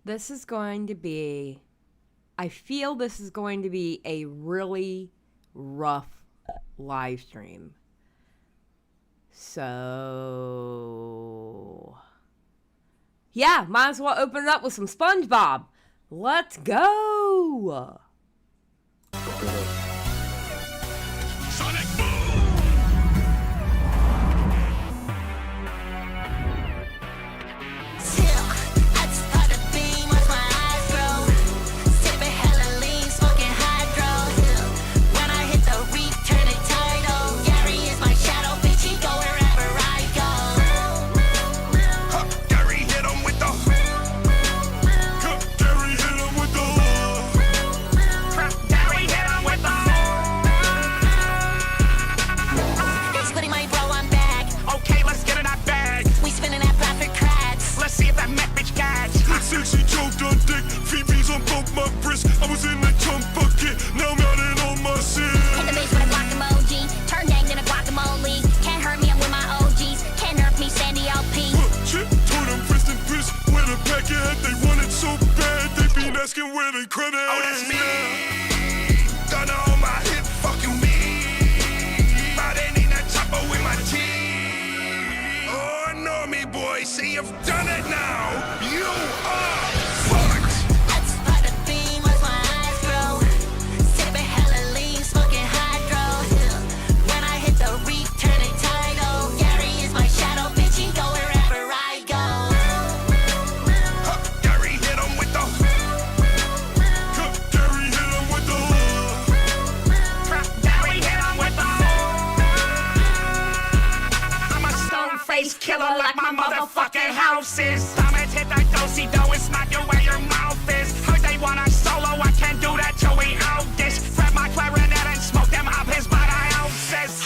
This is going to be, I feel this is going to be a really rough live stream. So, yeah, might as well open it up with some SpongeBob. Let's go! Where the credit? Oh, that's me. Done all my hit fucking me. But they need a chopper with my team. Oh, know me, boy. See, you've done it now. You are fucked. That's by the beam as my eyes grow. Sipping hella lean, smoking hydro. When I hit the reef, turning tidal. Gary is my shadow, bitch. He go wherever I go. Gary hit him with the. Killer like my motherfucking house is. I'ma hit that do-si-do and smack you where your mouth is. Heard they want a solo, I can't do that till we out this. Grab my clarinet and smoke them up his body ounces.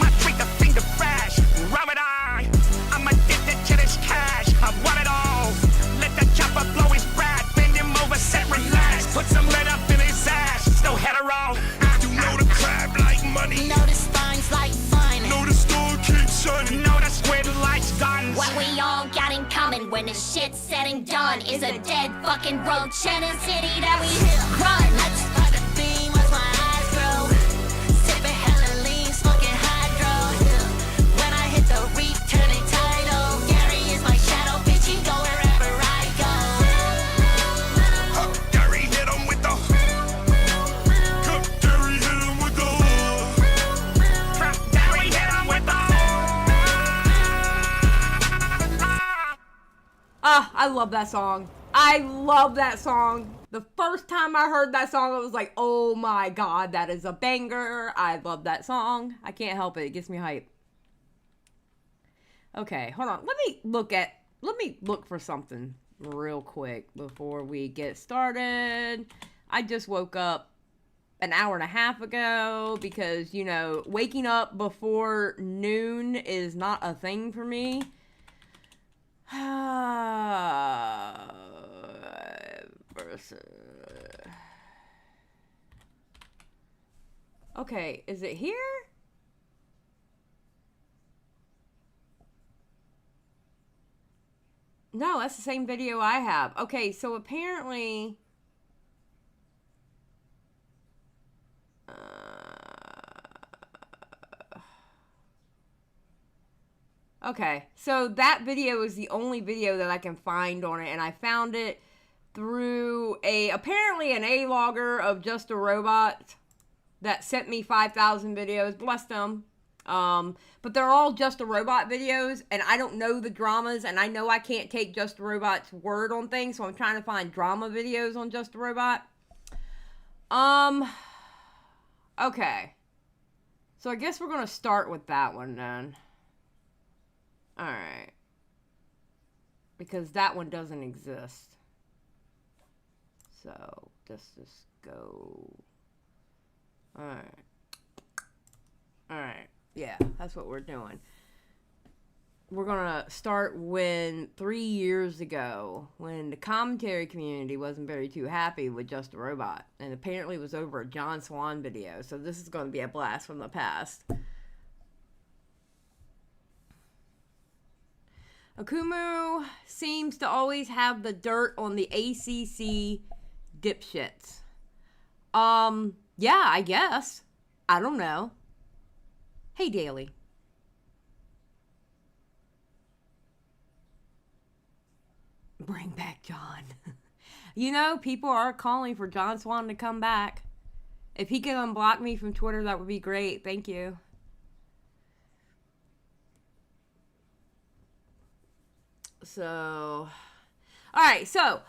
My tweet the finger fresh, rub it on. I'm addicted to this cash, I want it all. Let the chopper blow his breath, bend him over, set relax. Put some lid up in his ass, still hetero. You know the crab like money. Know the spines like fun. Know the store keeps shining. Know the squid likes guns. What we all got in common when the shit's said and done is a dead fucking roach in a city that we run. Let's by the beam as my eyes grow. Sipping hella lean, smoking hydro. When I hit the reef, turning tidal. Gary is my shadow, bitch. He go wherever I go. Gary hit him with the. Gary hit him with the. Gary hit him with the. Ah, I love that song. I love that song. The first time I heard that song, I was like, oh my god, that is a banger. I love that song. I can't help it. It gets me hype. Okay, hold on. Let me look for something real quick before we get started. I just woke up an hour and a half ago because, you know, waking up before noon is not a thing for me. Okay, is it here? No, that's the same video I have. Okay, so apparently okay, so that video is the only video that I can find on it, and I found it through apparently an A-logger of Just a Robot that sent me 5,000 videos. Bless them. But they're all Just a Robot videos, and I don't know the dramas, and I know I can't take Just a Robot's word on things, so I'm trying to find drama videos on Just a Robot. Okay. So I guess we're gonna start with that one then. Alright. Because that one doesn't exist. So, let's just go. Alright. Alright. Yeah, that's what we're doing. We're gonna start when 3 years ago, when the commentary community wasn't very too happy with Just a Robot. And apparently it was over a John Swan video. So this is gonna be a blast from the past. Akumu seems to always have the dirt on the ACC dipshits. Yeah, I guess. I don't know. Hey, Daily. Bring back John. You know, people are calling for John Swan to come back. If he can unblock me from Twitter, that would be great. Thank you. So, all right. So,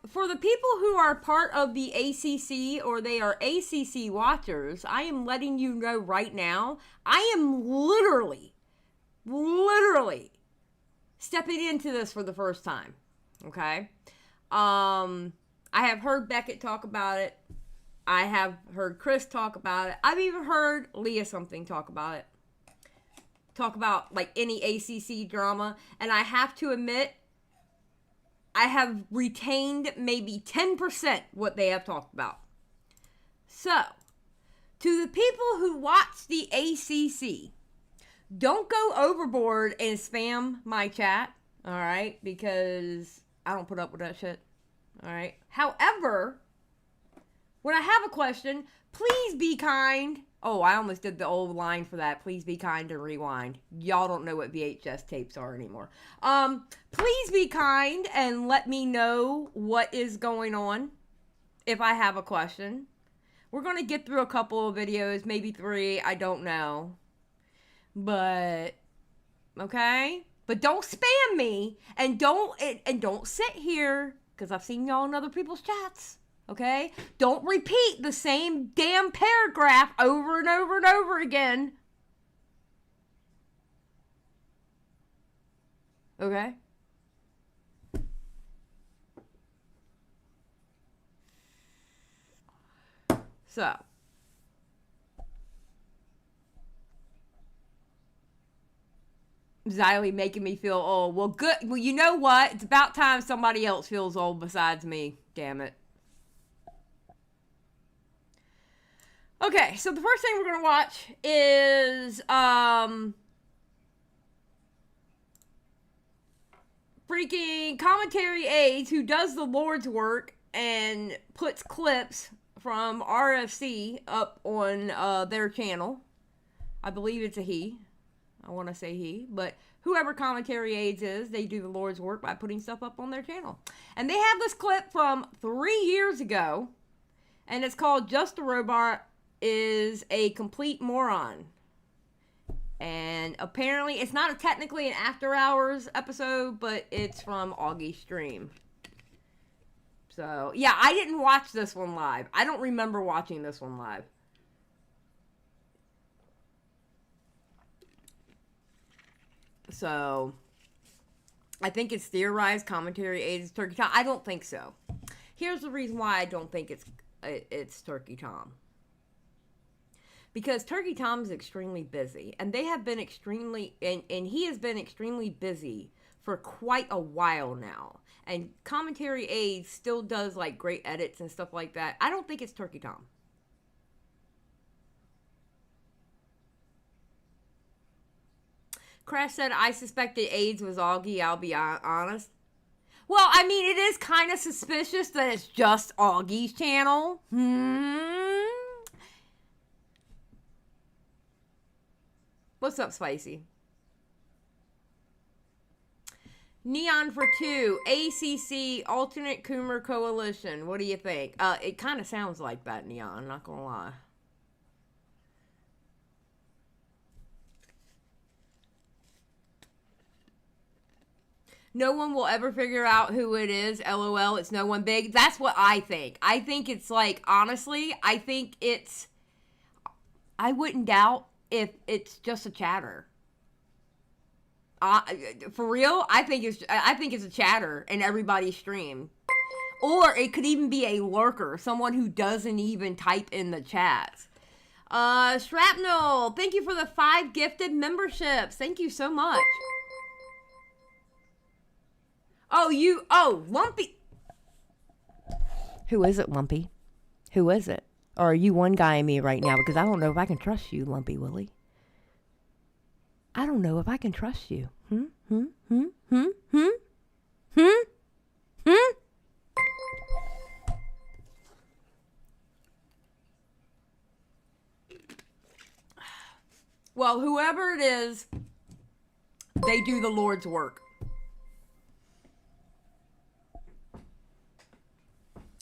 for the people who are part of the ACC or they are ACC watchers, I am letting you know right now, I am literally stepping into this for the first time. Okay. I have heard Beckett talk about it. I have heard Chris talk about it. I've even heard Leah something talk about it. Talk about like any ACC drama. And I have to admit, I have retained maybe 10% what they have talked about. So, to the people who watch the ACC, don't go overboard and spam my chat. All right. Because I don't put up with that shit. All right. However, when I have a question, please be kind. Oh, I almost did the old line for that. Please be kind and rewind. Y'all don't know what VHS tapes are anymore. Please be kind and let me know what is going on if I have a question. We're going to get through a couple of videos, maybe 3. I don't know. But, okay? But don't spam me and don't sit here because I've seen y'all in other people's chats. Okay? Don't repeat the same damn paragraph over and over and over again. Okay? So. Xylie making me feel old. Well, good. Well, you know what? It's about time somebody else feels old besides me. Damn it. Okay, so the first thing we're going to watch is, freaking commentary aides who does the Lord's work and puts clips from RFC up on, their channel. I believe it's a he. I want to say he, but whoever commentary aides is, they do the Lord's work by putting stuff up on their channel. And they have this clip from 3 years ago, and it's called Just a Robot is a Complete Moron. And apparently, it's not technically an after hours episode, but it's from Augie's stream. So, yeah, I didn't watch this one live. I don't remember watching this one live. So, I think it's theorized commentary aids Turkey Tom. I don't think so. Here's the reason why I don't think it's Turkey Tom. Because Turkey Tom is extremely busy. And they have been extremely... And he has been extremely busy for quite a while now. And commentary aids still does, like, great edits and stuff like that. I don't think it's Turkey Tom. Crash said, I suspected AIDS was Augie, I'll be honest. Well, I mean, it is kind of suspicious that it's just Augie's channel. What's up, Spicy? Neon for 2, ACC, Alternate Coomer Coalition. What do you think? It kind of sounds like that, Neon, I'm not gonna lie. No one will ever figure out who it is. LOL, it's no one big. That's what I think. I think it's like, honestly, I think it's... I wouldn't doubt if it's just a chatter. For real, I think it's a chatter in everybody's stream. Or it could even be a lurker. Someone who doesn't even type in the chats. Shrapnel, thank you for the 5 gifted memberships. Thank you so much. Oh, Lumpy. Who is it, Lumpy? Who is it? Or are you one-guying me right now? Because I don't know if I can trust you, Lumpy Willie. I don't know if I can trust you. Well, whoever it is, they do the Lord's work.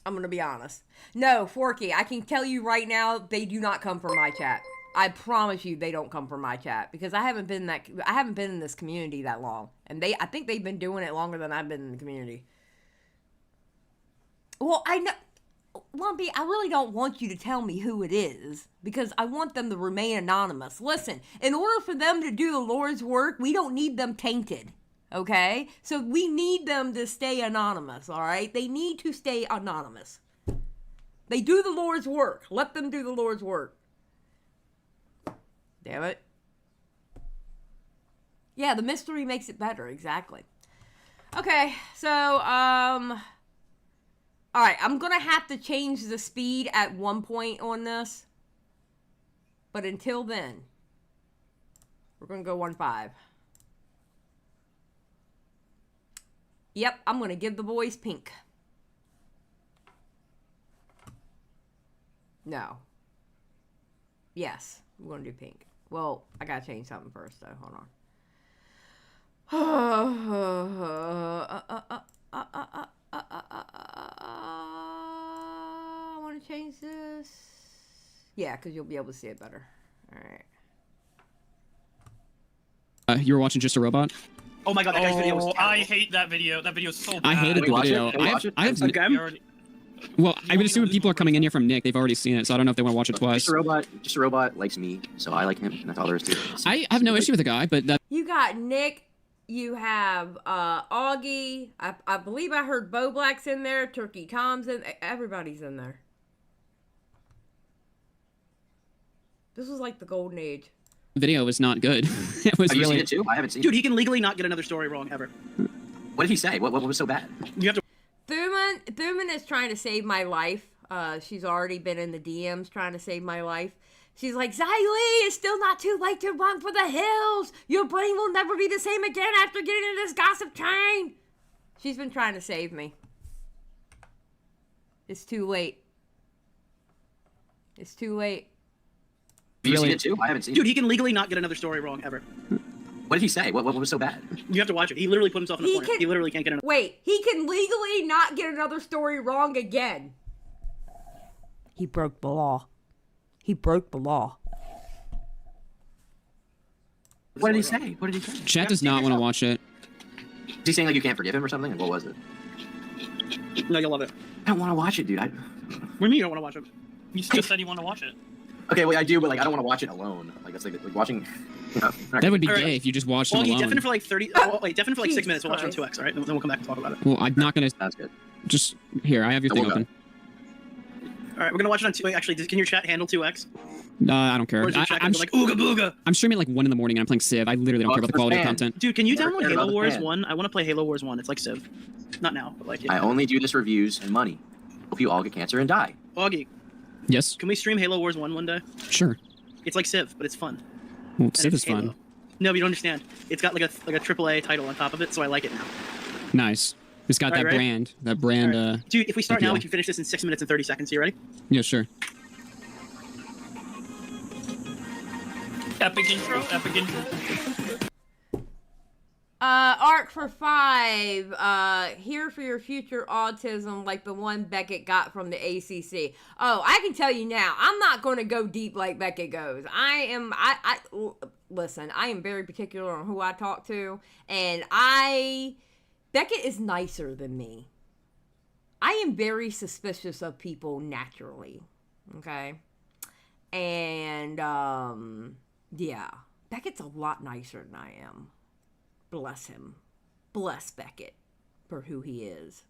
I'm going to be honest. No, Forky, I can tell you right now, they do not come from my chat. I promise you they don't come from my chat because I haven't been in this community that long. And I think they've been doing it longer than I've been in the community. Well, I know, Lumpy, I really don't want you to tell me who it is because I want them to remain anonymous. Listen, in order for them to do the Lord's work, we don't need them tainted. Okay? So we need them to stay anonymous, all right? They need to stay anonymous. They do the Lord's work. Let them do the Lord's work. Damn it. Yeah, the mystery makes it better, exactly. Okay, so, alright, I'm gonna have to change the speed at one point on this. But until then, we're gonna go 1.5. Yep, I'm gonna give the boys pink. No. Yes, we're gonna do pink. Well, I gotta change something first, though. Hold on. I want to change this. Yeah, because you'll be able to see it better. All right. You were watching Just a Robot? Oh my god, that guy's video was terrible. I hate that video. That video is so bad. I hated the video. Well, I would assume if people are coming in here from Nick, they've already seen it, so I don't know if they want to watch it twice. Just a robot likes me, so I like him, and that's all there is to it. I have no issue with the guy, but that... You got Nick, you have Augie, I believe I heard Bo Black's in there, Turkey Tom's in, everybody's in there. This was like the golden age. Video was not good. It was Have you really... seen it too? I haven't seen Dude, it. he can legally not get another story wrong ever. What did he say? What was so bad? You have to. Thuman is trying to save my life. She's already been in the DMs trying to save my life. She's like, Xylie, it's still not too late to run for the hills. Your brain will never be the same again after getting in this gossip train. She's been trying to save me. It's too late. It's too late. Have you seen it too? I haven't seen Dude, it. he can legally not get another story wrong ever. What did he say? What was so bad? You have to watch it. He literally put himself in a corner. He literally can't get another. Wait, he can legally not get another story wrong again. He broke the law. He broke the law. What did he say? What did he say? Chat does not want to watch it. Is he saying like you can't forgive him or something? What was it? No, you'll love it. I don't want to watch it, dude. What do you mean you don't want to watch it? You just said you want to watch it. Okay, well I do, but like I don't want to watch it alone. Like it's like watching. You know, That would be Alright. gay if you just watched it Well, alone. deafen for like 30. Oh, wait, deafen for like 6 minutes. We'll watch it on 2x, alright? Then we'll come back and talk about it. Well, I'm not gonna... That's good. Just... Here, I have your I thing will go. open. Alright, we're gonna watch it on 2. Wait, actually, can your chat handle 2x? I don't care. Or is your chat I'm, gonna be like, ooga booga? I'm streaming at like 1 in the morning and I'm playing Civ. I literally don't care about the quality of content. Dude, can you Never download cared about Halo the Wars fan. 1? I want to play Halo Wars 1. It's like Civ. Not now, but like... I only do this for views and money. Hope you all get cancer and die. Augie, Yes? can we stream Halo Wars 1 one day? Sure. It's like Civ, but it's fun. Well, And Civ it's is fun. Halo. No, but you don't understand. It's got like a AAA title on top of it, so I like it now. Nice. It's got Right, that right? brand. That brand, Alright. Dude, if we start now, appeal. we can finish this in 6 minutes and 30 seconds. You ready? Yeah, sure. Epic intro. Epic intro. Arc for 5, here for your future autism like the one Beckett got from the ACC. Oh, I can tell you now, I'm not going to go deep like Beckett goes. Listen, I am very particular on who I talk to, and Beckett is nicer than me. I am very suspicious of people naturally, okay? And, yeah, Beckett's a lot nicer than I am. Bless him. Bless Beckett for who he is.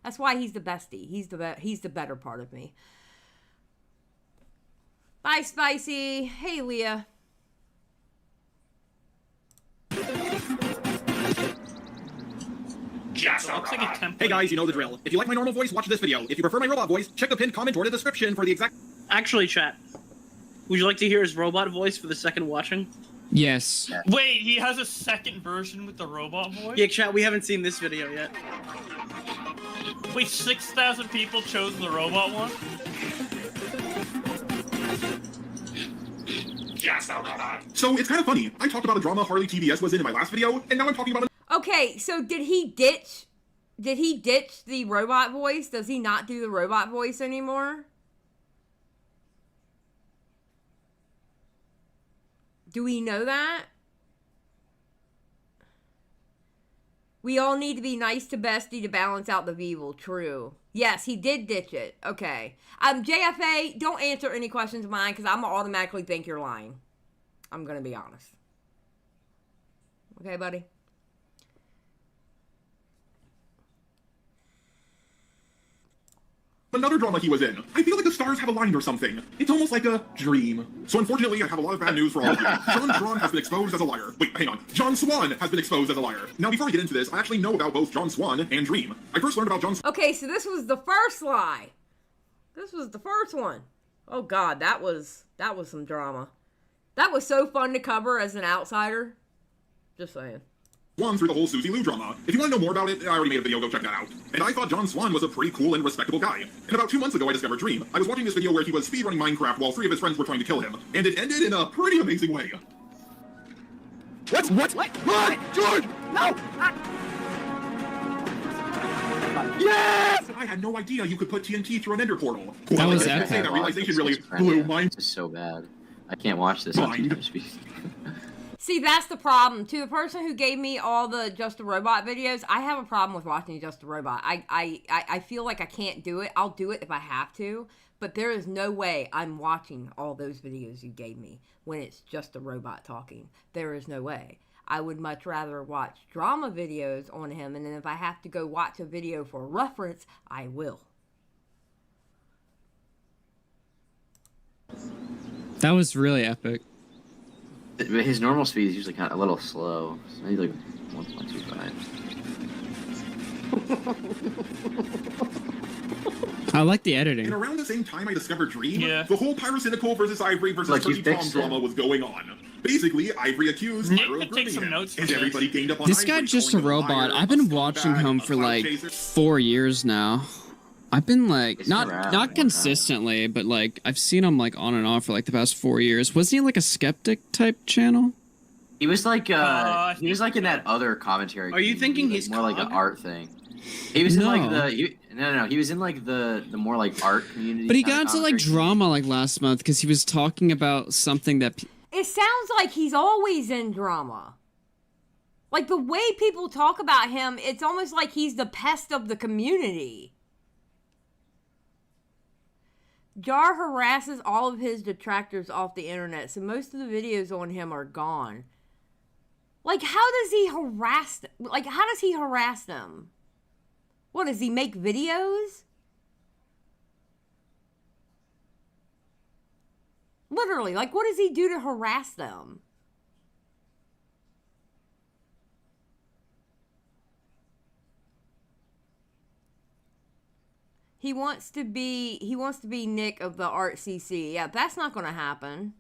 That's why he's the bestie. He's the better part of me. Bye, Spicy. Hey, Leah. Looks like a template. Hey guys, you know the drill. If you like my normal voice, watch this video. If you prefer my robot voice, check the pinned comment or the description for the exact... Actually, chat, would you like to hear his robot voice for the second watching? Yes. Wait, he has a second version with the robot voice? Yeah, chat, we haven't seen this video yet. Wait, 6,000 people chose the robot one? So it's kind of funny. I talked about a drama Harley TBS was in my last video, and now I'm talking about Okay, so did he ditch the robot voice? Does he not do the robot voice anymore? Do we know that? We all need to be nice to Bestie to balance out the evil. True. Yes, he did ditch it. Okay. JFA, don't answer any questions of mine because I'm going to automatically think you're lying. I'm going to be honest. Okay, buddy? another drama he was in. I feel like the stars have aligned or something. It's almost like a dream. So unfortunately, I have a lot of bad news for all of you. John Drawn has been exposed as a liar. Wait, hang on. John Swan has been exposed as a liar. Now, before I get into this, I actually know about both John Swan and Dream. I first learned about John Swan. Okay, so this was the first lie. This was the first one. Oh God, that was some drama. That was so fun to cover as an outsider. Just saying. Swan through the whole Susie Lou drama. If you want to know more about it, I already made a video, go check that out. And I thought John Swan was a pretty cool and respectable guy. And about 2 months ago, I discovered Dream. I was watching this video where he was speedrunning Minecraft while 3 of his friends were trying to kill him. And it ended in a pretty amazing way. What? George! No! Yes! I had no idea you could put TNT through an ender portal. That was I epic. say that realization really blew my This is so bad. I can't watch this on Mind. speed. See, that's the problem. To the person who gave me all the Just a Robot videos, I have a problem with watching Just a Robot. I feel like I can't do it. I'll do it if I have to, but there is no way I'm watching all those videos you gave me when it's just a robot talking. There is no way. I would much rather watch drama videos on him, and then if I have to go watch a video for reference, I will. That was really epic. His normal speed is usually kind of a little slow. So maybe like 1.25. I like the And editing. around the same time I discovered Dream, Yeah. the whole Pyrocynical versus Ivory versus Like, you Turkey Tom fixed it. drama was going on. Basically, Ivory accused Nick Pyro could of take grooming some him, notes from and this. everybody ganged up on This Ivory, guy just a calling him robot. liar, I've been a watching scumbag, him a for clout like chaser. 4 years now. I've been like It's not around, not yeah. consistently, but like I've seen him like on and off for like the past 4 years. Wasn't he like a skeptic type channel? He was like I he was like in that other commentary. Are you community, thinking like, he's more like an Cog? art thing? He was in like No. no, he was in like the more like art community. But he kinda got into like commentary. drama like last month because he was talking about something that It sounds like he's always in drama. Like the way people talk about him, it's almost like he's the pest of the community. Jar harasses all of his detractors off the internet, so most of the videos on him are gone. Like, how does he harass them? Like, how does he harass them? What, does he make videos? Literally, like, what does he do to harass them? He wants to be Nick of the Art CC. Yeah, that's not going to happen.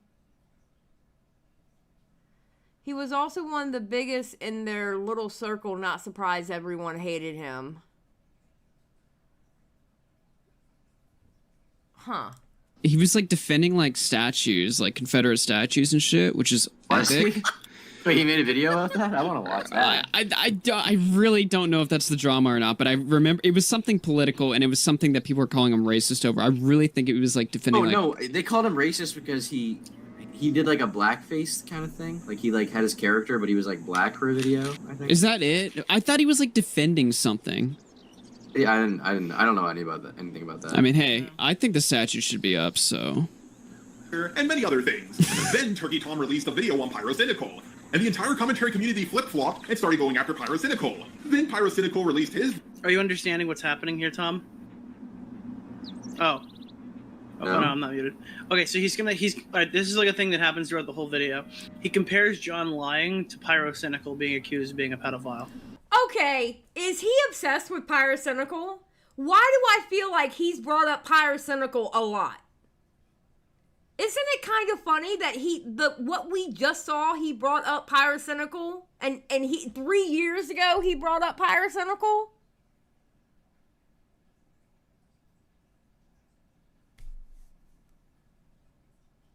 He was also one of the biggest in their little circle, not surprised everyone hated him. Huh. he was like defending like statues, like Confederate statues and shit, which is Was epic. he? Wait, he made a video of that? I want to watch that. I really don't know if that's the drama or not, but I remember it was something political and it was something that people were calling him racist over. I really think it was like defending. Oh like, no, they called him racist because he did like a blackface kind of thing. Like he like had his character, but he was like black for a video. I think. Is that it? I thought he was like defending something. Yeah, I don't know anything about that. I mean, hey, I think the statue should be up. So and many other things. Then Turkey Tom released a video on Pyrocynical, and the entire commentary community flip-flopped and started going after Pyrocynical. Then Pyrocynical released his Are you understanding what's happening here, Tom? Oh. Oh, No. no, I'm not muted. Okay, so he's alright, this is like a thing that happens throughout the whole video. He compares John lying to Pyrocynical being accused of being a pedophile. Okay, is he obsessed with Pyrocynical? Why do I feel like he's brought up Pyrocynical a lot? Isn't it kind of funny that what we just saw, he brought up Pyrocynical, and he 3 years ago he brought up Pyrocynical?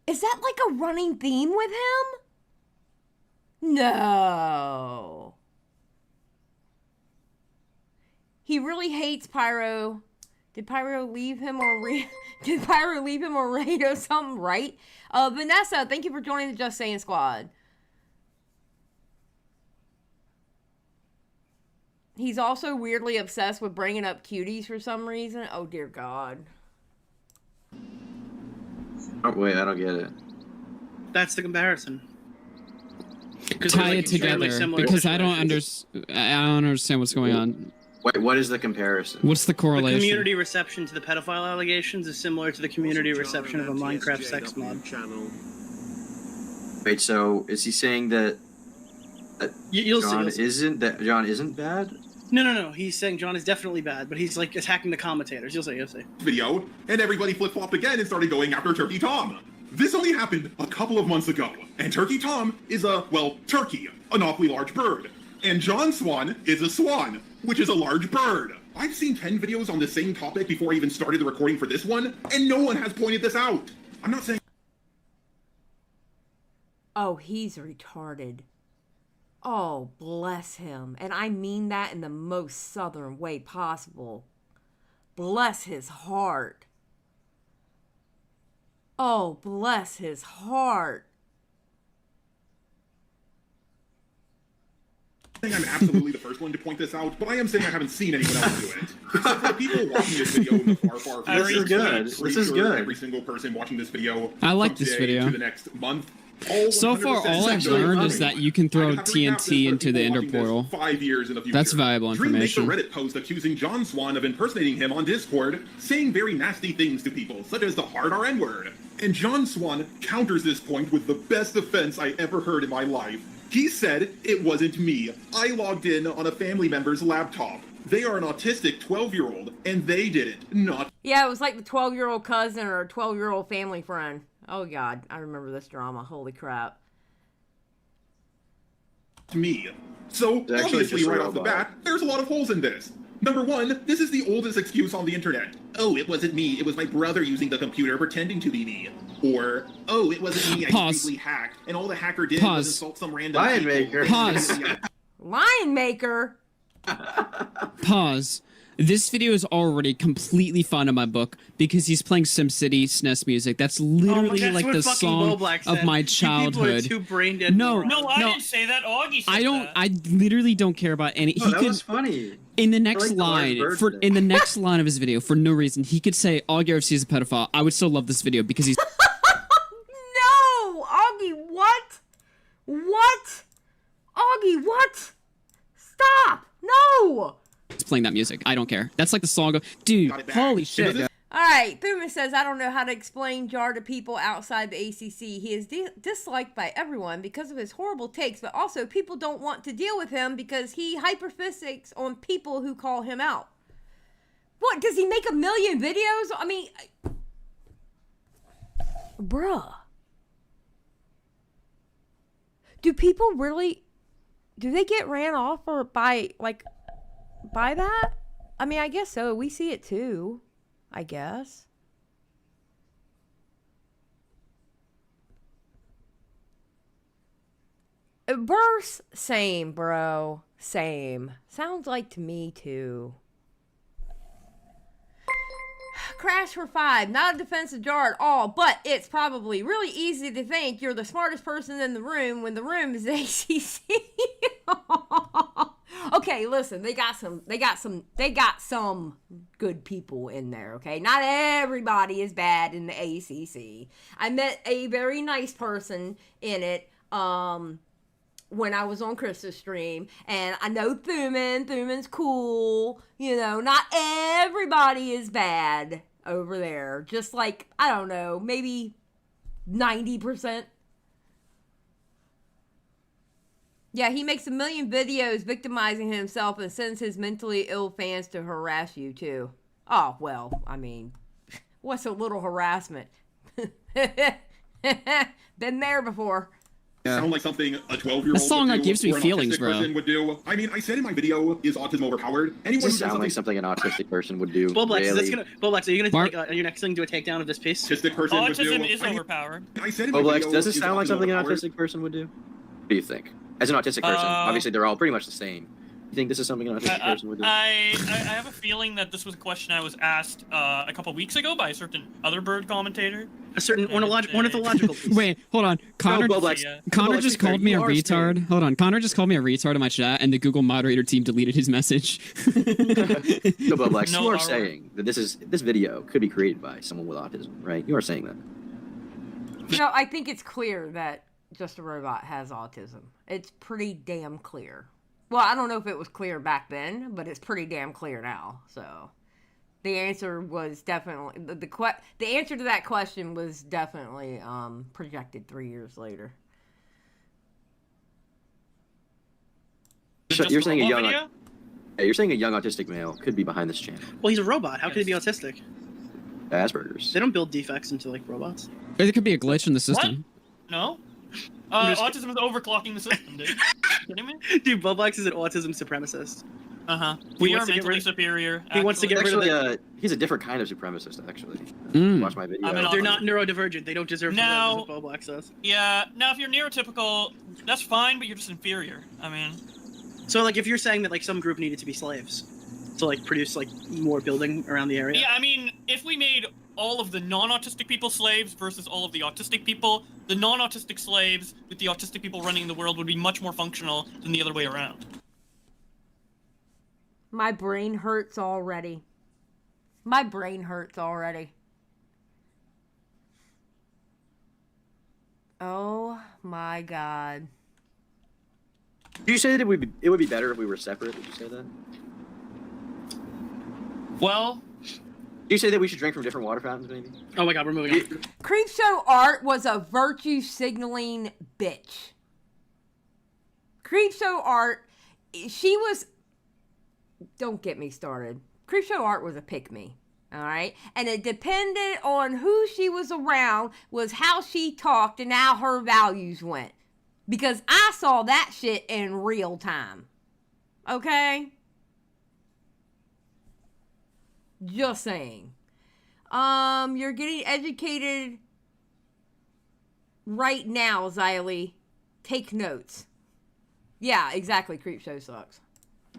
Is that like a running theme with him? No. He really hates Pyro. Did Pyro leave him on Did Pyro leave him on radio something, right? Vanessa, thank you for joining the Just Saying squad. He's also weirdly obsessed with bringing up cuties for some reason. Oh, dear God. Oh, wait, I don't get it. That's the comparison. Tie it together, because I don't understand what's going on. Wait, what is the comparison? What's the correlation? The community reception to the pedophile allegations is similar to the community reception of a Minecraft sex mod. Wait, so is he saying that You'll John see. isn't bad? No. He's saying John is definitely bad, but he's like attacking the commentators. You'll see. Video, and everybody flip-flopped again and started going after Turkey Tom. This only happened a couple of months ago, and Turkey Tom is turkey, an awfully large bird. And John Swan is a swan, which is a large bird. I've seen 10 videos on the same topic before I even started the recording for this one, and no one has pointed this out. I'm not saying... Oh, he's retarded. Oh, bless him. And I mean that in the most southern way possible. Bless his heart. Oh, bless his heart. I'm absolutely the first one to point this out, but I am saying I haven't seen anyone else do it. Except for people watching this video in the far future. This is good. This is good. Every single person watching this video. I like from this today video. To the next month. So far, all I've learned is that you can throw TNT into the Ender portal. 5 years in the future. That's valuable information. Dream makes a Reddit post accusing John Swan of impersonating him on Discord, saying very nasty things to people, such as the hard RN word. And John Swan counters this point with the best defense I ever heard in my life. He said, "It wasn't me. I logged in on a family member's laptop. They are an autistic 12-year-old, and they did it, not..." Yeah, it was like the 12-year-old cousin or 12-year-old family friend. Oh, God. I remember this drama. Holy crap. Me. So, obviously, right off the bat, there's a lot of holes in this. Number one, this is the oldest excuse on the internet. "Oh, it wasn't me. It was my brother using the computer pretending to be me." Or, "Oh, it wasn't me. I completely hacked, and all the hacker did was insult some random Lion Maker. Pause. Lion Maker? Pause. This video is already completely fun in my book because he's playing SimCity SNES music. That's literally like the song of my childhood. People are too brain dead. No, I didn't say that. Augie said that. I literally don't care about any. That was funny. In the next line, in the next line of his video, for no reason, he could say Augie RFC is a pedophile. I would still love this video because he's. No! Augie, what? What? Augie, what? Stop! No! He's playing that music. I don't care. That's like the song of, dude, holy shit. Alright, Puma says, "I don't know how to explain Jar to people outside the ACC. He is disliked by everyone because of his horrible takes, but also people don't want to deal with him because he hyperfixates on people who call him out." What, does he make a million videos? I mean, bruh. Do people really, do they get ran off or by that? I mean, I guess so. We see it too, I guess. Burst, same, bro. Same. Sounds like to me too. Crash for 5. Not a defense of Jar at all, but it's probably really easy to think you're the smartest person in the room when the room is ACC. Okay, listen, they got some good people in there, okay? Not everybody is bad in the ACC. I met a very nice person in it, when I was on Krista's stream, and I know Thuman's cool, you know, not everybody is bad over there, just like, I don't know, maybe 90%. Yeah, he makes a million videos victimizing himself and sends his mentally ill fans to harass you too. Oh, well, I mean, what's a little harassment? Been there before. Sound like something a 12-year-old A song would that do, gives me or an feelings, autistic bro. person would do. I mean, I said in my video, is autism overpowered? Anyone who Does does sound like something something an autistic person would do. Bulblex, is this really. Bulblex, are you gonna Mark- like, your next thing do a takedown of this piece? autistic person would do. Autism is I mean, overpowered. I said in my Bulblex, video, does it is sound like autism something an overpowered? autistic person would do? What do you think? As an autistic person, obviously they're all pretty much the same. You think this is something an autistic person would do? I have a feeling that this was a question I was asked a couple weeks ago by a certain other bird commentator. A certain ornithological piece. Wait, hold on. Connor, Bulblex, Connor Bulblex, just fair, called me a you are retard. Spain. Hold on. Connor just called me a retard in my chat, and the Google moderator team deleted his message. So, Bulblex, No, you are our- saying that this video could be created by someone with autism, right? You are saying that. You know, I think it's clear that Just a Robot has autism. It's pretty damn clear. Well, I don't know if it was clear back then, but it's pretty damn clear now. So, the answer was definitely the answer to that question was definitely projected 3 years later. So Just you're a saying a robot young, video? yeah, you're saying a young autistic male could be behind this channel. Well, he's a robot. How could he be autistic? Asperger's. They don't build defects into like robots. It could be a glitch in the system. No. I'm just- Autism is overclocking the system, dude. kidding me? Dude, Bulblex is an autism supremacist. We are wants to get mentally rid- superior. he wants to get rid of Actually, he's a different kind of supremacist, actually. Mm. Watch my video. I'm an They're not neurodivergent. They don't deserve to No. live, is what Bulblex says. Yeah. Now, if you're neurotypical, that's fine, but you're just inferior. I mean, So, like, if you're saying that like some group needed to be slaves to like produce like more building around the area. yeah. I mean, if we made all of the non-autistic people slaves versus all of the autistic people, the non-autistic slaves with the autistic people running the world would be much more functional than the other way around. My brain hurts already. My brain hurts already. Oh my god. Did you say that it would be better if we were separate? Did you say that? Well, Did you say that we should drink from different water fountains, maybe? Oh my god, we're moving on. Creepshow Art was a virtue signaling bitch. Creepshow Art, she was. Don't get me started. Creepshow Art was a pick-me, all right? And it depended on who she was around, was how she talked and how her values went. Because I saw that shit in real time. Okay? Just saying. You're getting educated right now, Xylie. Take notes. Yeah, exactly. Creepshow sucks.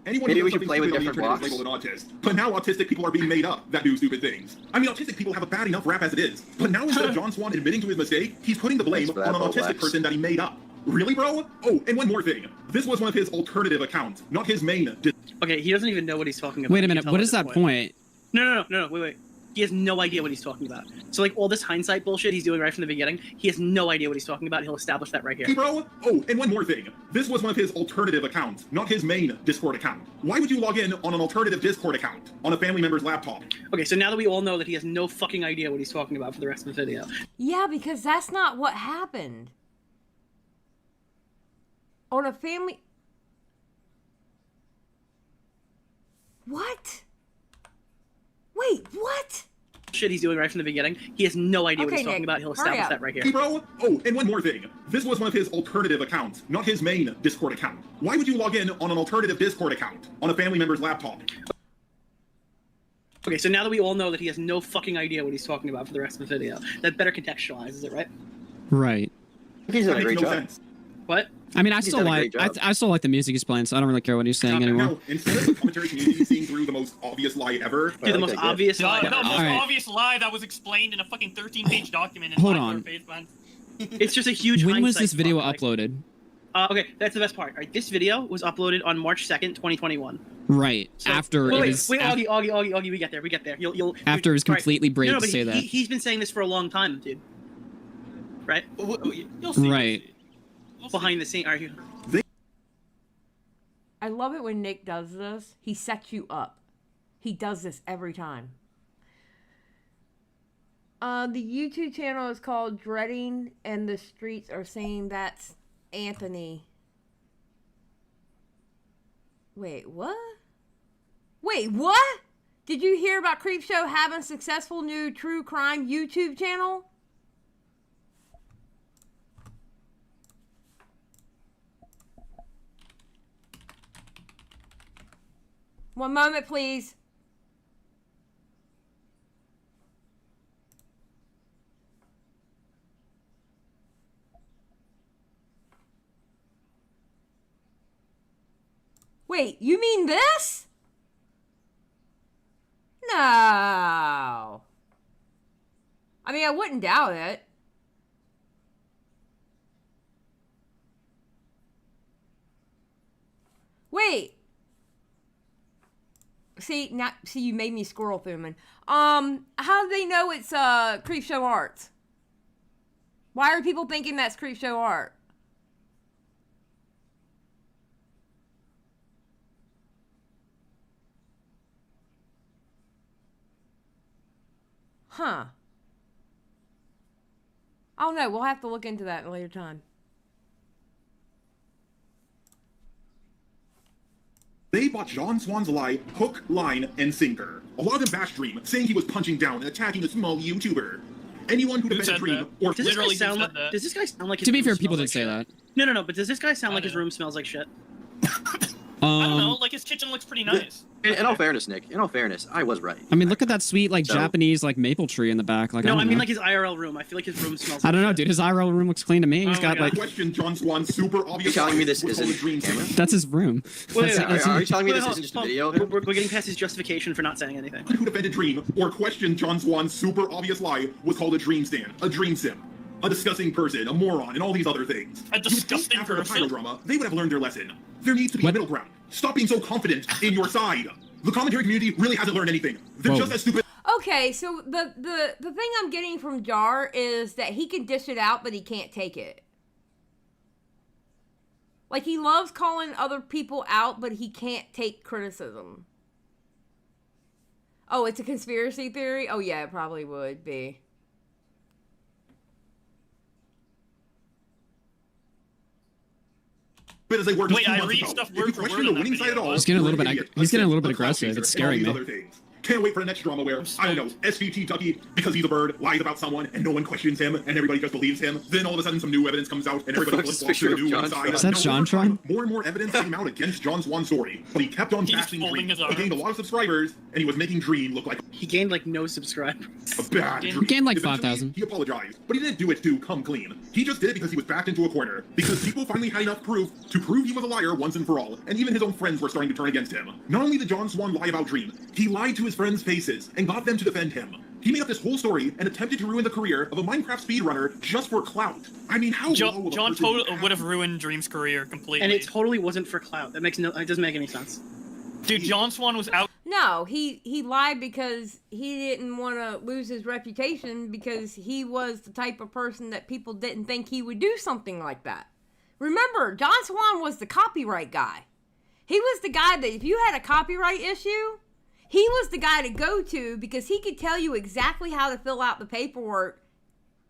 Anyone Maybe who we does should something play with stupid on the different internet is blocks. labeled an autist. But now autistic people are being made up that do stupid things. I mean, autistic people have a bad enough rap as it is. But now instead of John Swan admitting to his mistake, he's putting the blame Thanks for on that, an autistic Bulblex. person that he made up. Really, bro? Oh, and one more thing. This was one of his alternative accounts, not his main. Okay, he doesn't even know what he's talking about. Wait a You can minute. tell What at is this that point? No, wait. He has no idea what he's talking about. So like all this hindsight bullshit he's doing right from the beginning, he has no idea what he's talking about. He'll establish that right here. Bro? Oh, and one more thing. This was one of his alternative accounts, not his main Discord account. Why would you log in on an alternative Discord account on a family member's laptop? Okay, so now that we all know that he has no fucking idea what he's talking about for the rest of the video. Yeah, because that's not what happened. On a family... What? Wait, what? Shit he's doing right from the beginning, he has no idea what Okay, he's talking Nick, about. He'll hurry establish up. that right here. Bro? Oh, and one more thing. This was one of his alternative accounts, not his main Discord account. Why would you log in on an alternative Discord account on a family member's laptop? Okay, so now that we all know that he has no fucking idea what he's talking about for the rest of the video, that better contextualizes it, right? Right. He's That done a makes great no job. sense. What? I mean, I He's still done a like great job. I still like the music he's playing, so I don't really care what he's saying anymore. Now, instead of the commentary community seeing through the most obvious lie ever, Dude, the most like that. obvious lie. The most Alright. obvious lie that was explained in a fucking 13-page document in Hold 5 on. pages, man. It's just a huge When was hindsight this video fuck, like- uploaded? Okay, that's the best part. All right, this video was uploaded on March 2nd, 2021. Right. So- After wait, it wait, was wait, af- Augie, we get there. You'll after it was all right. completely brave No, to but say that. he's been saying this for a long time, dude. Right? You'll see. Right. We'll see. Behind the scene, are you? I love it when Nick does this. He sets you up. He does this every time. The YouTube channel is called Dreading, and the streets are saying that's Anthony. Wait, what? Wait, what? Did you hear about Creepshow having a successful new true crime YouTube channel? One moment, please. Wait, you mean this? No. I mean, I wouldn't doubt it. Wait. See, you made me squirrel thuman. How do they know it's Creepshow art? Why are people thinking that's Creepshow art? Huh. I don't know. We'll have to look into that at a later time. They bought John Swan's lie hook, line, and sinker. A lot of them bashed Dream, saying he was punching down and attacking a small YouTuber. Anyone who defended Dream or does this guy sound like his To be fair, room people smells did say like that. shit? No, but does this guy sound like his room smells like shit? I don't know, like his kitchen looks pretty nice. In all fairness, Nick, in all fairness, I was right. I mean, look at that sweet, like, Japanese, like, maple tree in the back. Like, No, I I mean know. like his IRL room. I feel like his room smells I don't know, like shit. dude. His IRL room looks clean to me. He's Oh got, my like... Question John Swan's super obvious. You're telling me this was isn't called a dream camera? scene. That's his room. Wait, Are you telling me this hold isn't just a on. video? We're getting past his justification for not saying anything. Who defended Dream or questioned John Swan's super obvious lie was called a dream stand, a dream sim, a disgusting person, a moron, and all these other things. A disgusting After the person? pyrodrama, they would have learned their lesson. There needs to be a middle ground. Stop being so confident in your side. The commentary community really hasn't learned anything. They're Whoa. just as stupid. Okay, so the thing I'm getting from Jar is that he can dish it out, but he can't take it. Like, he loves calling other people out, but he can't take criticism. Oh, it's a conspiracy theory? Oh, yeah, it probably would be. As they were just Wait, 2 I months read ago. stuff If you word for question word the in that winning side at video. all, He's getting a little you're bit an idiot, he's getting a little bit a aggressive. clout It's chaser, and all scaring these me. other things. Can't wait for the next drama where, I don't know, SVT Ducky, because he's a bird, lies about someone, and no one questions him, and everybody just believes him. Then all of a sudden some new evidence comes out, and everybody fuck's flip-flops this to the picture new of one John side. Is that Now, over Jontron? time, more and more evidence came out against John Swan's story, but he kept on He's bashing folding Dream. his He arms. gained a lot of subscribers, and he was making Dream look like He gained like no subscribers. a bad He Dream. gained like Eventually, 5,000. He apologized, but he didn't do it to come clean. He just did it because he was backed into a corner. Because people finally had enough proof to prove he was a liar once and for all, and even his own friends were starting to turn against him. Not only did John Swan lie about Dream, he lied to his friends' faces and got them to defend him. He made up this whole story and attempted to ruin the career of a Minecraft speedrunner just for clout. I mean, how low of a John person do you would have have? ruined Dream's career completely. And it totally wasn't for clout. That makes it doesn't make any sense. Dude, John Swan was out. No, he lied because he didn't want to lose his reputation because he was the type of person that people didn't think he would do something like that. Remember, John Swan was the copyright guy. He was the guy that if you had a copyright issue, he was the guy to go to because he could tell you exactly how to fill out the paperwork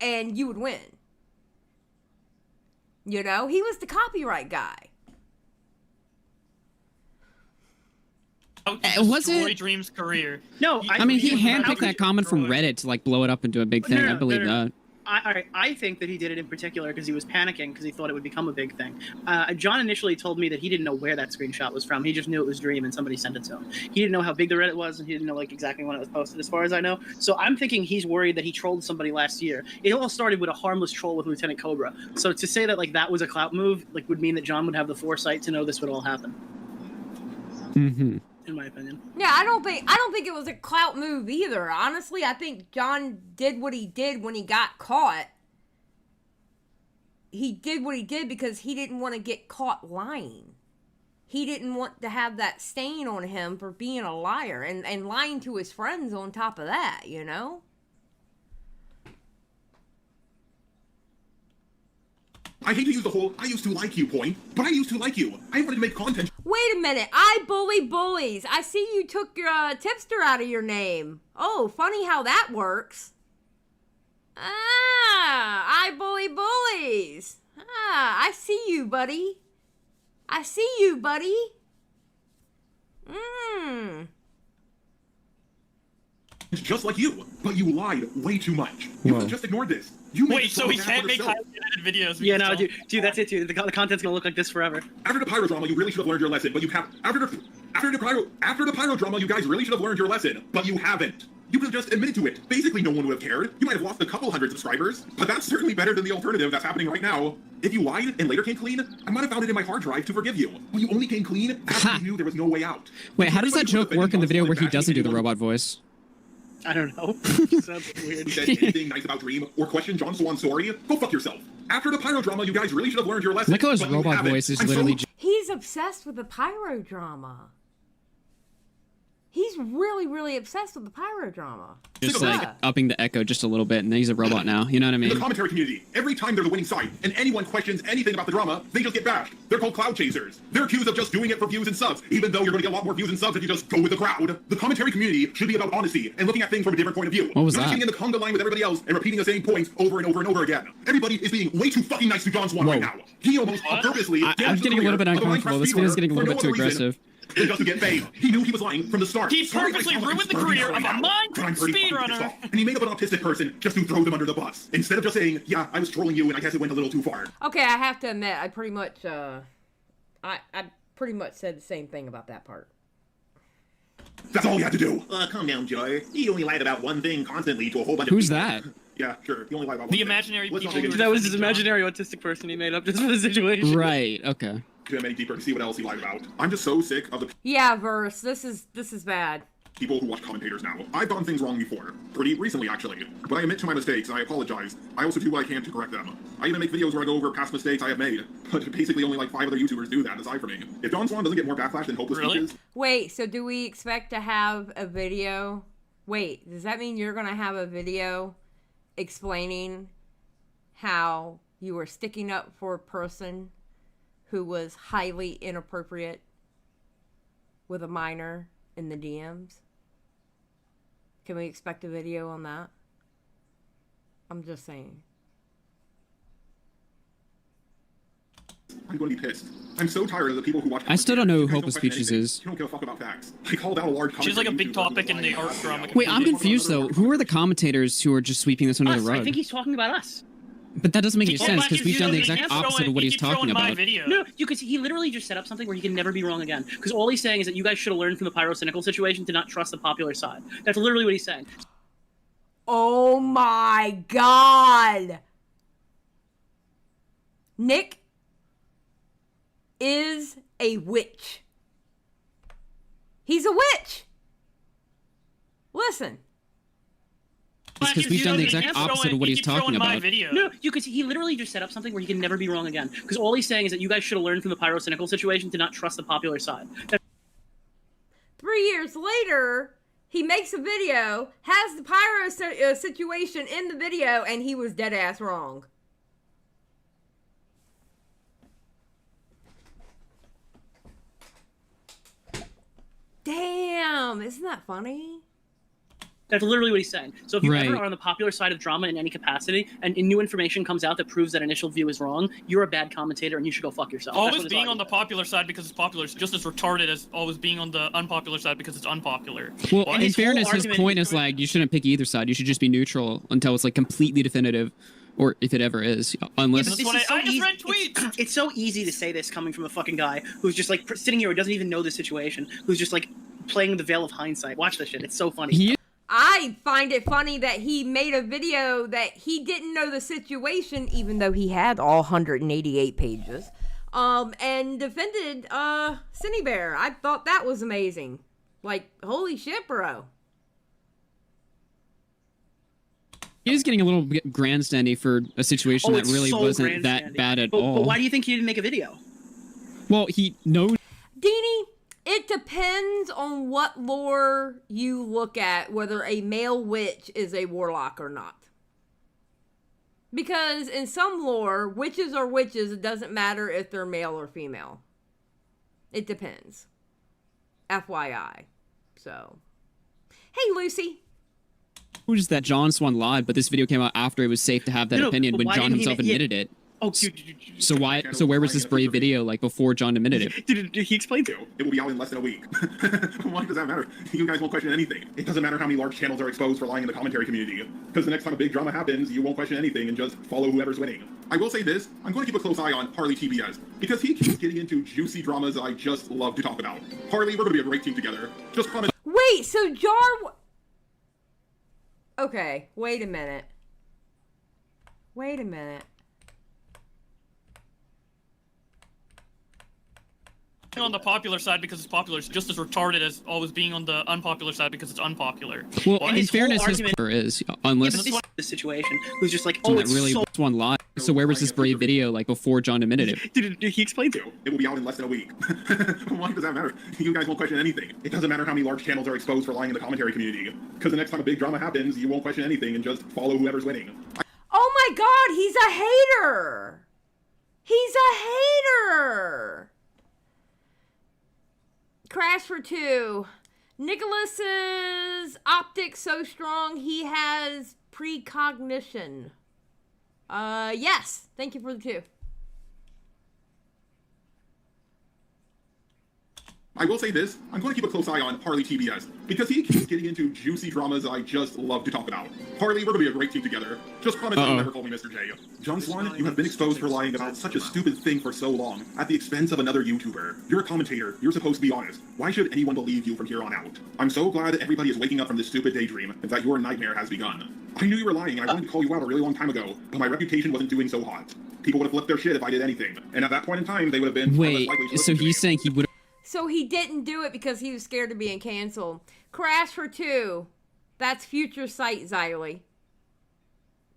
and you would win. You know, he was the copyright guy. Out to Was destroy it- Dream's career. No, I mean, he was out handpicked to that comment from destroy- Reddit to, like, blow it up into a big thing. I believe that. I think that he did it in particular because he was panicking because he thought it would become a big thing. John initially told me that he didn't know where that screenshot was from. He just knew it was Dream and somebody sent it to him. He didn't know how big the Reddit was and he didn't know like exactly when it was posted as far as I know. So I'm thinking he's worried that he trolled somebody last year. It all started with a harmless troll with Lieutenant Cobra. So to say that like that was a clout move like would mean that John would have the foresight to know this would all happen. Mm-hmm. In my opinion. Yeah, I don't think it was a clout move either. Honestly, I think John did what he did when he got caught. He did what he did because he didn't want to get caught lying. He didn't want to have that stain on him for being a liar and lying to his friends on top of that, you know? I hate to use the whole I used to like you point, but I used to like you. I wanted to make content. Wait a minute. I bully bullies. I see you took your tipster out of your name. Oh, funny how that works. I bully bullies. I see you, buddy. I see you, buddy. Just like you, but you lied way too much. You Whoa. could just ignored this. You made Wait, this so he bad can't for make yourself. highly edited videos? Yeah, because no, John dude, that's it, dude. The content's gonna look like this forever. After the pyrodrama, you really should have learned your lesson, but you have after the After the pyro drama, you guys really should have learned your lesson, but you haven't. You could have just admitted to it. Basically, no one would have cared. You might have lost a couple hundred subscribers, but that's certainly better than the alternative that's happening right now. If you lied and later came clean, I might have found it in my hard drive to forgive you. But you only came clean after you knew there was no way out. Wait, how does that joke work in the video where he doesn't do the robot voice? I don't know. Sounds weird. You said anything nice about Dream or question John Swan's story? Go fuck yourself. After the pyro drama, you guys really should have learned your lesson. Nicholas' but you robot haven't. voice is I'm literally. He's obsessed with the pyro drama. He's really, really obsessed with the pyro drama. Just like upping the echo just a little bit, and then he's a robot now. You know what I In mean? the commentary community, every time they're the winning side, and anyone questions anything about the drama, they just get bashed. They're called cloud chasers. They're accused of just doing it for views and subs, even though you're going to get a lot more views and subs if you just go with the crowd. The commentary community should be about honesty and looking at things from a different point of view. What was Not that? sitting in the conga line with everybody else and repeating the same points over and over and over again. Everybody is being way too fucking nice to John Swan right now. He almost purposely. I'm damaged the getting a little career bit of a Minecraft uncomfortable. This video's speedrunner getting a for little no bit too other reason aggressive. than just to get paid. He knew he was lying from the start. He Sorry, purposely guys, ruined the I'm career right of a now, Minecraft but I'm pretty fucking speedrunner. pissed off. And he made up an autistic person just to throw them under the bus. Instead of just saying, yeah, I was trolling you and I guess it went a little too far. Okay, I have to admit, I pretty much, I pretty much said the same thing about that part. That's all you had to do. Calm down, Joe. He only lied about one thing constantly to a whole bunch of Who's people. that? Yeah, sure. You only lied about The one thing. imaginary Let's not people dig who into That was his imaginary autistic person he made up just for the situation. Right. Okay. him any deeper to see what else he lied about. I'm just so sick of the Yeah, Verse, this is bad. people who watch commentators now. I've done things wrong before. Pretty recently, actually. But I admit to my mistakes, and I apologize. I also do what I can to correct them. I even make videos where I go over past mistakes I have made. But basically only like 5 other YouTubers do that, aside from me. If John Swan doesn't get more backlash than Hopeless Really? Speeches... Wait, so do we expect to have a video? Wait, does that mean you're going to have a video explaining how you were sticking up for a person who was highly inappropriate with a minor in the DMs? Can we expect a video on that? I'm just saying. I'm going to be pissed. I'm so tired of the people who watch... I still don't know who You guys Hopeless question Speeches anything. is. You don't give a fuck about facts. I called out a large... She's like a big YouTuber who was topic in the lying art about drama it. Wait, I'm community. confused though. Who are the commentators who are just sweeping this under the Us, rug? I think he's talking about us. But that doesn't make any Well, sense but because he we've done the keeps exact throwing- opposite of what he he's keeps throwing talking my about. video. No, he literally just set up something where he can never be wrong again. Because all he's saying is that you guys should have learned from the pyrocynical situation to not trust the popular side. That's literally what he's saying. Oh my god! Nick is a witch. He's a witch! Listen. It's because we've done the exact opposite of what he's talking about. No, because he literally just set up something where he can never be wrong again. Because all he's saying is that you guys should have learned from the pyrocynical situation to not trust the popular side. 3 years later, he makes a video, has the pyro situation in the video, and he was dead ass wrong. Damn, isn't that funny? That's literally what he's saying. So if you ever Right. are on the popular side of drama in any capacity, and new information comes out that proves that initial view is wrong, you're a bad commentator and you should go fuck yourself. That's Always what his being on the argument popular side because it's popular is just as retarded as always being on the unpopular side because it's unpopular. Well, What? in his whole fairness, his argument point is- is like you shouldn't pick either side. You should just be neutral until it's like completely definitive, or if it ever is. Unless This That's what is so I just easy- read tweets. It's so easy to say this coming from a fucking guy who's just like sitting here who doesn't even know the situation, who's just like playing the veil of hindsight. Watch this shit. It's so funny. he I find it funny that he made a video that he didn't know the situation, even though he had all 188 pages, and defended Cinny Bear. I thought that was amazing. Like, holy shit, bro. is getting a little bit grandstandy for a situation that it's really so wasn't that grandstanding. bad at But all. why do you think he didn't make a video? Well, he knows. Deanie, it depends on what lore you look at, whether a male witch is a warlock or not. Because in some lore, witches are witches. It doesn't matter if they're male or female. It depends. FYI. So, hey, Lucy. That John Swan lied, but this video came out after it was safe to have that No, opinion but when why John didn't he himself ma- yeah. admitted it. Oh, So why? So where was this Brave video like before John admitted it? Did he explain to? It will be out in less than a week. Why does that matter? You guys won't question anything. It doesn't matter how many large channels are exposed for lying in the commentary community. Because the next time a big drama happens, you won't question anything and just follow whoever's winning. I will say this, I'm going to keep a close eye on Harley TBS, because he keeps getting into juicy dramas I just love to talk about. Harley, we're going to be a great team together. Just promise. Wait, so Jar... Okay, wait a minute. Wait a minute. On the popular side because it's popular is just as retarded as always being on the unpopular side because it's unpopular. Well, Well, in his fairness, whole his argument- is unless The situation who's just like, oh, not it's really so... one lie. So where was this Brave video like before John admitted it? Did he explain to? It will be out in less than a week. Why does that matter? You guys won't question anything. It doesn't matter how many large channels are exposed for lying in the commentary community. Because the next time a big drama happens, you won't question anything and just follow whoever's winning. Oh my god, he's a hater! He's a hater! Crash for 2. Nicholas's optics so strong he has precognition. Yes. Thank you for the 2. I will say this, I'm going to keep a close eye on Harley TBS, because he keeps getting into juicy dramas I just love to talk about. Harley, we're going to be a great team together. Just promise you'll never call me Mr. J. John Swan, you have been exposed for lying about such a stupid thing for so long, at the expense of another YouTuber. You're a commentator, you're supposed to be honest. Why should anyone believe you from here on out? I'm so glad that everybody is waking up from this stupid daydream, and that your nightmare has begun. I knew you were lying, and I wanted to call you out a really long time ago, but my reputation wasn't doing so hot. People would have flipped their shit if I did anything, and at that point in time, they would have been... Wait, so he's saying he would. So he didn't do it because he was scared of being canceled. Crash for 2. That's future sight, Xylie.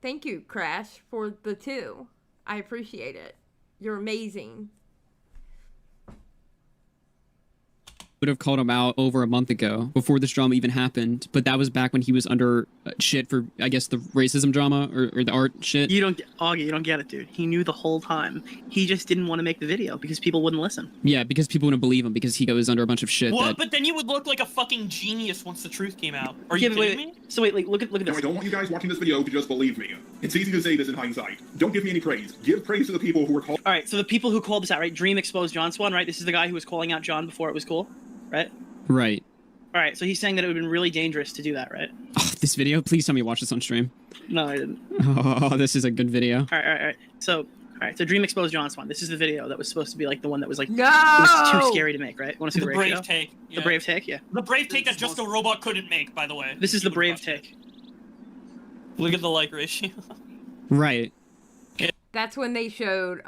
Thank you, Crash, for the 2. I appreciate it. You're amazing. Would have called him out over a month ago before this drama even happened, but that was back when he was under shit for, I guess, the racism drama or the art shit. You don't get, Augie, you don't get it, dude. He knew the whole time. He just didn't want to make the video because people wouldn't listen. Yeah, because people wouldn't believe him because he goes under a bunch of shit. What? That... But then you would look like a fucking genius once the truth came out. Are you kidding me? So wait, look at Now, this. I don't want you guys watching this video to just believe me. It's easy to say this in hindsight. Don't give me any praise. Give praise to the people who were called... All right, so the people who called this out, right? Dream exposed John Swan, right? This is the guy who was calling out John before it was cool, right? Right. All right, so he's saying that it would have been really dangerous to do that, right? Oh, this video? Please tell me you watch this on stream. No, I didn't. Oh, this is a good video. All right. So Dream exposed John Swan. This is the video that was supposed to be like the one that was like No! It was too scary to make, right? Want to see the brave ratio? take. Yeah. The brave take, yeah. The brave take that just a robot couldn't make, by the way. This is the brave take. Look at the like ratio. Right. That's when they showed,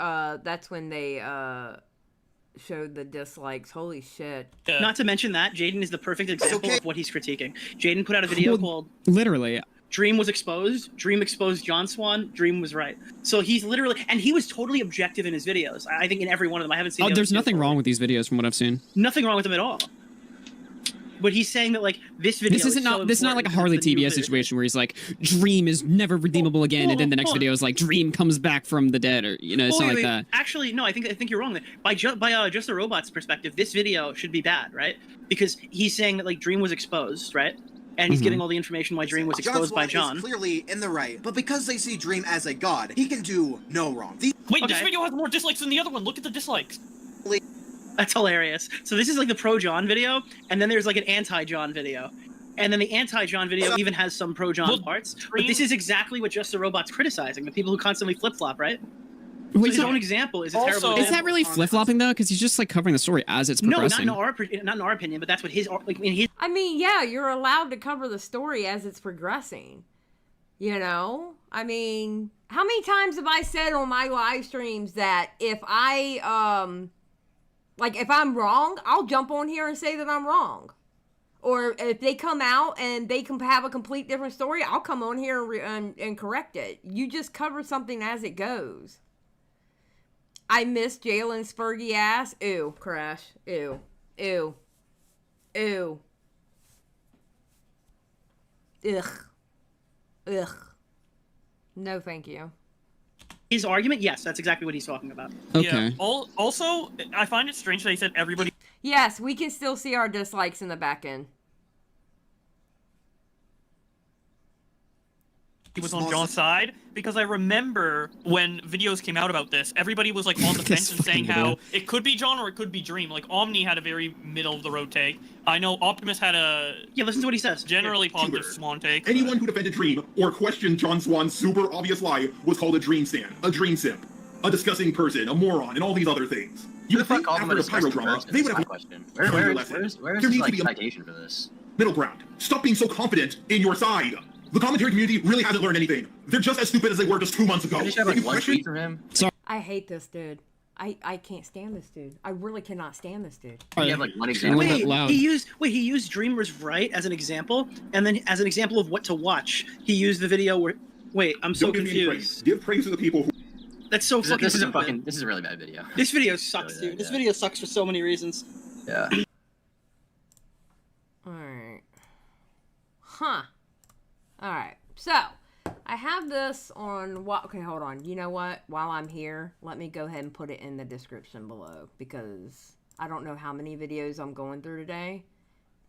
showed the dislikes. Holy shit. Yeah. Not to mention that Jaden is the perfect example of what he's critiquing. Jaden put out a video called Literally. Dream was exposed. Dream exposed John Swan. Dream was right. So he's literally, and he was totally objective in his videos. I think in every one of them. I haven't seen. Oh, there's nothing wrong with these videos from what I've seen. Nothing wrong with them at all. But he's saying that like this video. This isn't so this is not like a Harley TBS situation where he's like, Dream is never redeemable again, and then the next video is like, Dream comes back from the dead, or it's not like that. Actually, no, I think you're wrong. By just a robot's perspective, this video should be bad, right? Because he's saying that like Dream was exposed, right? And he's getting all the information why Dream was exposed by John. Is clearly in the right, but because they see Dream as a god, he can do no wrong. Wait, this video has more dislikes than the other one. Look at the dislikes. That's hilarious. So this is like the pro-John video, and then there's like an anti-John video. And then the anti-John video even has some pro-John parts. But this is exactly what Just the Robot's criticizing, the people who constantly flip-flop, right? Wait, his own example is a terrible example. Is that really flip-flopping though? Because he's just like covering the story as it's progressing. No, not in our opinion, but that's what his like in his. I mean, yeah, you're allowed to cover the story as it's progressing. You know? I mean, how many times have I said on my live streams that if if I'm wrong, I'll jump on here and say that I'm wrong. Or if they come out and they have a complete different story, I'll come on here and correct it. You just cover something as it goes. I miss Jalen's Fergie ass. Ew, Crash. Ew. Ew. Ew. Ugh. Ugh. No, thank you. His argument, yes, that's exactly what he's talking about. Okay. Yeah. Also, I find it strange that he said everybody. Yes, we can still see our dislikes in the back end. he was on John's side, because I remember when videos came out about this, everybody was like on the fence and saying how it could be John or it could be Dream. Like Omni had a very middle of the road take. I know Optimus had a listen to what he says. Generally positive Swan take. Anyone who defended Dream or questioned John Swan's super obvious lie was called a Dream stan, a Dream simp, a disgusting person, a moron, and all these other things. You would think after the pyro drama, they would have question. Where's the like citation for this? Middle ground. Stop being so confident in your side. The commentary community really hasn't learned anything. They're just as stupid as they were just 2 months ago. I just have like one tweet from him. I hate this dude. I can't stand this dude. I really cannot stand this dude. You have like one example. He used Dreamers Right as an example, and then as an example of what to watch, he used the video where. Wait, I'm so confused. Give praise to the people who. That's so fucking. This is a really bad video. This video sucks, dude. This video sucks for so many reasons. Yeah. Alright. Huh. Alright. So, I have this on what. Okay, hold on. You know what? While I'm here, let me go ahead and put it in the description below, because I don't know how many videos I'm going through today,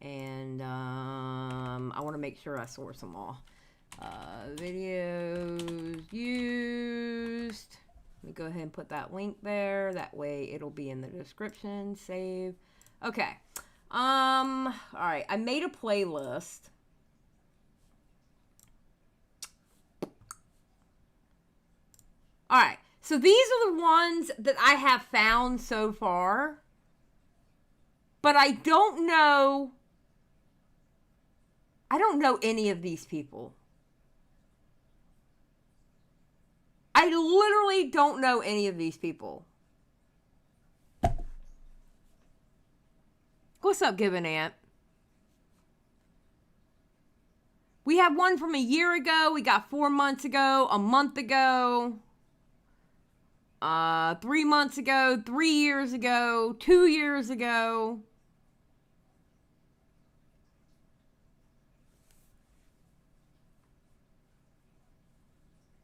and I want to make sure I source them all. Videos used. Let me go ahead and put that link there. That way it'll be in the description. Save. Okay. Alright. I made a playlist. Alright. So these are the ones that I have found so far. But I don't know any of these people. I literally don't know any of these people. What's up, Gibbon Ant? We have one from a year ago. We got 4 months ago, a month ago, 3 months ago, 3 years ago, 2 years ago.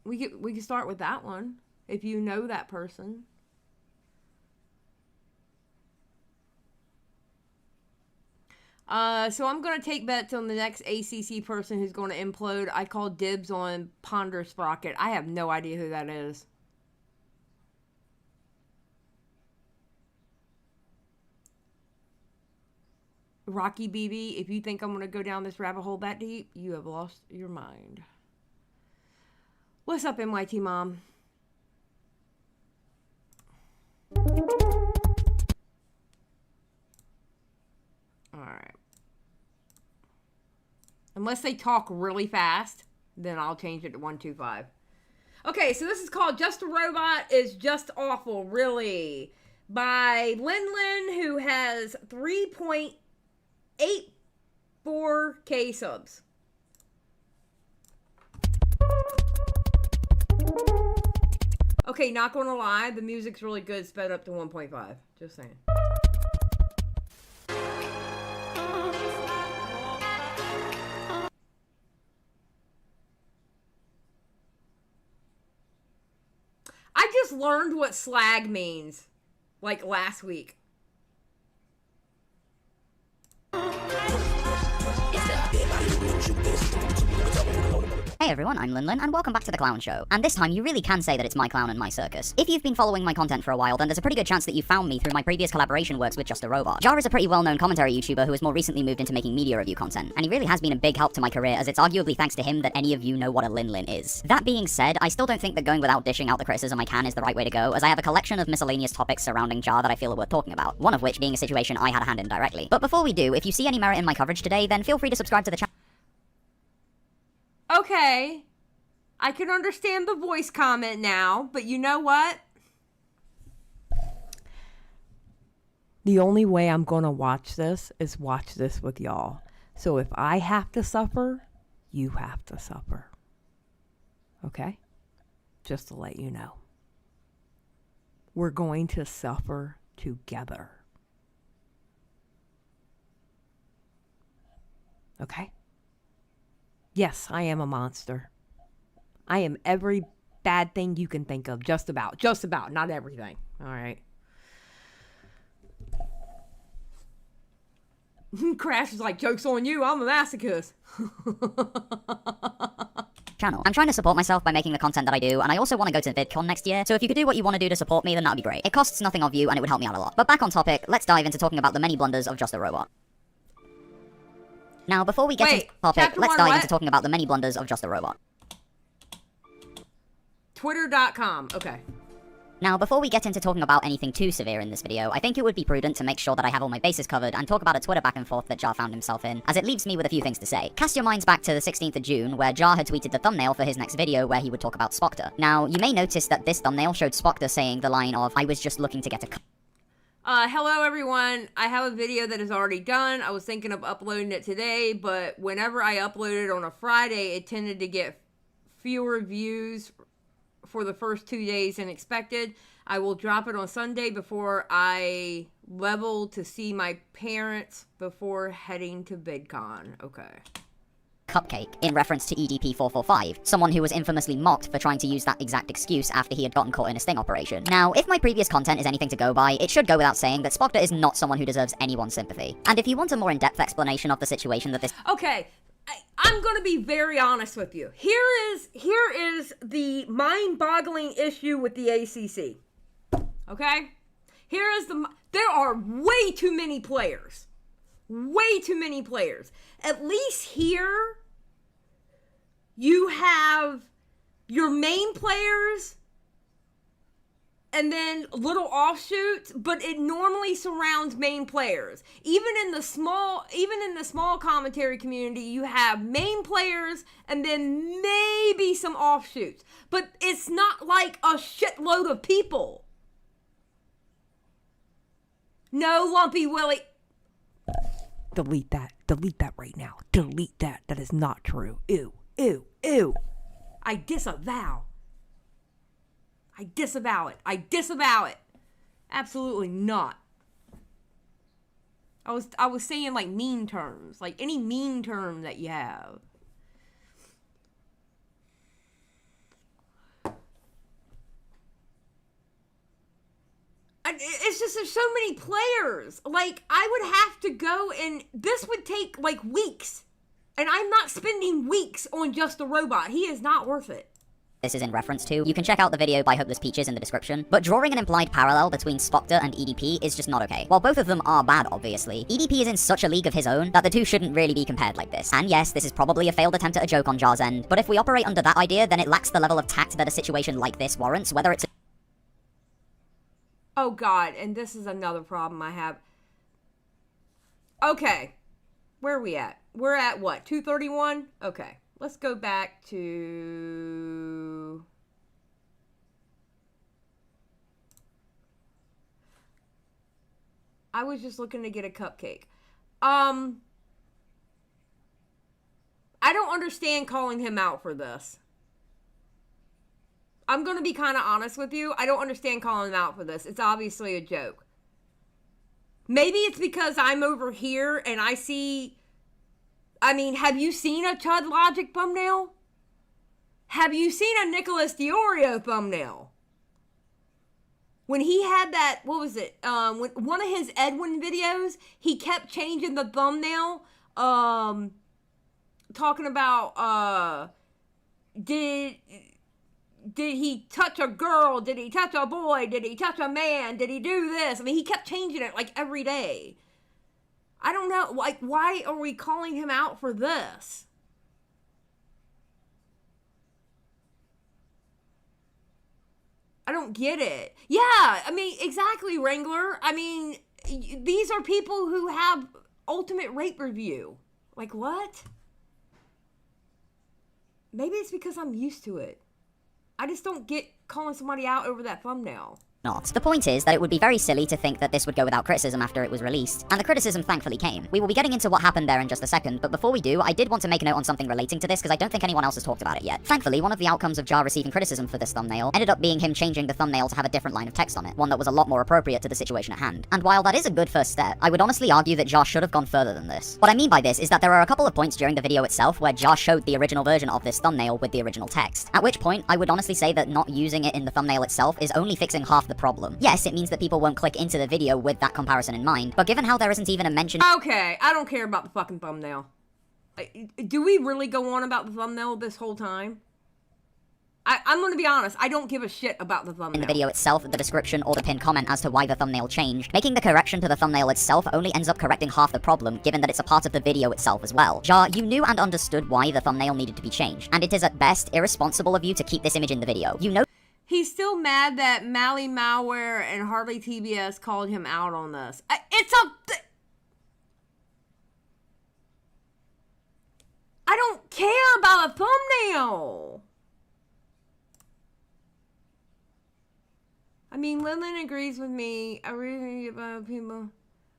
We can start with that one, if you know that person. So I'm going to take bets on the next ACC person who's going to implode. I call dibs on Ponder Sprocket. I have no idea who that is. Rocky BB, if you think I'm going to go down this rabbit hole that deep, you have lost your mind. What's up, MYT Mom? Alright. Unless they talk really fast, then I'll change it to 125. Okay, so this is called Just a Robot is Just Awful, Really, by Lin, who has 3.84k subs. Okay, not gonna lie, the music's really good, sped up to 1.5. Just saying. I just learned what slag means, like last week. Hey everyone, I'm Lin, and welcome back to The Clown Show. And this time, you really can say that it's my clown and my circus. If you've been following my content for a while, then there's a pretty good chance that you found me through my previous collaboration works with Just a Robot. Jar is a pretty well-known commentary YouTuber who has more recently moved into making media review content, and he really has been a big help to my career, as it's arguably thanks to him that any of you know what a Lin is. That being said, I still don't think that going without dishing out the criticism I can is the right way to go, as I have a collection of miscellaneous topics surrounding Jar that I feel are worth talking about, one of which being a situation I had a hand in directly. But before we do, if you see any merit in my coverage today, then feel free to subscribe to the channel. Okay. I can understand the voice comment now, but you know what? The only way I'm going to watch this is watch this with y'all. So if I have to suffer, you have to suffer. Okay? Just to let you know. We're going to suffer together. Okay? Yes, I am a monster. I am every bad thing you can think of. Just about. Just about. Not everything. All right. Crash is like, joke's on you. I'm a masochist. channel. I'm trying to support myself by making the content that I do, and I also want to go to VidCon next year, so if you could do what you want to do to support me, then that would be great. It costs nothing of you, and it would help me out a lot. But back on topic, let's dive into talking about the many blunders of Just a Robot. Now, before we get into topic, let's dive into talking about the many blunders of Just a Robot. Twitter.com. Okay. Now, before we get into talking about anything too severe in this video, I think it would be prudent to make sure that I have all my bases covered and talk about a Twitter back and forth that Jar found himself in, as it leaves me with a few things to say. Cast your minds back to the 16th of June, where Jar had tweeted the thumbnail for his next video where he would talk about Spoctor. Now, you may notice that this thumbnail showed Spoctor saying the line of, "I was just looking to get a hello everyone. I have a video that is already done. I was thinking of uploading it today, but whenever I uploaded it on a Friday, it tended to get fewer views for the first 2 days than expected. I will drop it on Sunday before I level to see my parents before heading to VidCon." Okay. Cupcake, in reference to EDP-445, someone who was infamously mocked for trying to use that exact excuse after he had gotten caught in a sting operation. Now, if my previous content is anything to go by, it should go without saying that Spoctor is not someone who deserves anyone's sympathy. And if you want a more in-depth explanation of the situation that this— Okay, I'm going to be very honest with you. Here is the mind-boggling issue with the ACC. Okay? There are way too many players. Way too many players. At least here, you have your main players and then little offshoots, but it normally surrounds main players. Even in the small commentary community, you have main players and then maybe some offshoots. But it's not like a shitload of people. No, Lumpy Willie. Delete that. Delete that right now. Delete that. That is not true. Ew. Ew. Ew. I disavow. I disavow it. I disavow it. Absolutely not. I was saying like mean terms. Like any mean term that you have. It's just there's so many players. Like, I would have to go and this would take like weeks. And I'm not spending weeks on Just a Robot. He is not worth it. This is in reference to, you can check out the video by Hopeless Peaches in the description, but drawing an implied parallel between Spoctor and EDP is just not okay. While both of them are bad, obviously, EDP is in such a league of his own that the two shouldn't really be compared like this. And yes, this is probably a failed attempt at a joke on Jar's end, but if we operate under that idea, then it lacks the level of tact that a situation like this warrants, whether it's Oh God, and this is another problem I have. Okay, where are we at? We're at what, 231? Okay, let's go back to... I was just looking to get a cupcake. I don't understand calling him out for this. I'm going to be kind of honest with you. I don't understand calling him out for this. It's obviously a joke. Maybe it's because I'm over here and I see... I mean, have you seen a Chud Logic thumbnail? Have you seen a Nicholas Diorio thumbnail? When he had that, what was it? When one of his Edwin videos, he kept changing the thumbnail. Talking about, did he touch a girl? Did he touch a boy? Did he touch a man? Did he do this? I mean, he kept changing it like every day. I don't know. Like, why are we calling him out for this? I don't get it. Yeah, I mean, exactly, Wrangler. I mean, these are people who have ultimate rape review. Like, what? Maybe it's because I'm used to it. I just don't get calling somebody out over that thumbnail. Not. The point is that it would be very silly to think that this would go without criticism after it was released, and the criticism thankfully came. We will be getting into what happened there in just a second, but before we do, I did want to make a note on something relating to this because I don't think anyone else has talked about it yet. Thankfully, one of the outcomes of Jar receiving criticism for this thumbnail ended up being him changing the thumbnail to have a different line of text on it, one that was a lot more appropriate to the situation at hand. And while that is a good first step, I would honestly argue that Jar should have gone further than this. What I mean by this is that there are a couple of points during the video itself where Jar showed the original version of this thumbnail with the original text, at which point I would honestly say that not using it in the thumbnail itself is only fixing half the problem. Yes, it means that people won't click into the video with that comparison in mind, but given how there isn't even a mention— Okay, I don't care about the fucking thumbnail. Do we really go on about the thumbnail this whole time? I'm gonna be honest, I don't give a shit about the thumbnail. In the video itself, the description, or the pinned comment as to why the thumbnail changed. Making the correction to the thumbnail itself only ends up correcting half the problem, given that it's a part of the video itself as well. Jar, you knew and understood why the thumbnail needed to be changed, and it is at best irresponsible of you to keep this image in the video. You know He's still mad that Mally Malware and Harley TBS called him out on this. I don't care about a thumbnail. I mean, Lindland agrees with me. I really about people.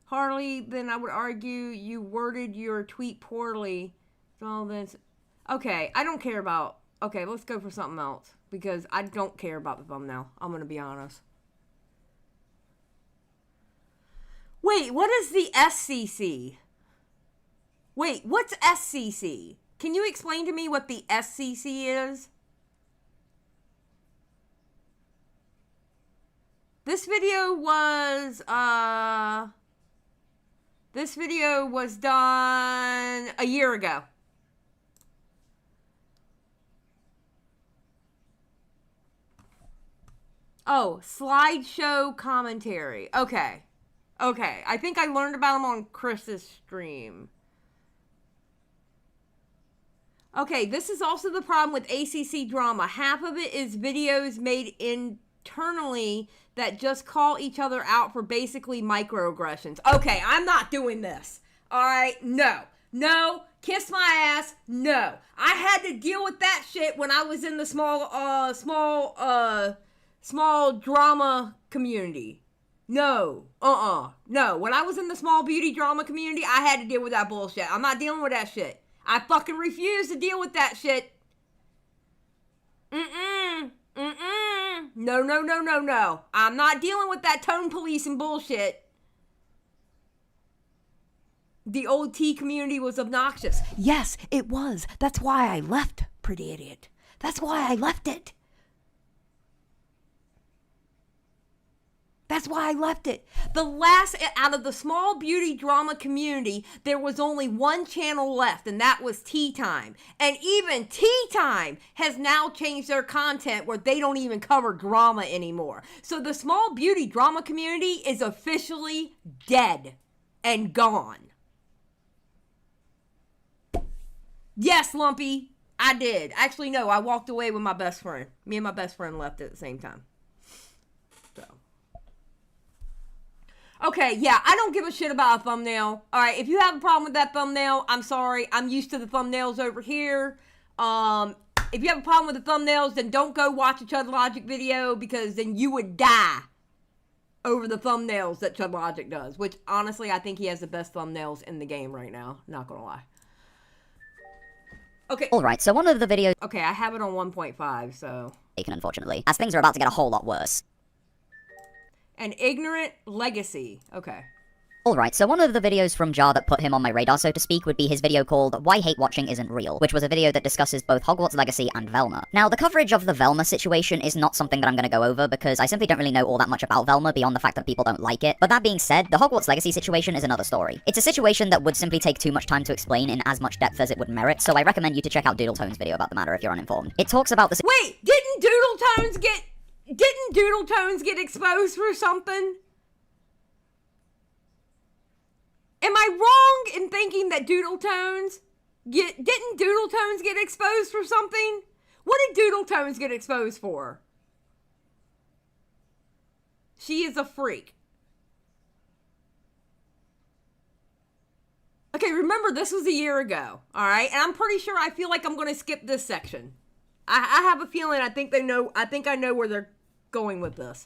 Harley, then I would argue you worded your tweet poorly. All this. Okay, I don't care about. Okay, let's go for something else because I don't care about the thumbnail. I'm gonna be honest. Wait, what is the SCC? Wait, what's SCC? Can you explain to me what the SCC is? This video was done a year ago. Oh, slideshow commentary. Okay. Okay. I think I learned about them on Chris's stream. Okay, this is also the problem with ACC drama. Half of it is videos made internally that just call each other out for basically microaggressions. Okay, I'm not doing this. Alright, no. No, kiss my ass, no. I had to deal with that shit when I was in the small drama community. No, no. When I was in the small beauty drama community, I had to deal with that bullshit. I'm not dealing with that shit. I fucking refuse to deal with that shit. No. I'm not dealing with that tone police and bullshit. The old T community was obnoxious. Yes, it was. That's why I left, pretty idiot. That's why I left it. That's why I left it. The last, out of the small beauty drama community, there was only one channel left, and that was Tea Time. And even Tea Time has now changed their content where they don't even cover drama anymore. So the small beauty drama community is officially dead and gone. Yes, Lumpy, I did. Actually, no, I walked away with my best friend. Me and my best friend left at the same time. Okay, yeah, I don't give a shit about a thumbnail. Alright, if you have a problem with that thumbnail, I'm sorry. I'm used to the thumbnails over here. If you have a problem with the thumbnails, then don't go watch a Chud Logic video because then you would die over the thumbnails that Chud Logic does. Which, honestly, I think he has the best thumbnails in the game right now. Not gonna lie. Okay. Alright, so one of the videos... Okay, I have it on 1.5, so... Unfortunately, as things are about to get a whole lot worse. An ignorant legacy. Okay. Alright, so one of the videos from Jar that put him on my radar, so to speak, would be his video called Why Hate Watching Isn't Real, which was a video that discusses both Hogwarts Legacy and Velma. Now, the coverage of the Velma situation is not something that I'm going to go over because I simply don't really know all that much about Velma beyond the fact that people don't like it. But that being said, the Hogwarts Legacy situation is another story. It's a situation that would simply take too much time to explain in as much depth as it would merit, so I recommend you to check out Doodletone's video about the matter if you're uninformed. It talks about the... Wait, didn't Doodletones get exposed for something? Am I wrong in thinking that didn't Doodletones get exposed for something? What did Doodletones get exposed for? She is a freak. Okay, remember this was a year ago, alright? And I'm pretty sure I feel like I'm gonna skip this section. I have a feeling I think I know where they're going with this.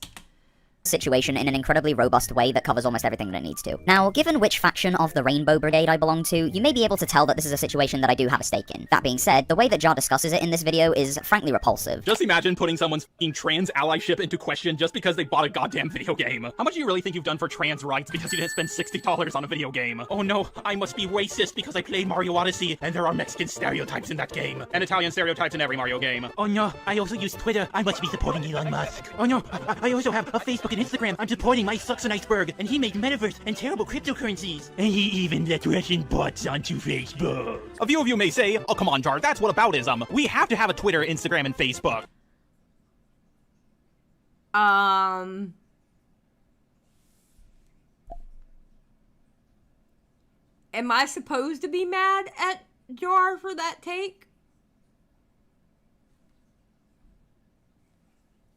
Situation in an incredibly robust way that covers almost everything that it needs to. Now, given which faction of the Rainbow Brigade I belong to, you may be able to tell that this is a situation that I do have a stake in. That being said, the way that Jar discusses it in this video is frankly repulsive. Just imagine putting someone's f***ing trans allyship into question just because they bought a goddamn video game. How much do you really think you've done for trans rights because you didn't spend $60 on a video game? Oh no, I must be racist because I played Mario Odyssey and there are Mexican stereotypes in that game. And Italian stereotypes in every Mario game. Oh no, I also use Twitter. I must be supporting Elon Musk. Oh no, I also have a Facebook and Instagram. I'm supporting Mike Sucks an Iceberg, and he made metaverse and terrible cryptocurrencies. And he even let Russian bots onto Facebook. A few of you may say, oh come on Jar, that's what aboutism. We have to have a Twitter, Instagram, and Facebook. Am I supposed to be mad at Jar for that take?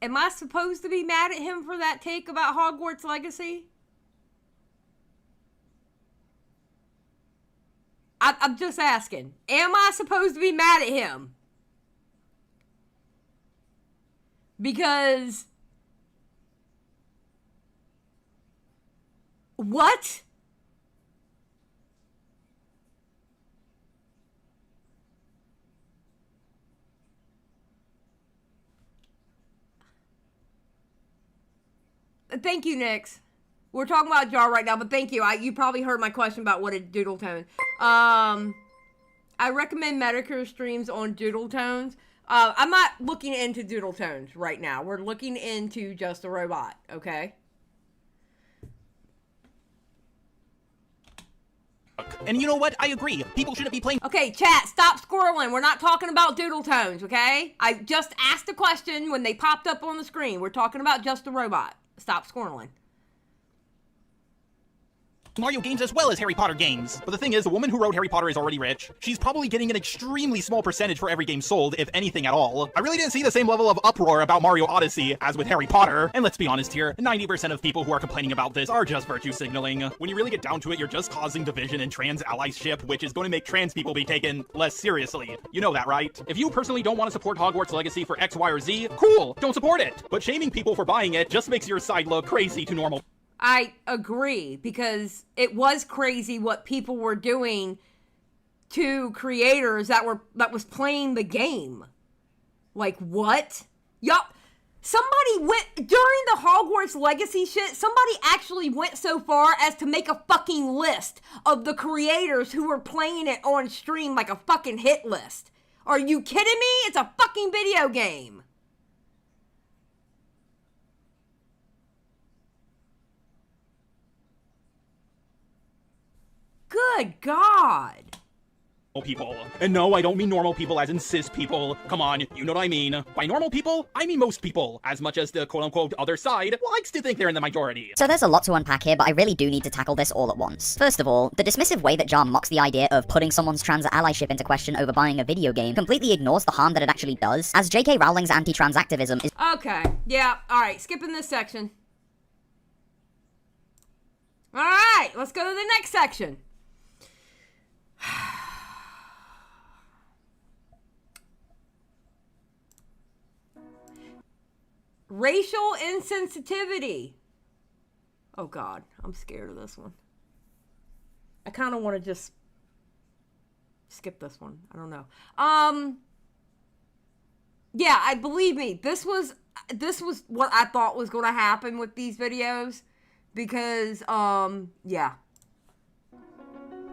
Am I supposed to be mad at him for that take about Hogwarts Legacy? I'm just asking. Am I supposed to be mad at him? Because... What? Thank you, Nix. We're talking about Jar right now, but thank you. You probably heard my question about what a doodle tone. I recommend Medicare streams on doodle tones. I'm not looking into doodle tones right now. We're looking into Just a Robot, okay? And you know what? I agree. People shouldn't be playing. Okay, chat, stop squirreling. We're not talking about doodle tones, okay? I just asked a question when they popped up on the screen. We're talking about Just a Robot. Stop squirreling. Mario games as well as Harry Potter games. But the thing is, the woman who wrote Harry Potter is already rich. She's probably getting an extremely small percentage for every game sold, if anything at all. I really didn't see the same level of uproar about Mario Odyssey as with Harry Potter. And let's be honest here, 90% of people who are complaining about this are just virtue signaling. When you really get down to it, you're just causing division and trans allyship, which is going to make trans people be taken less seriously. You know that, right? If you personally don't want to support Hogwarts Legacy for X, Y, or Z, cool, don't support it. But shaming people for buying it just makes your side look crazy to normal. I agree, because it was crazy what people were doing to creators that was playing the game. Like, what? Yup. Somebody went, during the Hogwarts Legacy shit, somebody actually went so far as to make a fucking list of the creators who were playing it on stream, like a fucking hit list. Are you kidding me? It's a fucking video game. Good God. People. And no, I don't mean normal people as in cis people. Come on, you know what I mean. By normal people, I mean most people, as much as the quote-unquote other side likes to think they're in the majority. So there's a lot to unpack here, but I really do need to tackle this all at once. First of all, the dismissive way that Jar mocks the idea of putting someone's trans allyship into question over buying a video game completely ignores the harm that it actually does, as J.K. Rowling's anti-trans activism is— Okay, yeah, alright, skipping this section. Alright, let's go to the next section. Racial insensitivity. Oh God, I'm scared of this one. I kind of want to just skip this one. I don't know. Yeah, believe me, this was what I thought was going to happen with these videos, because yeah.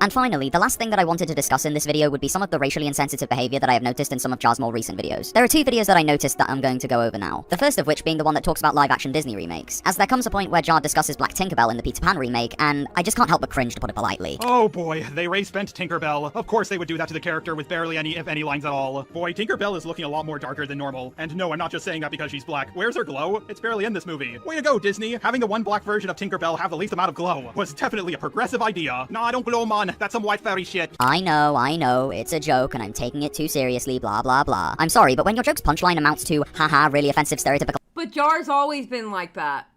And finally, the last thing that I wanted to discuss in this video would be some of the racially insensitive behavior that I have noticed in some of Jar's more recent videos. There are two videos that I noticed that I'm going to go over now. The first of which being the one that talks about live-action Disney remakes, as there comes a point where Jar discusses Black Tinkerbell in the Peter Pan remake, and I just can't help but cringe, to put it politely. Oh boy, they race-bent Tinkerbell. Of course they would do that to the character with barely any, if any, lines at all. Boy, Tinkerbell is looking a lot more darker than normal. And no, I'm not just saying that because she's black. Where's her glow? It's barely in this movie. Way to go, Disney. Having the one black version of Tinkerbell have the least amount of glow was definitely a progressive idea. Nah, don't glow, man. That's some white fairy shit. I know, it's a joke and I'm taking it too seriously, blah blah blah. I'm sorry, but when your joke's punchline amounts to, haha, really offensive stereotypical— But Jar's always been like that.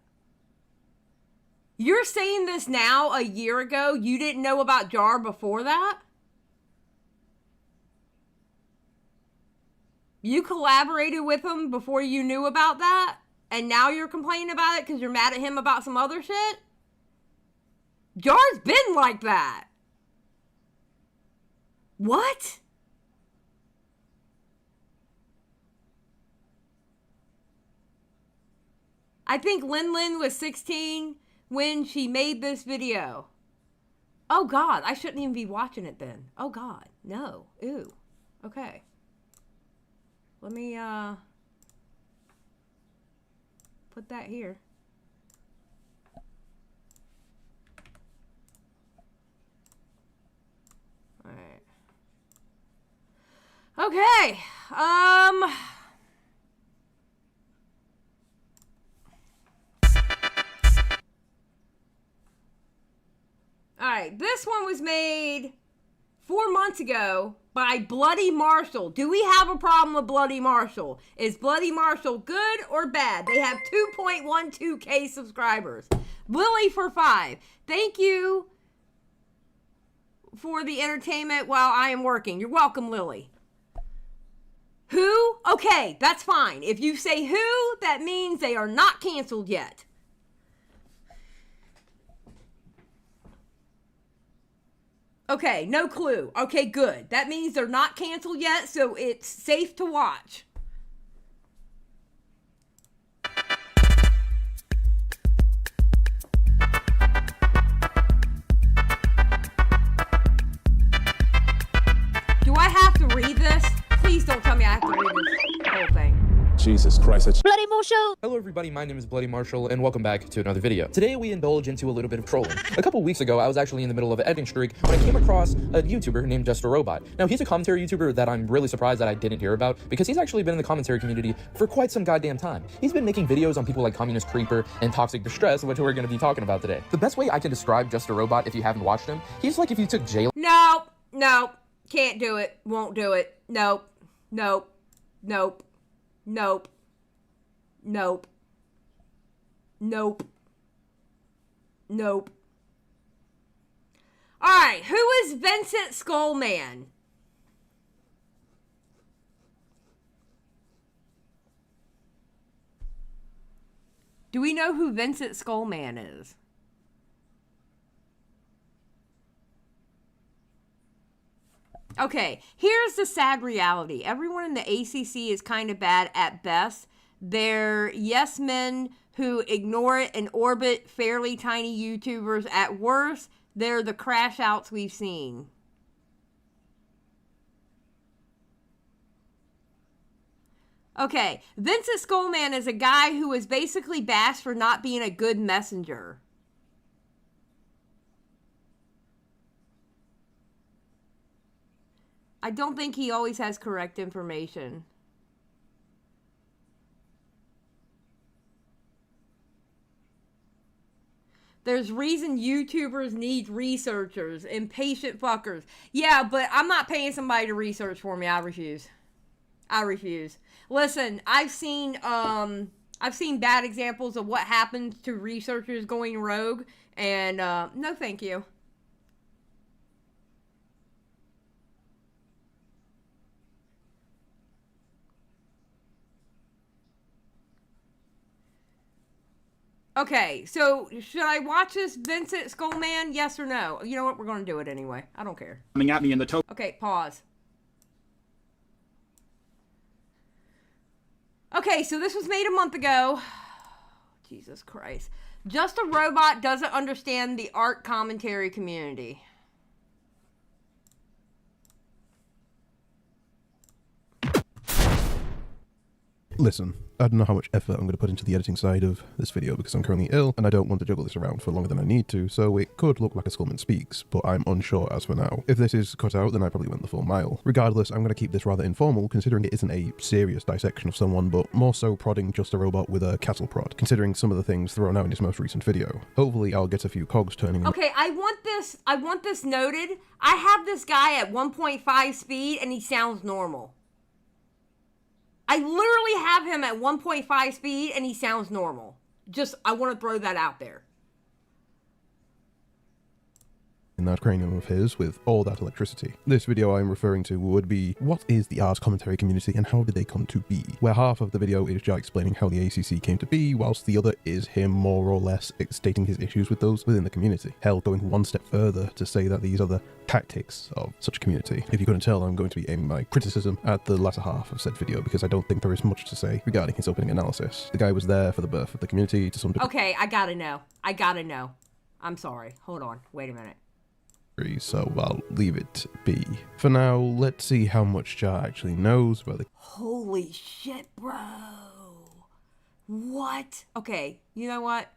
You're saying this now, a year ago? You didn't know about Jar before that? You collaborated with him before you knew about that? And now you're complaining about it because you're mad at him about some other shit? Jar's been like that. What? I think Lin was 16 when she made this video. Oh God, I shouldn't even be watching it then. Oh God, no. Ew. Okay. Let me put that here. All right. Okay. this one was made 4 months ago by Bloody Marshall. Do we have a problem with Bloody Marshall? Is Bloody Marshall good or bad? They have 2.12K subscribers. Lily for 5. Thank you for the entertainment while I am working. You're welcome, Lily. Who? Okay, that's fine. If you say who, that means they are not canceled yet. Okay, no clue. Okay, good. That means they're not canceled yet, so it's safe to watch. Do I have to read this? Please don't tell me I have to read this whole thing. Jesus Christ. Bloody Marshall! Hello everybody, my name is Bloody Marshall, and welcome back to another video. Today we indulge into a little bit of trolling. A couple weeks ago, I was actually in the middle of an editing streak when I came across a YouTuber named Just a Robot. Now, he's a commentary YouTuber that I'm really surprised that I didn't hear about, because he's actually been in the commentary community for quite some goddamn time. He's been making videos on people like Communist Creeper and Toxic Distress, which we're going to be talking about today. The best way I can describe Just a Robot, if you haven't watched him, he's like if you took J. No, can't do it, won't do it, nope, nope, nope, nope. Nope. Nope. Nope. Alright, who is Vincent Skullman? Do we know who Vincent Skullman is? Okay, here's the sad reality. Everyone in the ACC is kind of bad at best. They're yes men who ignore it and orbit fairly tiny YouTubers. At worst, they're the crash outs we've seen. Okay, Vincent Skullman is a guy who is basically bashed for not being a good messenger. I don't think he always has correct information. There's reason YouTubers need researchers, impatient fuckers. Yeah, but I'm not paying somebody to research for me. I refuse. I refuse. Listen, I've seen bad examples of what happens to researchers going rogue, and no thank you. Okay, so should I watch this Vincent Skullman? Yes or no? You know what? We're going to do it anyway. I don't care. Coming at me in the toe. Okay, pause. Okay, so this was made a month ago. Jesus Christ. Just a Robot doesn't understand the art commentary community. Listen, I don't know how much effort I'm going to put into the editing side of this video because I'm currently ill and I don't want to juggle this around for longer than I need to, so it could look like a Skullman speaks, but I'm unsure as for now. If this is cut out, then I probably went the full mile. Regardless, I'm going to keep this rather informal, considering it isn't a serious dissection of someone, but more so prodding Just a Robot with a cattle prod, considering some of the things thrown out in his most recent video. Hopefully I'll get a few cogs turning. Okay, I want this noted. I have this guy at 1.5 speed and he sounds normal. I literally have him at 1.5 speed and he sounds normal. Just, I want to throw that out there. In that cranium of his with all that electricity. This video I'm referring to would be, what is the art commentary community and how did they come to be? Where half of the video is Jack explaining how the ACC came to be, whilst the other is him more or less stating his issues with those within the community. Hell, going one step further to say that these are the tactics of such a community. If you couldn't tell, I'm going to be aiming my criticism at the latter half of said video because I don't think there is much to say regarding his opening analysis. The guy was there for the birth of the community to some degree. Okay, I gotta know. I gotta know. I'm sorry. Hold on. Wait a minute. So I'll leave it be. For now, let's see how much Jar actually knows about the— Holy shit, bro. What? Okay, you know what?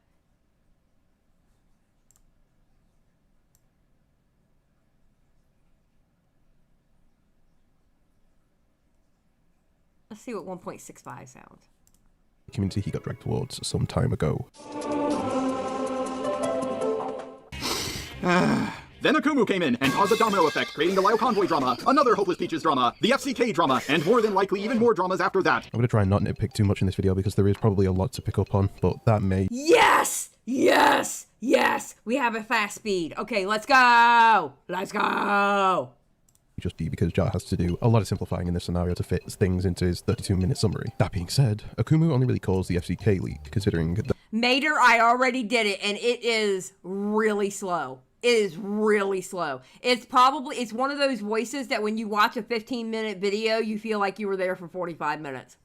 Let's see what 1.65 sounds. Community he got dragged towards some time ago. Then Akumu came in and caused a domino effect, creating the Lyle Convoy drama, another Hopeless Peaches drama, the FCK drama, and more than likely even more dramas after that. I'm going to try and not nitpick too much in this video because there is probably a lot to pick up on, but that may... Yes! Yes! Yes! We have a fast speed. Okay, let's go! Let's go! just be because Jar has to do a lot of simplifying in this scenario to fit things into his 32-minute summary. That being said, Akumu only really calls the FCK leak, considering that... Mater, I already did it, and it is really slow. It is really slow. It's one of those voices that when you watch a 15-minute video, you feel like you were there for 45 minutes.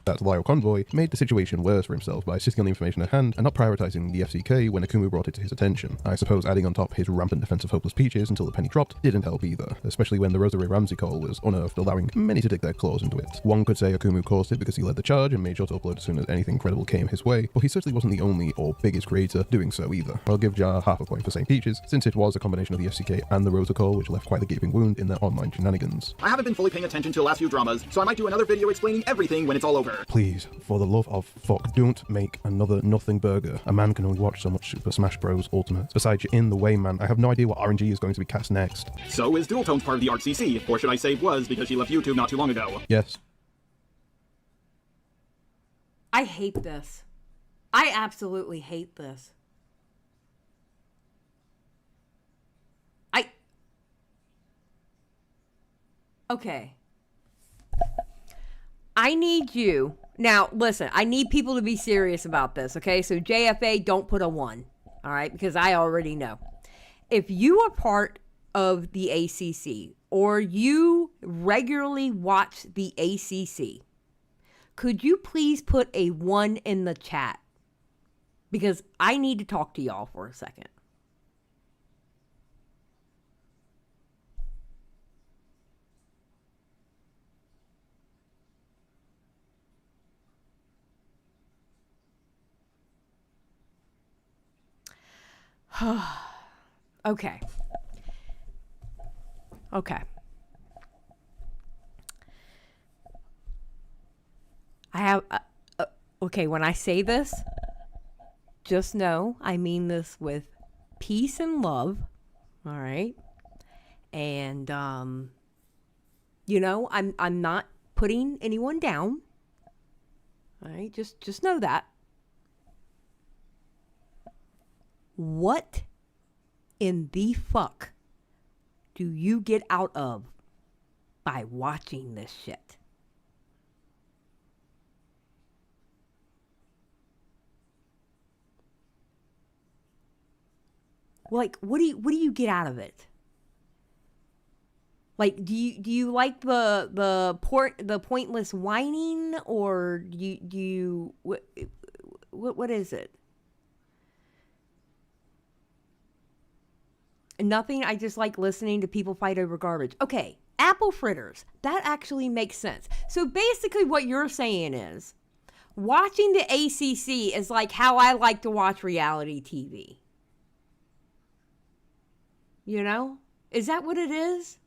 That Lyle Convoy made the situation worse for himself by sitting on the information at hand and not prioritizing the FCK when Akumu brought it to his attention. I suppose adding on top his rampant defense of Hopeless Peaches until the penny dropped didn't help either, especially when the Rosary Ramsey call was unearthed, allowing many to dig their claws into it. One could say Akumu caused it because he led the charge and made sure to upload as soon as anything credible came his way, but he certainly wasn't the only or biggest creator doing so either. I'll give Jar half a point for saying Peaches, since it was a combination of the FCK and the Rosa call which left quite a gaping wound in their online shenanigans. I haven't been fully paying attention to the last few dramas, so I might do another video explaining everything when it's all over. Please, for the love of fuck, don't make another nothing burger. A man can only watch so much Super Smash Bros. Ultimate. Besides, you're in the way, man. I have no idea what RNG is going to be cast next. So is Dual Tones part of the RCC, or should I say was because she left YouTube not too long ago? Yes. I hate this. I absolutely hate this. Okay. I need you. Now, listen, I need people to be serious about this, okay? So JFA, don't put a 1, all right? Because I already know. If you are part of the ACC or you regularly watch the ACC, could you please put a 1 in the chat? Because I need to talk to y'all for a second. Okay. I have, okay, when I say this, just know I mean this with peace and love, all right? And, you know, I'm not putting anyone down, all right? Just know that. What in the fuck do you get out of by watching this shit? Like, what do you get out of it? Like, do you like the pointless whining, or do you what is it? Nothing. I just like listening to people fight over garbage. Okay, apple fritters. That actually makes sense. So basically what you're saying is watching the ACC is like how I like to watch reality TV. You know? Is that what it is?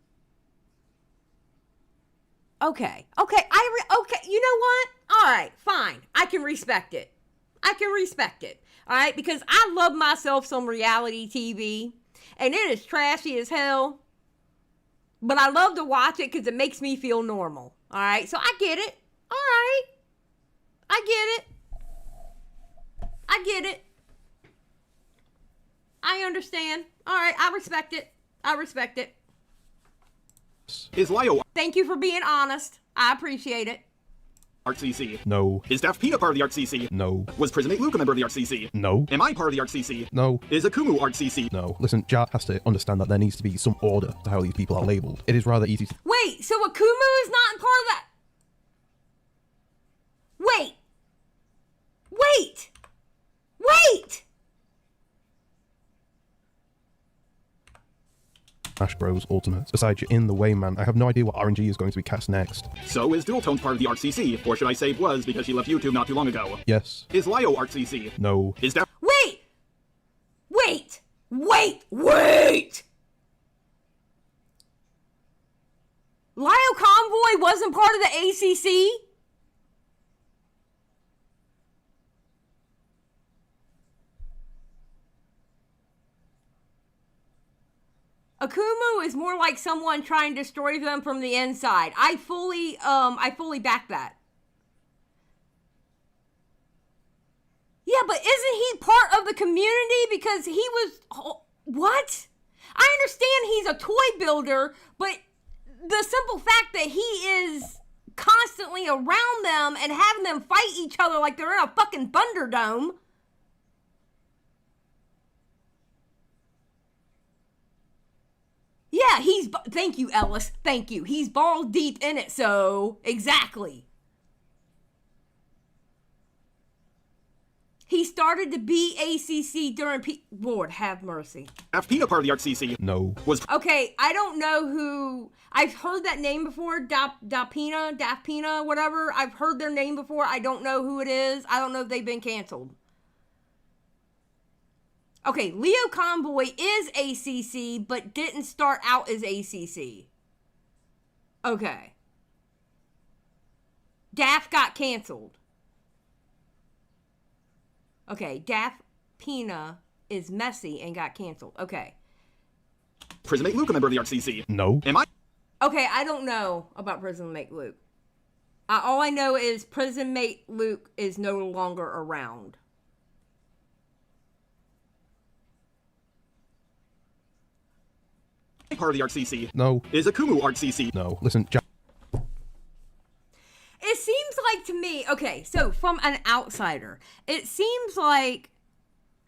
Okay. Okay, you know what? All right, fine. I can respect it. All right, because I love myself some reality TV. And it is trashy as hell. But I love to watch it because it makes me feel normal. All right? So I get it. All right. I get it. I understand. All right. I respect it. Is Lio Thank you for being honest. I appreciate it. RCC? No. Is Daft Peanut part of the RCC? No. Was Prison 8 Luke a member of the RCC? No. Am I part of the RCC? No. Is Akumu RCC? No. Listen, Jar has to understand that there needs to be some order to how these people are labeled. It is rather easy to... Wait, so Akumu is not part of that? Wait! Smash Bros. Ultimate. Besides, you're in the way, man. I have no idea what RNG is going to be cast next. So is Dual Tones part of the RCC, or should I say was because she left YouTube not too long ago? Yes. Is Lio RCC? No. Is Daft... Wait! Lyle Convoy wasn't part of the ACC? Akumu is more like someone trying to destroy them from the inside. I fully back that. Yeah, but isn't he part of the community because he was, what? I understand he's a toy builder, but the simple fact that he is constantly around them and having them fight each other like they're in a fucking Thunderdome. Yeah, thank you, Ellis, thank you. He's balls deep in it, so, exactly. He started to be ACC during Lord have mercy. Peanut part of the RCC. No. Okay, I don't know who. I've heard that name before. Dapina, whatever. I've heard their name before. I don't know who it is. I don't know if they've been canceled. Okay, Leo Convoy is ACC, but didn't start out as ACC. Okay. Daft got canceled. Okay, Daft Pina is messy and got canceled. Okay. Prison Mate Luke, a member of the RCC. No. Am I? Okay, I don't know about Prison Mate Luke. All I know is Prison Mate Luke is no longer around. Part of the RCC. No. Is Akumu RCC? No. Listen, Jack. It seems like to me, okay, so from an outsider, it seems like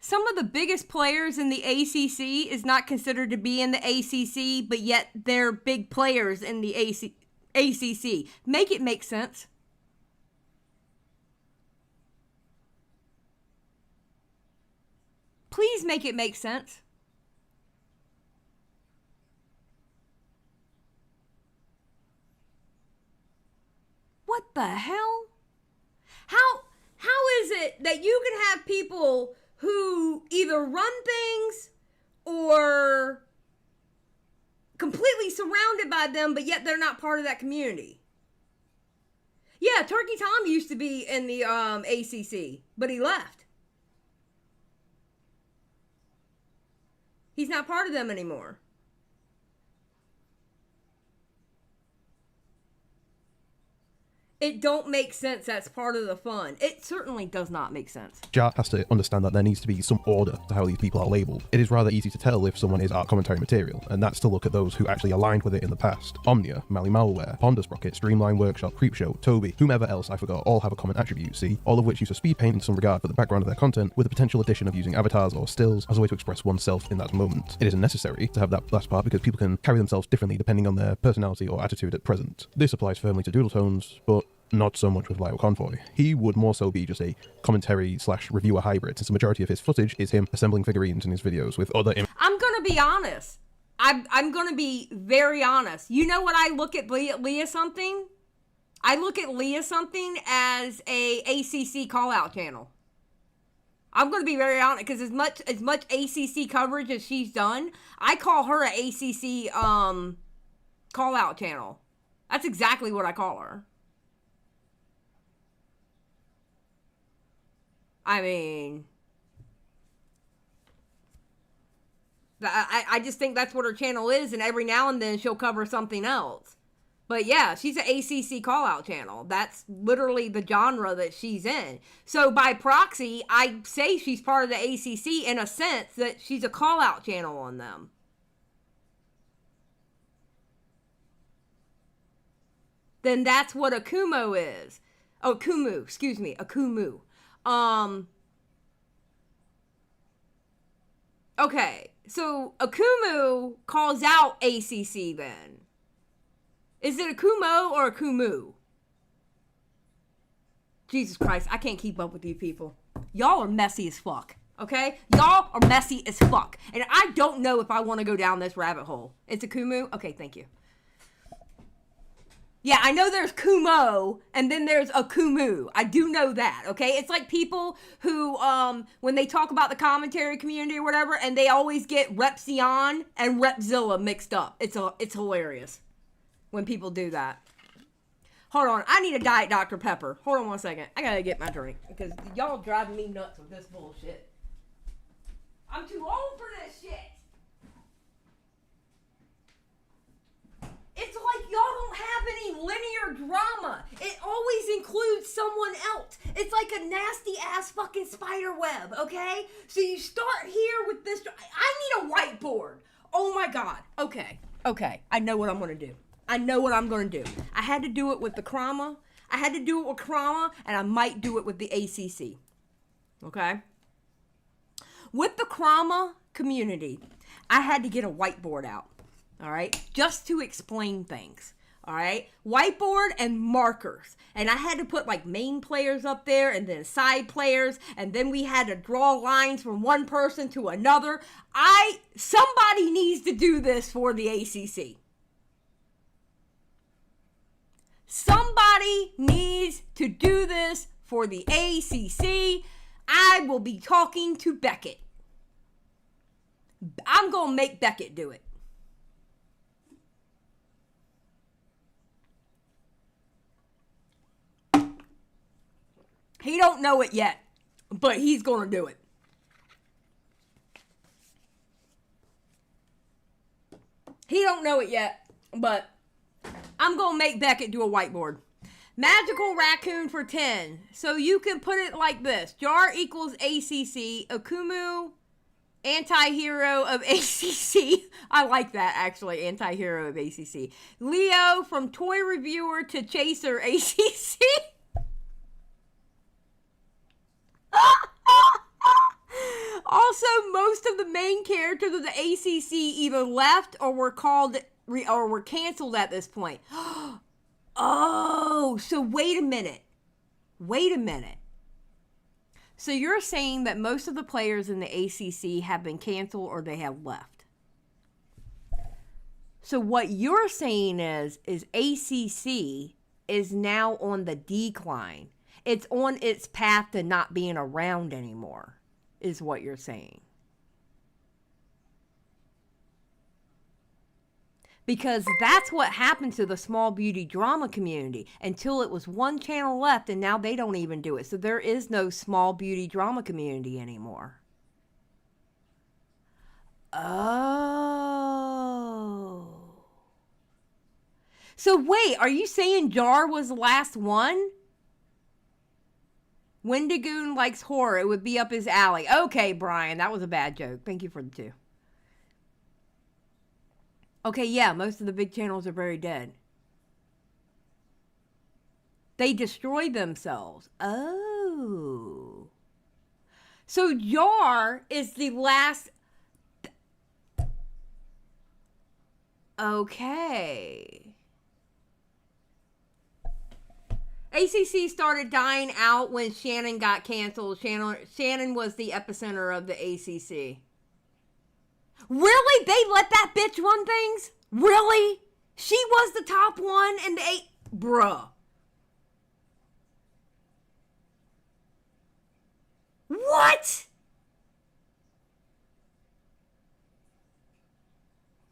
some of the biggest players in the ACC is not considered to be in the ACC, but yet they're big players in the ACC. Make it make sense. Please make it make sense. What the hell? How is it that you can have people who either run things or completely surrounded by them, but yet they're not part of that community? Yeah, Turkey Tom used to be in the ACC, but he left. He's not part of them anymore. It don't make sense. That's part of the fun. It certainly does not make sense. Jar has to understand that there needs to be some order to how these people are labelled. It is rather easy to tell if someone is art commentary material, and that's to look at those who actually aligned with it in the past. Omnia, Mally Malware, Ponda Sprocket, Streamline Workshop, Creepshow, Toby, whomever else I forgot, all have a common attribute, see? All of which use a speed paint in some regard for the background of their content, with the potential addition of using avatars or stills as a way to express oneself in that moment. It isn't necessary to have that last part because people can carry themselves differently depending on their personality or attitude at present. This applies firmly to Doodle Tones, but not so much with Leo Convoy. He would more so be just a commentary/reviewer hybrid, since the majority of his footage is him assembling figurines in his videos with other... I'm gonna be honest. I'm gonna be very honest. You know what I look at Leah something? I look at Leah something as a ACC call-out channel. I'm gonna be very honest, because as much ACC coverage as she's done, I call her a ACC call-out channel. That's exactly what I call her. I mean, I just think that's what her channel is, and every now and then she'll cover something else. But yeah, she's an ACC call-out channel. That's literally the genre that she's in. So by proxy, I say she's part of the ACC in a sense that she's a call-out channel on them. Then that's what Akumu is. Oh, Akumu, excuse me, Akumu. Okay, so Akumu calls out ACC then. Is it Akumo or Akumu? Jesus Christ, I can't keep up with you people. Y'all are messy as fuck, okay? Y'all are messy as fuck. And I don't know if I want to go down this rabbit hole. It's Akumu? Okay, thank you. Yeah, I know there's Kumo, and then there's Akumu. I do know that, okay? It's like people who, when they talk about the commentary community or whatever, and they always get Repzion and Repzilla mixed up. It's hilarious when people do that. Hold on, I need a Diet Dr. Pepper. Hold on one second. I gotta get my drink, because y'all driving me nuts with this bullshit. I'm too old for this shit. like a nasty ass fucking spider web, okay? So you start here with this. I need a whiteboard. Oh my God. Okay. I know what I'm gonna do. I had to do it with the Krama. And I might do it with the ACC. Okay? With the Krama community, I had to get a whiteboard out. All right? Just to explain things. All right? Whiteboard and markers. And I had to put like main players up there and then side players. And then we had to draw lines from one person to another. Somebody needs to do this for the ACC. Somebody needs to do this for the ACC. I will be talking to Beckett. I'm going to make Beckett do it. He don't know it yet, but he's going to do it. He don't know it yet, but I'm going to make Beckett do a whiteboard. Magical raccoon for 10. So you can put it like this. Jar equals ACC. Akumu, anti-hero of ACC. I like that, actually. Anti-hero of ACC. Leo, from toy reviewer to chaser ACC. Also, most of the main characters of the ACC either left or were canceled at this point. Oh, so wait a minute. So you're saying that most of the players in the ACC have been canceled or they have left. So what you're saying is ACC is now on the decline. It's on its path to not being around anymore, is what you're saying. Because that's what happened to the small beauty drama community until it was one channel left, and now they don't even do it. So there is no small beauty drama community anymore. Oh. So wait, are you saying Jar was the last one? Wendigoon likes horror. It would be up his alley. Okay, Brian, that was a bad joke. Thank you for the 2. Okay, yeah, most of the big channels are very dead. They destroyed themselves. Oh. So Jar is the last... Okay. ACC started dying out when Shannon got canceled. Shannon was the epicenter of the ACC. Really? They let that bitch run things? Really? She was the top one in the Bruh. What?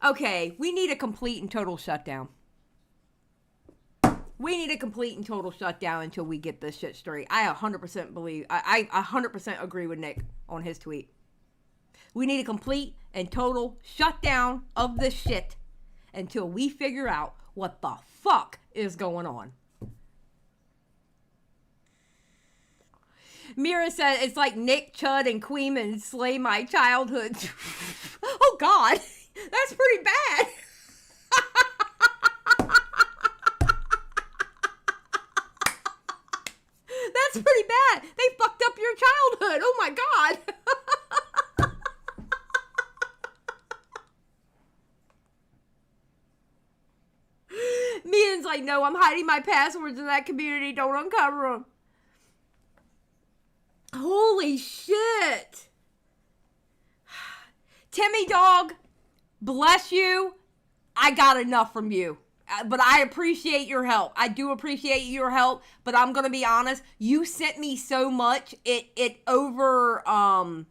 Okay, we need a complete and total shutdown. We need a complete and total shutdown until we get this shit straight. I 100% believe, I 100% agree with Nick on his tweet. We need a complete and total shutdown of this shit until we figure out what the fuck is going on. Mira said, it's like Nick, Chud, and Queeman slay my childhood. Oh, God. That's pretty bad. That's pretty bad. They fucked up your childhood. Oh, my God. Mian's like, no, I'm hiding my passwords in that community. Don't uncover them. Holy shit. Timmy Dog, bless you. I got enough from you. But I appreciate your help. I do appreciate your help. But I'm gonna be honest. You sent me so much, it overwhelmed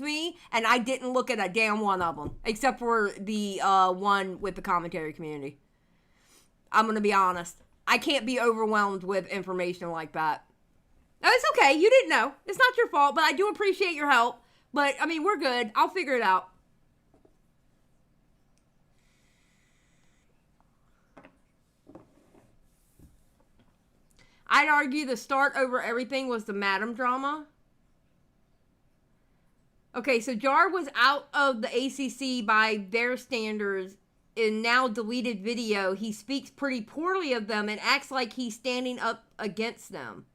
me, and I didn't look at a damn one of them, except for the one with the commentary community. I'm gonna be honest. I can't be overwhelmed with information like that. No, it's okay. You didn't know. It's not your fault. But I do appreciate your help. But I mean, we're good. I'll figure it out. I'd argue the start over everything was the Madam drama. Okay, so Jar was out of the ACC by their standards. In now deleted video, he speaks pretty poorly of them and acts like he's standing up against them.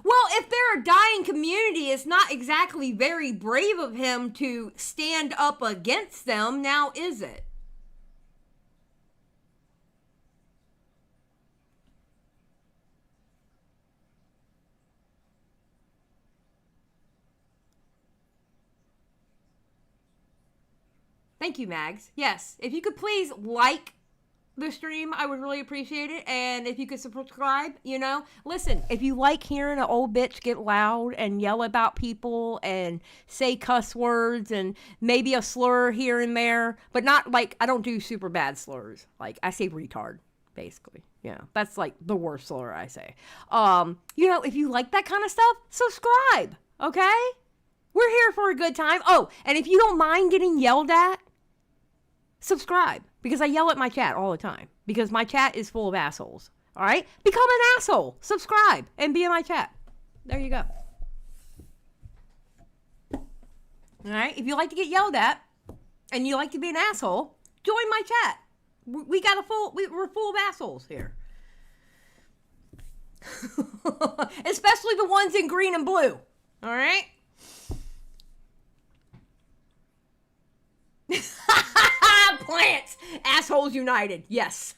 Well, if they're a dying community, it's not exactly very brave of him to stand up against them, now is it? Thank you, Mags. Yes, if you could please like the stream, I would really appreciate it. And if you could subscribe, you know. Listen, if you like hearing an old bitch get loud and yell about people and say cuss words and maybe a slur here and there, but not like, I don't do super bad slurs. Like, I say retard, basically. Yeah, that's like the worst slur I say. You know, if you like that kind of stuff, subscribe, okay? We're here for a good time. Oh, and if you don't mind getting yelled at, subscribe, because I yell at my chat all the time, because my chat is full of assholes. All right, become an asshole, subscribe, and be in my chat. There you go. All right, if you like to get yelled at and you like to be an asshole, join my chat. We're full of assholes here. Especially the ones in green and blue. All right. Plants! Assholes united. Yes.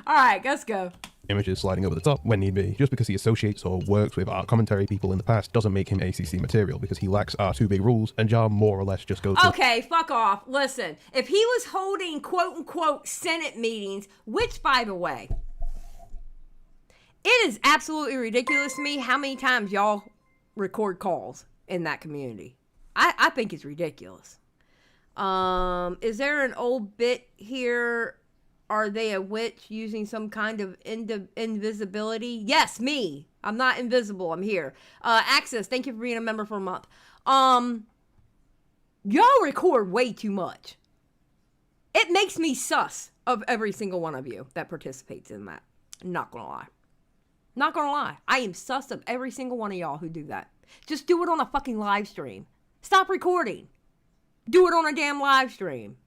Alright, let's go. Images sliding over the top when need be. Just because he associates or works with art commentary people in the past doesn't make him ACC material, because he lacks our two big rules, and Jar more or less just goes to... Okay, fuck off. Listen, if he was holding quote-unquote Senate meetings, which, by the way, it is absolutely ridiculous to me how many times y'all record calls in that community. I think it's ridiculous. Is there an old bit here? Are they a witch using some kind of invisibility? Yes, me. I'm not invisible. I'm here. Access, thank you for being a member for a month. Y'all record way too much. It makes me sus of every single one of you that participates in that. Not gonna lie. Not gonna lie. I am sus of every single one of y'all who do that. Just do it on a fucking live stream. Stop recording. Do it on a damn live stream.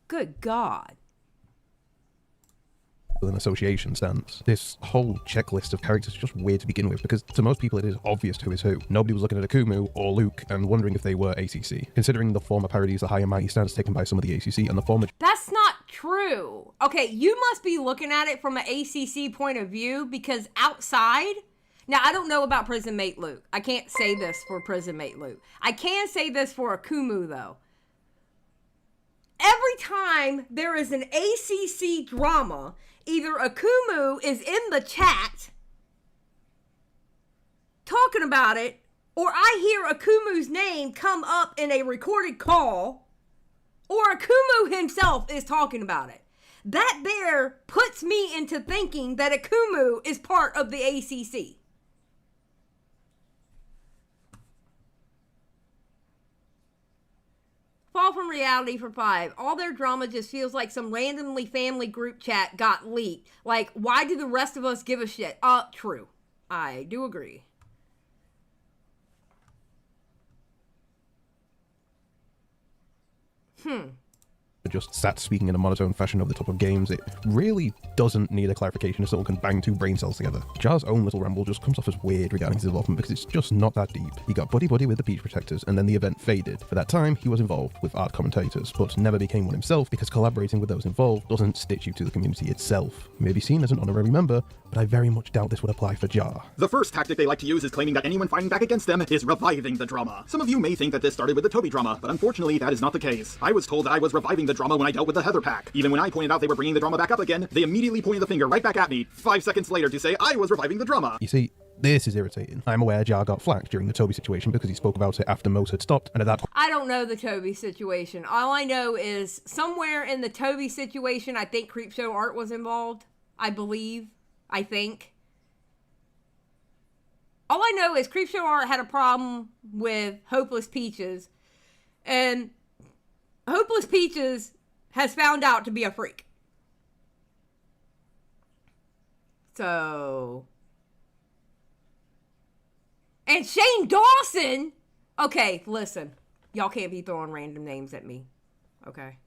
Good God. An association stance. This whole checklist of characters is just weird to begin with, because to most people it is obvious who is who. Nobody was looking at Akumu or Luke and wondering if they were ACC, considering the former parodies the high and mighty stance taken by some of the ACC and the former... That's not true. Okay, you must be looking at it from an ACC point of view, because outside... Now, I don't know about Prison Mate Luke. I can't say this for Prison Mate Luke. I can say this for Akumu, though. Every time there is an ACC drama, either Akumu is in the chat talking about it, or I hear Akumu's name come up in a recorded call, or Akumu himself is talking about it. That there puts me into thinking that Akumu is part of the ACC. Fall from reality for 5. All their drama just feels like some randomly family group chat got leaked. Like, why do the rest of us give a shit? True. I do agree. Just sat speaking in a monotone fashion over the top of games, it really doesn't need a clarification if someone can bang two brain cells together. Jar's own little ramble just comes off as weird regarding his involvement because it's just not that deep. He got buddy-buddy with the Peach Protectors, and then the event faded. For that time, he was involved with art commentators, but never became one himself because collaborating with those involved doesn't stitch you to the community itself. He may be seen as an honorary member, but I very much doubt this would apply for Jar. The first tactic they like to use is claiming that anyone fighting back against them is reviving the drama. Some of you may think that this started with the Toby drama, but unfortunately that is not the case. I was told that I was reviving the drama when I dealt with the Heather Pack. Even when I pointed out they were bringing the drama back up again, they immediately pointed the finger right back at me 5 seconds later to say I was reviving the drama. You see, this is irritating. I'm aware Jar got flack during the Toby situation because he spoke about it after Mose had stopped, and at that point... I don't know the Toby situation. All I know is somewhere in the Toby situation, I think Creepshow Art was involved. I believe. I think. All I know is Creepshow Art had a problem with Hopeless Peaches, and Hopeless Peaches has found out to be a freak. So... And Shane Dawson... Okay, listen. Y'all can't be throwing random names at me. Okay.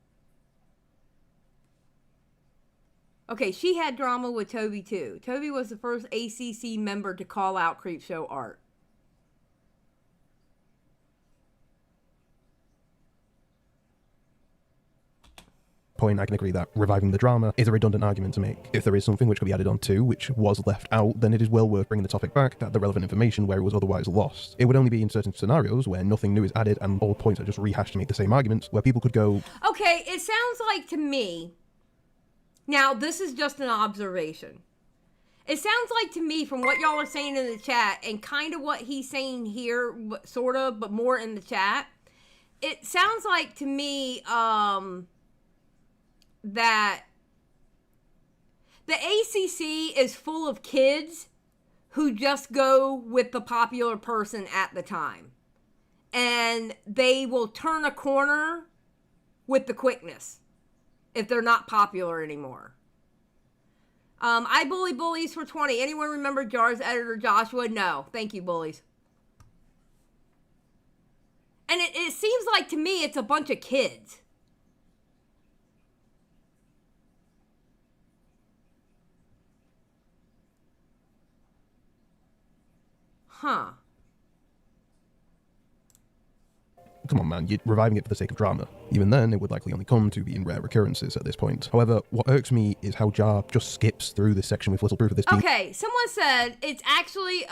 Okay, she had drama with Toby, too. Toby was the first ACC member to call out Creepshow art. Point, I can agree that reviving the drama is a redundant argument to make. If there is something which could be added on to, which was left out, then it is well worth bringing the topic back at the relevant information where it was otherwise lost. It would only be in certain scenarios where nothing new is added and all points are just rehashed to make the same arguments, where people could go, okay, it sounds like to me, now this is just an observation. It sounds like to me from what y'all are saying in the chat and kind of what he's saying here, sort of, but more in the chat. It sounds like to me, that the ACC is full of kids who just go with the popular person at the time. And they will turn a corner with the quickness if they're not popular anymore. I bully bullies for 20. Anyone remember Jar's editor Joshua? No. Thank you, bullies. And it seems like to me it's a bunch of kids. Huh. come on man, you're reviving it for the sake of drama. Even then, it would likely only come to be in rare occurrences at this point. However, what irks me is how Jar just skips through this section with little proof of this being— Okay, someone said it's actually,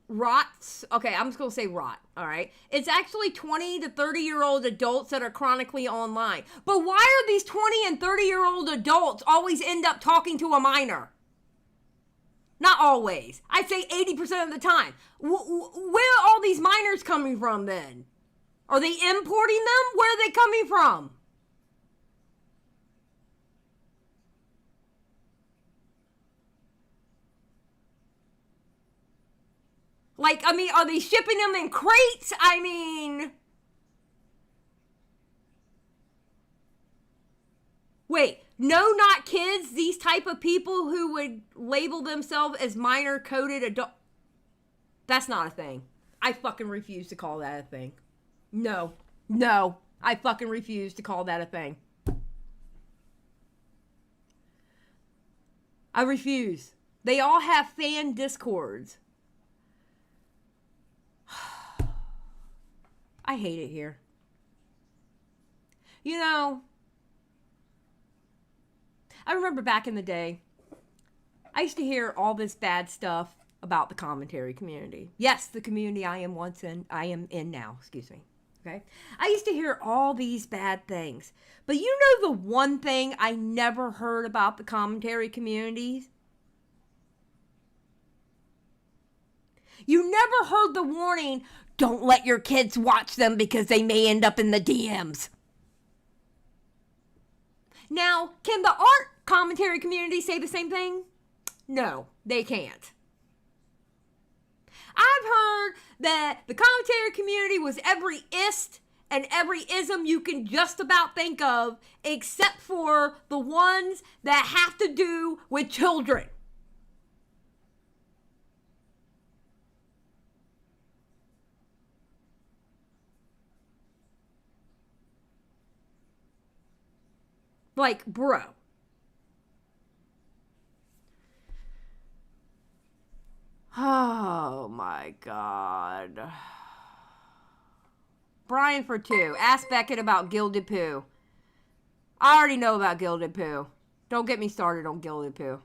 rots. Okay, I'm just gonna say rot, alright? It's actually 20 to 30-year-old adults that are chronically online. But why are these 20 and 30-year-old adults always end up talking to a minor? Not always. I'd say 80% of the time. Where are all these minors coming from then? Are they importing them? Where are they coming from? Like, I mean, are they shipping them in crates? I mean... Wait, no, not kids? These type of people who would label themselves as minor-coded adult... That's not a thing. I fucking refuse to call that a thing. No. No. I fucking refuse to call that a thing. I refuse. They all have fan discords. I hate it here. You know, I remember back in the day, I used to hear all this bad stuff about the commentary community. Yes, the community I am in now, excuse me. Okay? I used to hear all these bad things. But you know the one thing I never heard about the commentary communities? You never heard the warning, don't let your kids watch them because they may end up in the DMs. Now, can the art commentary community say the same thing? No, they can't. I've heard that the commentary community was every ist and every ism you can just about think of, except for the ones that have to do with children. Like, bro. Oh my God. Brian for 2. Ask Beckett about Gilded Poo. I already know about Gilded Poo. Don't get me started on Gilded Poo.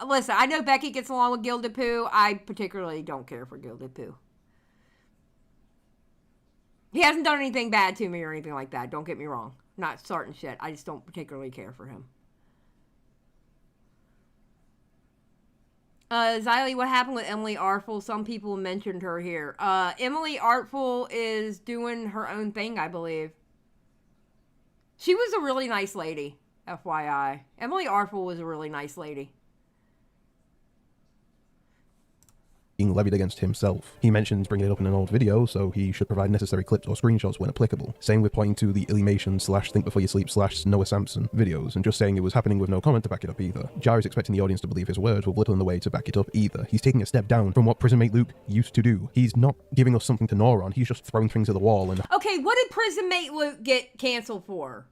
Listen, I know Becky gets along with Gilded Poo. I particularly don't care for Gilded Poo. He hasn't done anything bad to me or anything like that. Don't get me wrong. Not starting shit. I just don't particularly care for him. Xylie, what happened with Emily Artful? Some people mentioned her here. Emily Artful is doing her own thing, I believe. She was a really nice lady, FYI. Emily Artful was a really nice lady. being levied against himself. He mentions bringing it up in an old video, so he should provide necessary clips or screenshots when applicable. Same with pointing to the Illymation / Think Before You Sleep / Noah Samson videos, and just saying it was happening with no comment to back it up either. Jar is expecting the audience to believe his words with little in the way to back it up either. He's taking a step down from what Prison Mate Luke used to do. He's not giving us something to gnaw on, he's just throwing things at the wall and... Okay, what did Prison Mate Luke get canceled for?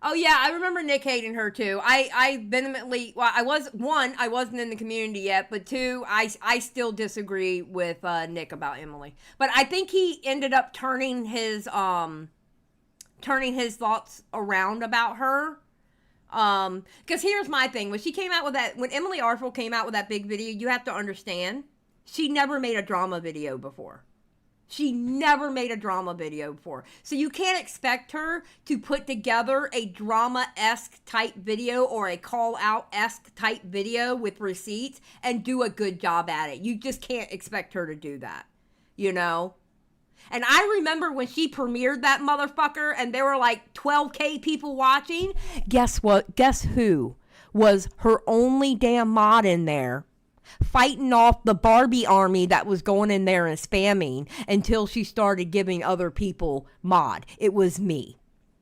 Oh yeah, I remember Nick hating her too. I vehemently, well, I wasn't in the community yet, but two, I still disagree with Nick about Emily. But I think he ended up turning his thoughts around about her. Because here's my thing: when Emily Artful came out with that big video, you have to understand, she never made a drama video before. She never made a drama video before. So you can't expect her to put together a drama-esque type video or a call-out-esque type video with receipts and do a good job at it. You just can't expect her to do that, you know? And I remember when she premiered that motherfucker and there were like 12K people watching. Guess what? Guess who was her only damn mod in there? Fighting off the Barbie army that was going in there and spamming until she started giving other people mod. It was me.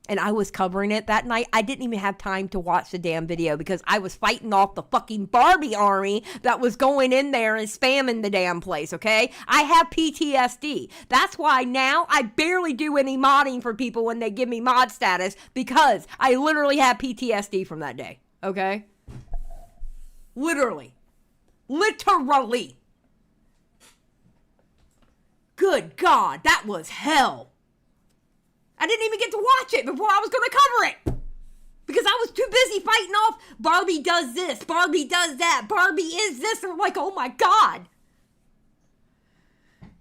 And I was covering it that night. I didn't even have time to watch the damn video because I was fighting off the fucking Barbie army that was going in there and spamming the damn place, okay? I have PTSD. That's why now I barely do any modding for people when they give me mod status because I literally have PTSD from that day, okay? Literally. Good God, that was hell. I didn't even get to watch it before I was going to cover it. Because I was too busy fighting off, Barbie does this, Barbie does that, Barbie is this. And I'm like, oh my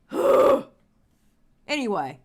God. Anyway,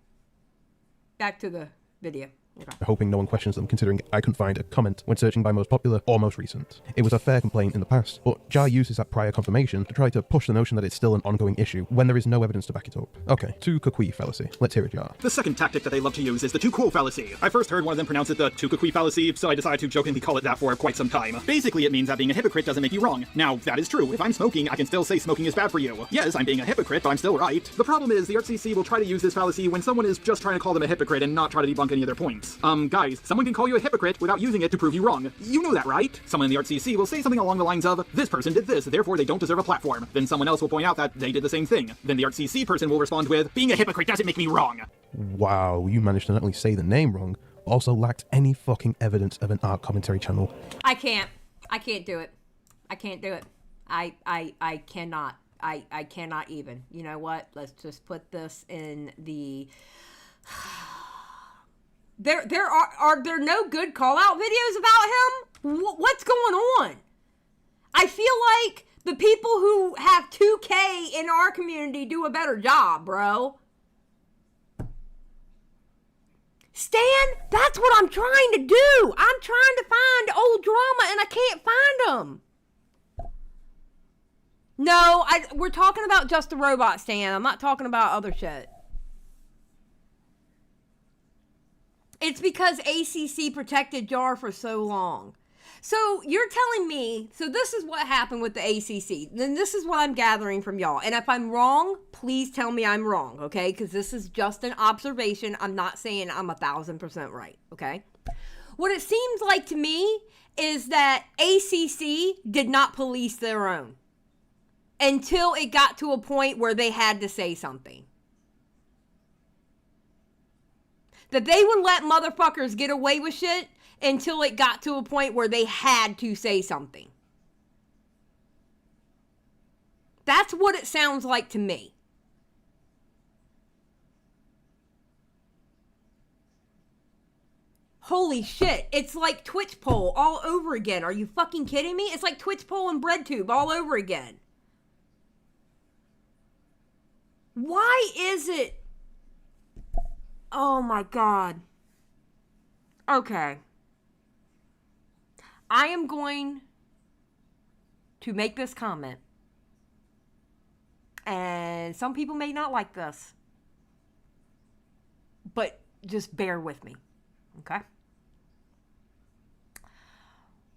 back to the video. Okay. Hoping no one questions them, considering I couldn't find a comment when searching by most popular or most recent. It was a fair complaint in the past, but Jar uses that prior confirmation to try to push the notion that it's still an ongoing issue when there is no evidence to back it up. Okay, too Kukui fallacy. Let's hear it, Jar. The second tactic that they love to use is the too cool fallacy. I first heard one of them pronounce it the too Kukui fallacy, so I decided to jokingly call it that for quite some time. Basically, it means that being a hypocrite doesn't make you wrong. Now, that is true. If I'm smoking, I can still say smoking is bad for you. Yes, I'm being a hypocrite, but I'm still right. The problem is, the RCC will try to use this fallacy when someone is just trying to call them a hypocrite and not try to debunk any of their points. Guys, someone can call you a hypocrite without using it to prove you wrong. You know that, right? Someone in the RCC will say something along the lines of, this person did this, therefore they don't deserve a platform. Then someone else will point out that they did the same thing. Then the RCC person will respond with, being a hypocrite doesn't make me wrong. Wow, you managed to not only say the name wrong, but also lacked any fucking evidence of an art commentary channel. I can't do it. I can't do it. I cannot. I cannot even. You know what? Let's just put this in the... There are there no good call-out videos about him? What's going on? I feel like the people who have 2K in our community do a better job, bro. Stan, that's what I'm trying to do. I'm trying to find old drama and I can't find them. No, we're talking about Just a Robot, Stan. I'm not talking about other shit. It's because ACC protected Jar for so long. So you're telling me, so this is what happened with the ACC. Then this is what I'm gathering from y'all. And if I'm wrong, please tell me I'm wrong, okay? Because this is just an observation. I'm not saying I'm 1,000% right, okay? What it seems like to me is that ACC did not police their own until it got to a point where they had to say something. That they would let motherfuckers get away with shit until it got to a point where they had to say something. That's what it sounds like to me. Holy shit, it's like Twitch poll all over again. Are you fucking kidding me? It's like Twitch poll and BreadTube all over again. Why is it... Oh my God. Okay. I am going to make this comment. And some people may not like this. But just bear with me. Okay?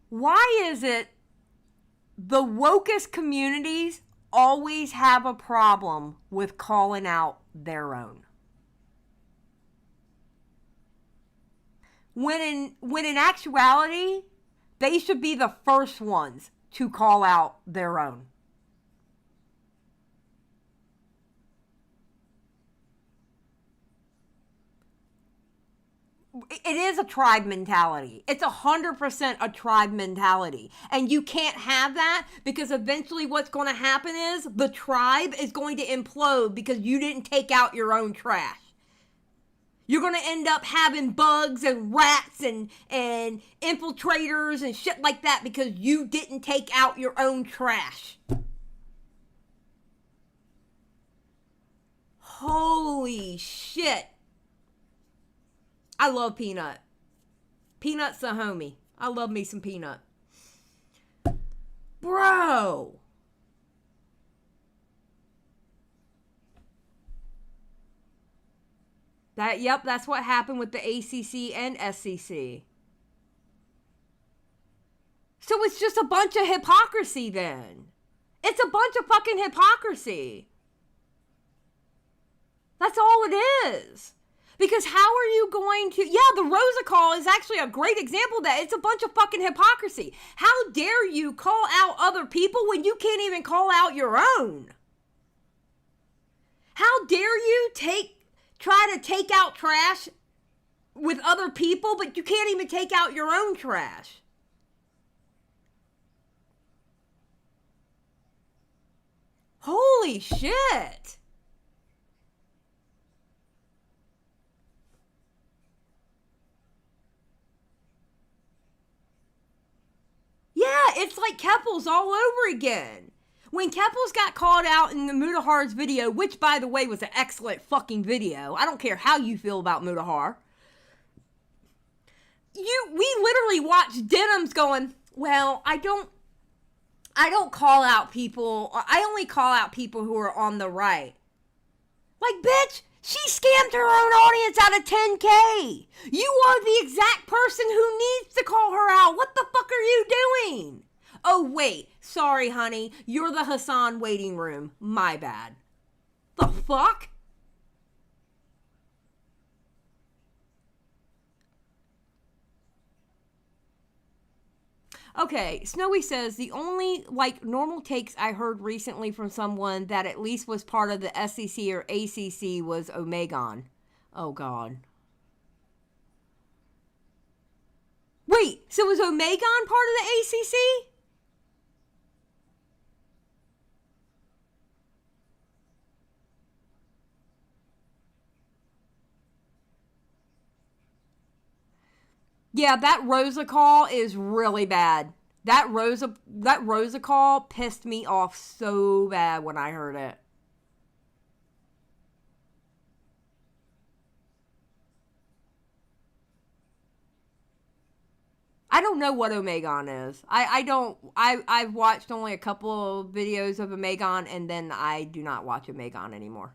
Why is it the wokest communities always have a problem with calling out their own. When in actuality, they should be the first ones to call out their own. It is a tribe mentality. It's 100% a tribe mentality. And you can't have that, because eventually what's going to happen is the tribe is going to implode because you didn't take out your own trash. You're going to end up having bugs and rats and infiltrators and shit like that because you didn't take out your own trash. Holy shit. I love Peanut. Peanut's a homie. I love me some Peanut. Bro. Yep, that's what happened with the ACC and SCC. So it's just a bunch of hypocrisy then. It's a bunch of fucking hypocrisy. That's all it is. Because how are you going to... Yeah, the Rosa call is actually a great example of that. It's a bunch of fucking hypocrisy. How dare you call out other people when you can't even call out your own? How dare you try to take out trash with other people, but you can't even take out your own trash? Holy shit. Yeah, it's like Keppels all over again. When Keppels got called out in the Mudahar's video, which, by the way, was an excellent fucking video. I don't care how you feel about Mudahar. We literally watched Denims going, well, I don't call out people. I only call out people who are on the right. Like, bitch, she scammed her own audience out of 10K. You are the exact person who needs to call her out. What the fuck are you doing? Oh, wait. Sorry, honey. You're the Hassan waiting room. My bad. The fuck? Okay, Snowy says, the only, normal takes I heard recently from someone that at least was part of the SEC or ACC was Omegon. Oh, God. Wait, so was Omegon part of the ACC? Yeah, that Rosa call is really bad. That Rosa call pissed me off so bad when I heard it. I don't know what Omegon is. I've watched only a couple of videos of Omegon, and then I do not watch Omegon anymore.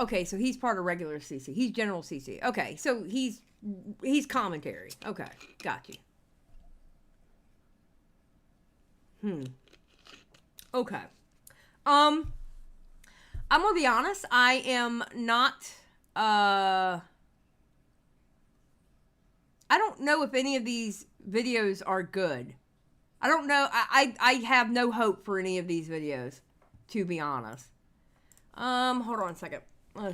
Okay, so he's part of regular CC. He's general CC. Okay, so he's commentary. Okay, got you. Okay. I'm gonna be honest. I am not. I don't know if any of these videos are good. I don't know. I have no hope for any of these videos, to be honest. Hold on a second. Oh,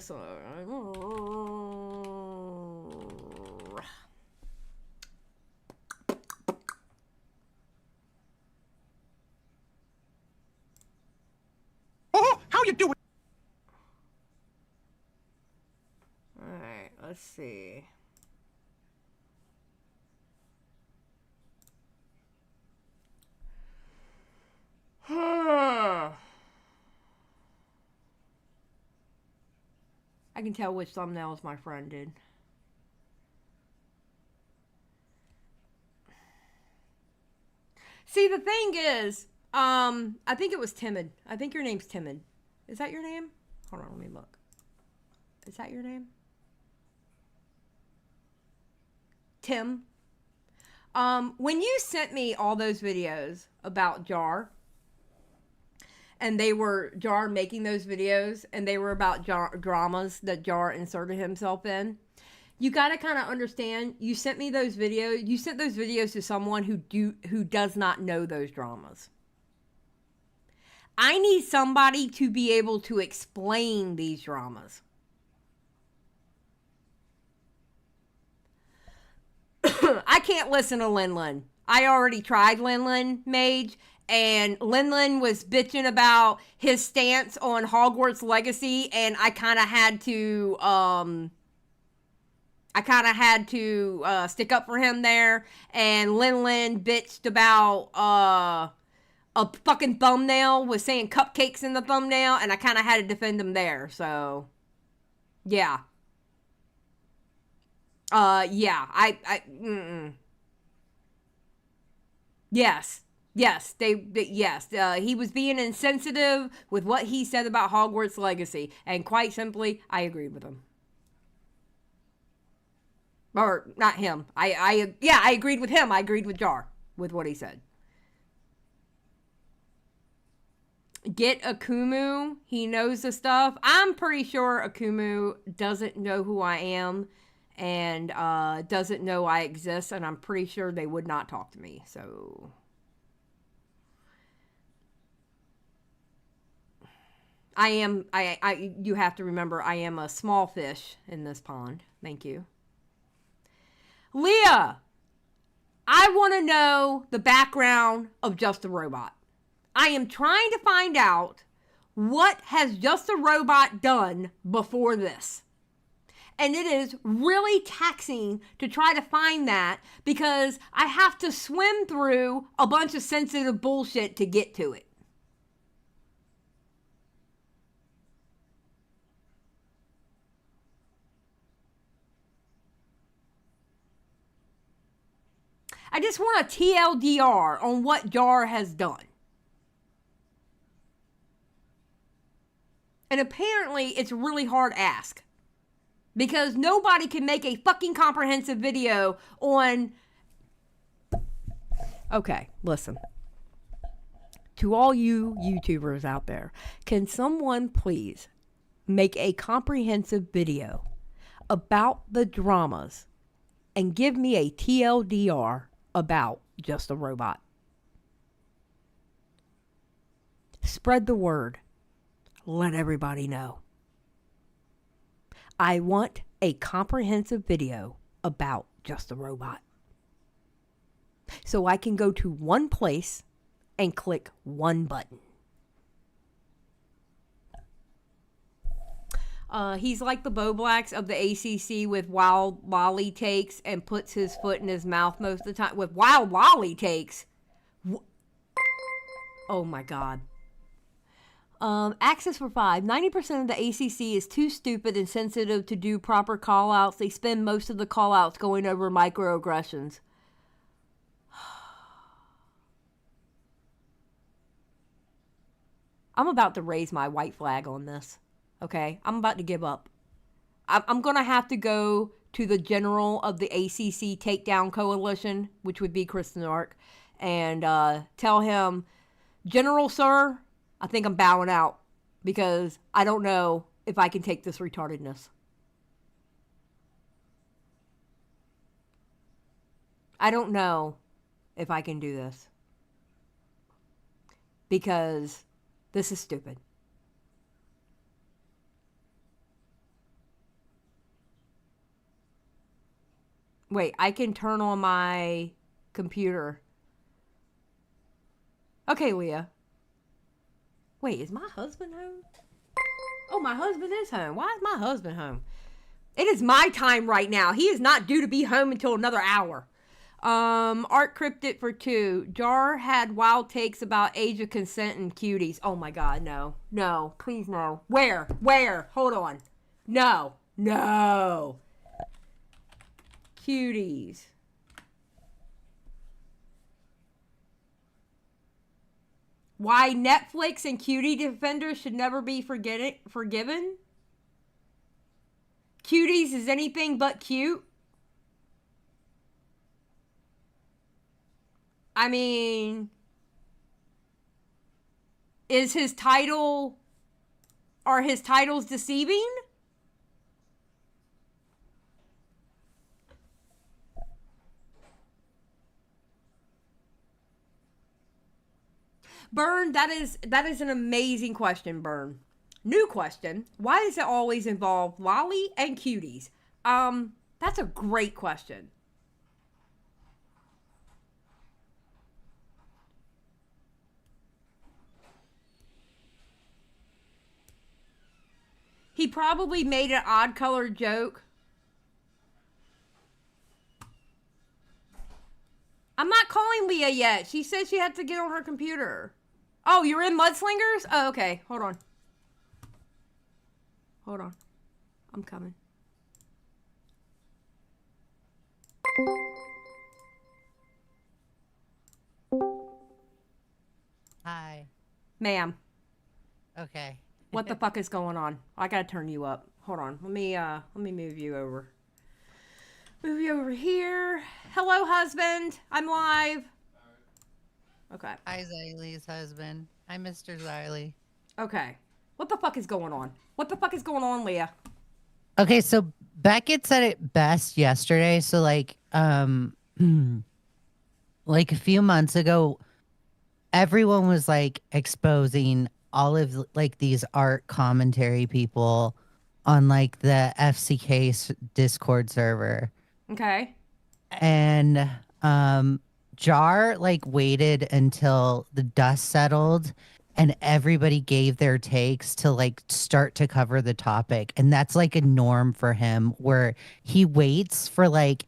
how you doing? Alright, let's see. I can tell which thumbnails my friend did. See, the thing is, I think it was Timid. I think your name's Timid. Is that your name? Hold on, let me look. Is that your name? Tim. When you sent me all those videos about Jar, and they were Jar making those videos, and they were about dramas that Jar inserted himself in, you got to kind of understand, you sent me those videos, you sent those videos to someone who does not know those dramas. I need somebody to be able to explain these dramas. I can't listen to Lin Lin. I already tried Lin Lin Mage, and Lin Lin was bitching about his stance on Hogwarts Legacy, and I kind of had to stick up for him there. And Lin Lin bitched about a fucking thumbnail, was saying cupcakes in the thumbnail, and I kind of had to defend him there. So yeah. Yes, he was being insensitive with what he said about Hogwarts Legacy, and quite simply, I agreed with him. Or, not him. I agreed with him. I agreed with Jar, with what he said. Get Akumu. He knows the stuff. I'm pretty sure Akumu doesn't know who I am, and doesn't know I exist, and I'm pretty sure they would not talk to me, so... you have to remember, I am a small fish in this pond. Thank you. Leah, I want to know the background of Just a Robot. I am trying to find out what has Just a Robot done before this. And it is really taxing to try to find that, because I have to swim through a bunch of sensitive bullshit to get to it. I just want a TLDR on what Jar has done. And apparently it's a really hard ask, because nobody can make a fucking comprehensive video on... Okay, listen. To all you YouTubers out there, can someone please make a comprehensive video about the dramas and give me a TLDR about Just a Robot? Spread the word. Let everybody know. I want a comprehensive video about Just a Robot, so I can go to one place and click one button. He's like the Bo Blacks of the ACC with wild lolly takes and puts his foot in his mouth most of the time. With wild lolly takes? Oh my god. Access for 5. 90% of the ACC is too stupid and sensitive to do proper call-outs. They spend most of the call-outs going over microaggressions. I'm about to raise my white flag on this. Okay? I'm about to give up. I'm going to have to go to the general of the ACC Takedown Coalition, which would be Kristen Ark, and tell him, General, sir, I think I'm bowing out, because I don't know if I can take this retardedness. I don't know if I can do this, because this is stupid. Wait, I can turn on my computer. Okay, Leah. Wait, is my husband home? Oh, my husband is home. Why is my husband home? It is my time right now. He is not due to be home until another hour. Art Cryptid for 2. Jar had wild takes about age of consent and cuties. Oh my god, no. No, please no. Where? Hold on. No. Cuties. Why Netflix and cutie defenders should never be forgiven? Cuties is anything but cute. I mean, is his title... Are his titles deceiving? Burn, that is an amazing question, Burn. New question. Why does it always involve Lolly and cuties? That's a great question. He probably made an odd colored joke. I'm not calling Leah yet. She said she had to get on her computer. Oh, you're in Mudslingers? Oh, okay. Hold on. Hold on. I'm coming. Hi. Ma'am. Okay. What the fuck is going on? I gotta turn you up. Hold on. Let me move you over. Move you over here. Hello, husband. I'm live. Okay. Hi, Xylie's husband. Hi, Mr. Xylie. Okay. What the fuck is going on? What the fuck is going on, Leah? Okay, so Beckett said it best yesterday. So like like a few months ago, everyone was like exposing all of like these art commentary people on like the FCK Discord server. Okay. And Jar like waited until the dust settled and everybody gave their takes to like start to cover the topic. And that's like a norm for him where he waits for like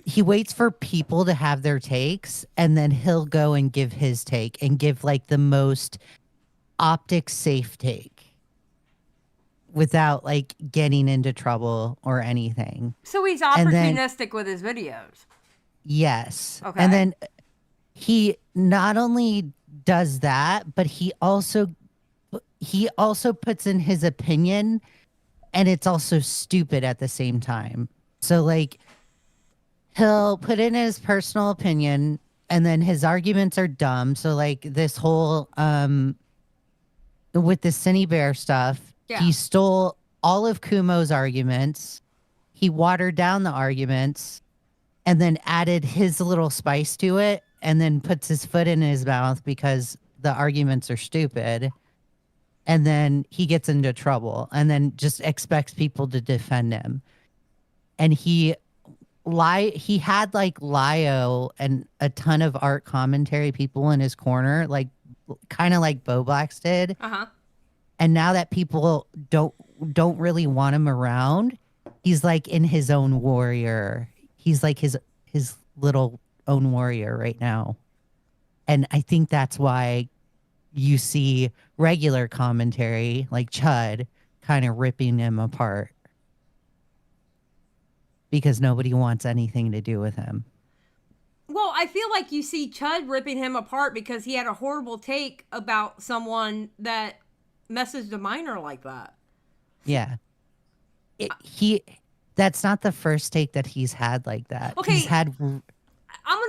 he waits for people to have their takes and then he'll go and give his take and give like the most optic safe take without like getting into trouble or anything. So he's opportunistic with his videos. Yes. Okay. And then he not only does that, but he also puts in his opinion and it's also stupid at the same time. So like he'll put in his personal opinion and then his arguments are dumb. So like this whole with the Cinny Bear stuff, he stole all of Kumo's arguments. He watered down the arguments and then added his little spice to it and then puts his foot in his mouth because the arguments are stupid. And then he gets into trouble and then just expects people to defend him. And he had like Lio and a ton of art commentary people in his corner, like kind of like Boblax did. Uh-huh. And now that people don't really want him around, he's like in his own warrior. He's like his little own warrior right now. And I think that's why you see regular commentary like Chud kind of ripping him apart. Because nobody wants anything to do with him. Well, I feel like you see Chud ripping him apart because he had a horrible take about someone that messaged a minor like that. Yeah. That's not the first take that he's had like that. Okay. He's had... I'm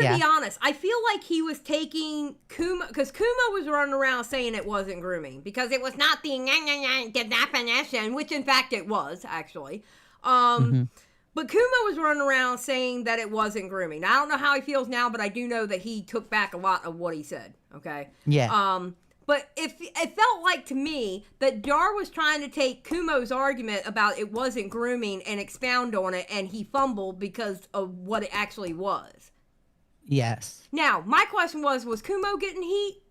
going to be honest. I feel like he was taking Kumo, because Kumo was running around saying it wasn't grooming because it was not the definition, which in fact it was, actually. But Kumo was running around saying that it wasn't grooming. Now, I don't know how he feels now, but I do know that he took back a lot of what he said, okay? Yeah. But it felt like to me that Jar was trying to take Kumo's argument about it wasn't grooming and expound on it, and he fumbled because of what it actually was. Yes. Now, my question was Kumo getting heat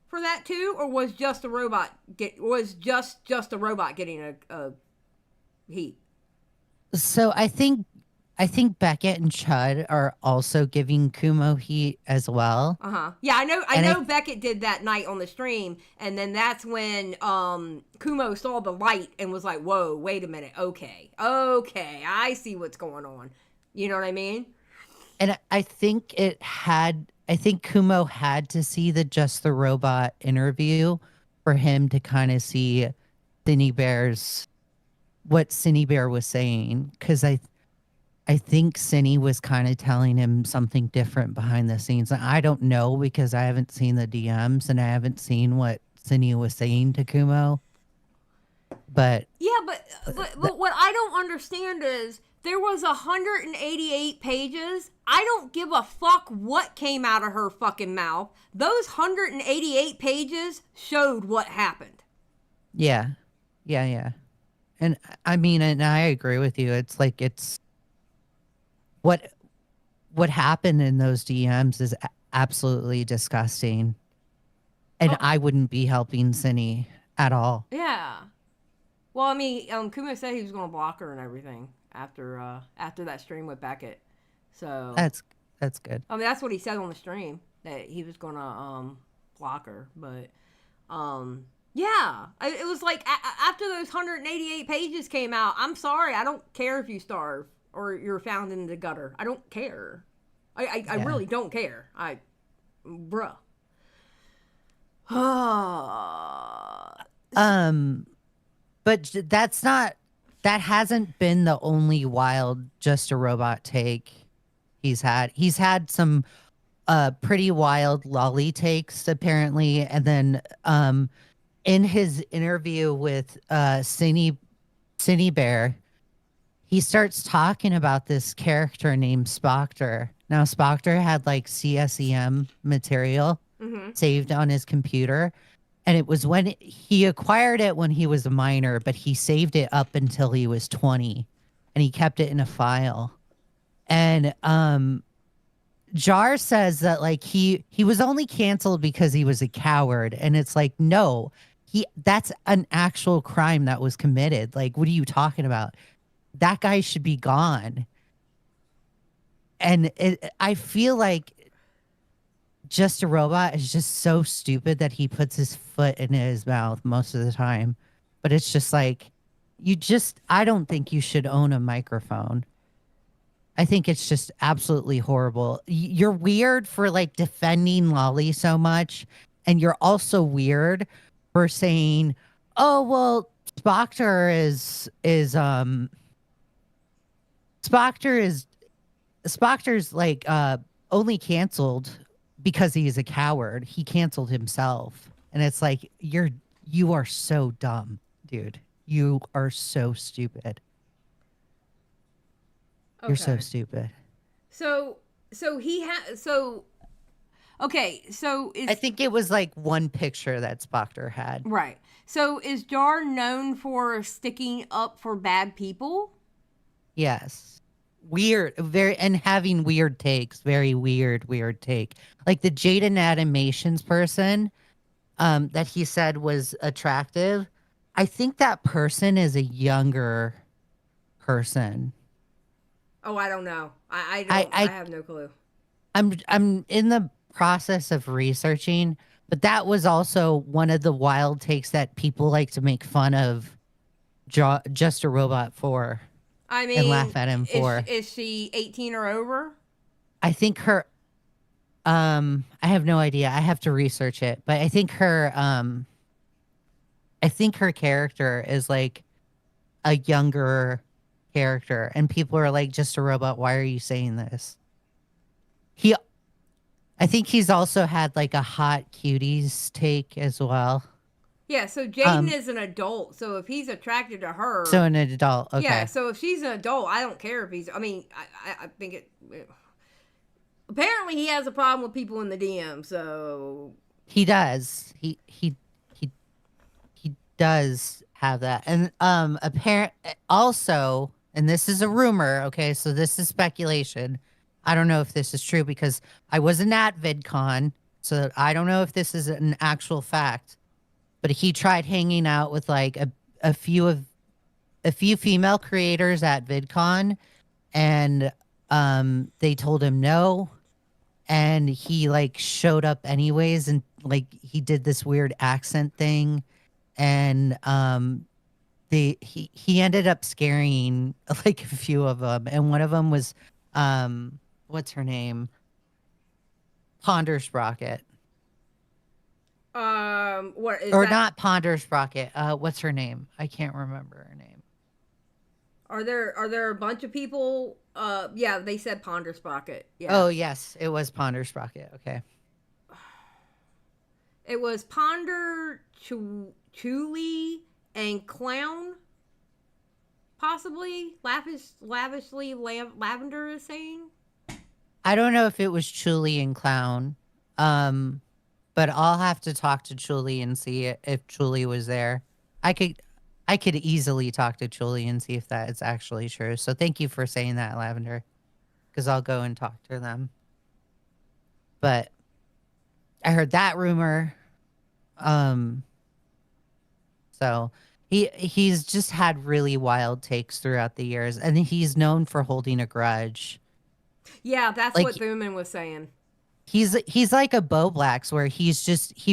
for that too, or was just a robot just a robot getting a heat? So I think Beckett and Chud are also giving Kumo heat as well. Yeah, I know Beckett did that night on the stream, and then that's when Kumo saw the light and was like, "Whoa, wait a minute, okay, I see what's going on." You know what I mean? And I think Kumo had to see the Just the Robot interview for him to kind of see what Cinny Bear was saying, because I think Cindy was kind of telling him something different behind the scenes. I don't know because I haven't seen the DMs and I haven't seen what Cindy was saying to Kumo. But yeah, but what I don't understand is there was 188 pages. I don't give a fuck what came out of her fucking mouth. Those 188 pages showed what happened. yeah. And I mean, and I agree with you. It's like what happened in those DMs is absolutely disgusting. And I wouldn't be helping Cindy at all. Yeah. Well, I mean, Kumo said he was going to block her and everything after that stream with Beckett. So That's good. I mean, that's what he said on the stream, that he was going to block her. But yeah, it was like after those 188 pages came out, I'm sorry, I don't care if you starve or you're found in the gutter. I don't care. I really don't care. Bruh. But that hasn't been the only wild Just a Robot take he's had. He's had some pretty wild lolly takes apparently, and then in his interview with Cindy Bear, he starts talking about this character named Spoctor. Now Spoctor had like CSEM material saved on his computer. And it was when he acquired it when he was a minor, but he saved it up until he was 20 and he kept it in a file. And Jar says that like he was only canceled because he was a coward. And it's like, no, that's an actual crime that was committed. Like, what are you talking about? That guy should be gone. And I feel like Just a Robot is just so stupid that he puts his foot in his mouth most of the time. But it's just like, I don't think you should own a microphone. I think it's just absolutely horrible. You're weird for like defending Lolly so much. And you're also weird for saying, oh, well, Spoctor's like only canceled because he is a coward. He canceled himself. And it's like, you are so dumb, dude. You are so stupid. Okay. You're so stupid. I think it was like one picture that Spoctor had. Right. So is Jar known for sticking up for bad people? Yes. Weird, and having weird takes. Very weird take. Like the Jaden Animations person that he said was attractive. I think that person is a younger person. Oh, I don't know. I have no clue. I'm in the process of researching, but that was also one of the wild takes that people like to make fun of Just a Robot for. I mean, and laugh at him for. Is she 18 or over? I think her. I have no idea. I have to research it, but I think her. I think her character is like a younger character, and people are like, "Just a Robot. Why are you saying this?" I think he's also had like a hot cuties take as well. Yeah, so Jaden is an adult, so if he's attracted to her... So an adult, okay. Yeah, so if she's an adult, I don't care if he's... I mean, I think it... Apparently he has a problem with people in the DM, so... He does. He does have that. And also, and this is a rumor, okay, so this is speculation. I don't know if this is true because I wasn't at VidCon, so I don't know if this is an actual fact. But he tried hanging out with like a few female creators at VidCon, and they told him no, and he like showed up anyways, and like he did this weird accent thing, and he ended up scaring like a few of them, and one of them was what's her name? Ponder Sprocket. What is or that? not Ponder Sprocket? What's her name? I can't remember her name. Are there a bunch of people Yeah, they said Ponder Sprocket. Yeah. Oh, yes, it was Ponder Sprocket. Okay. It was Ponder, Chuli, and Clown. Possibly. Lavishly Lavender is saying. I don't know if it was Chuli and Clown. But I'll have to talk to Chuli and see if Chuli was there. I could easily talk to Chuli and see if that is actually true. So thank you for saying that, Lavender, because I'll go and talk to them. But I heard that rumor. So he's just had really wild takes throughout the years, and he's known for holding a grudge. Yeah, that's Like, what Boomin was saying. He's like a Bo Blacks, where he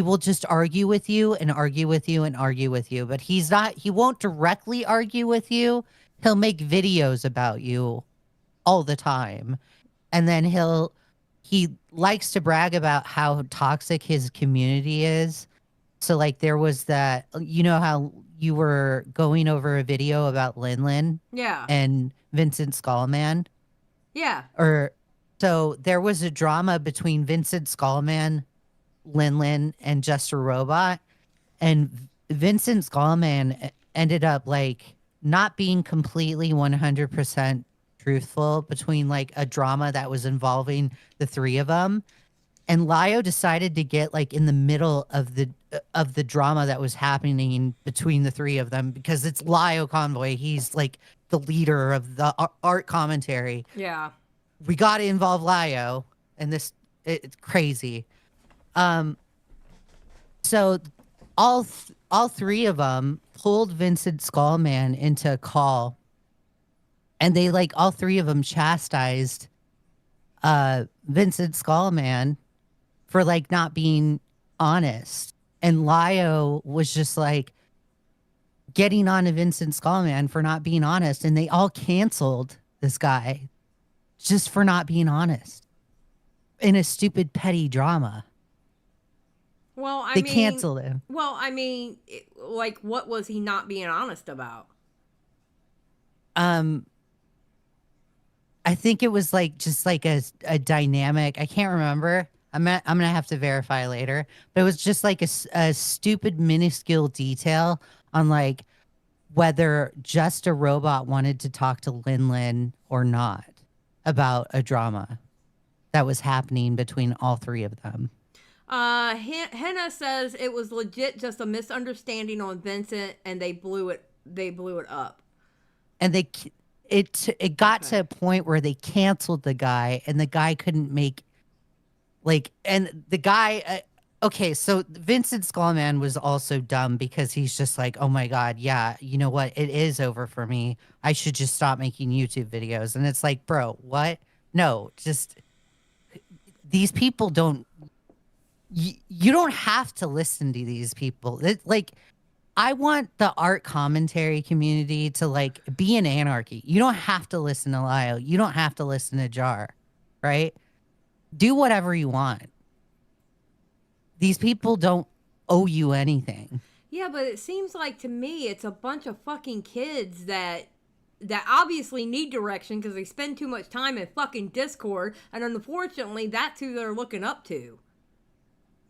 will just argue with you and argue with you and argue with you, but he won't directly argue with you. He'll make videos about you all the time. And then he likes to brag about how toxic his community is. So like there was that, you know how you were going over a video about Lin Yeah. and Vincent Skullman? Yeah. So there was a drama between Vincent Skullman, Lin, and Just a Robot. And Vincent Skullman ended up like not being completely 100% truthful between like a drama that was involving the three of them. And Lio decided to get like in the middle of the drama that was happening between the three of them, because it's Lio Convoy. He's like the leader of the art commentary. Yeah. We got to involve Lio, and it's crazy. So all three of them pulled Vincent Skullman into a call, and they like all three of them chastised Vincent Skullman for like not being honest. And Lio was just like getting on to Vincent Skullman for not being honest, and they all canceled this guy just for not being honest in a stupid petty drama. Well, They canceled him. Well, I mean, like, what was he not being honest about? I think it was like just like a dynamic. I can't remember. I'm gonna have to verify later. But it was just like a stupid minuscule detail on like whether Just a Robot wanted to talk to Lin or not about a drama that was happening between all three of them. Henna says it was legit just a misunderstanding on Vincent, and they blew it up. And it got to a point where they canceled the guy, and the guy couldn't make and the guy okay, so Vincent Skullman was also dumb because he's just like, oh my God, yeah, you know what? It is over for me. I should just stop making YouTube videos. And it's like, bro, what? No, just these people don't, you don't have to listen to these people. Like, I want the art commentary community to like be an anarchy. You don't have to listen to Lio. You don't have to listen to Jar, right? Do whatever you want. These people don't owe you anything. Yeah, but it seems like to me it's a bunch of fucking kids that obviously need direction because they spend too much time in fucking Discord, and unfortunately that's who they're looking up to.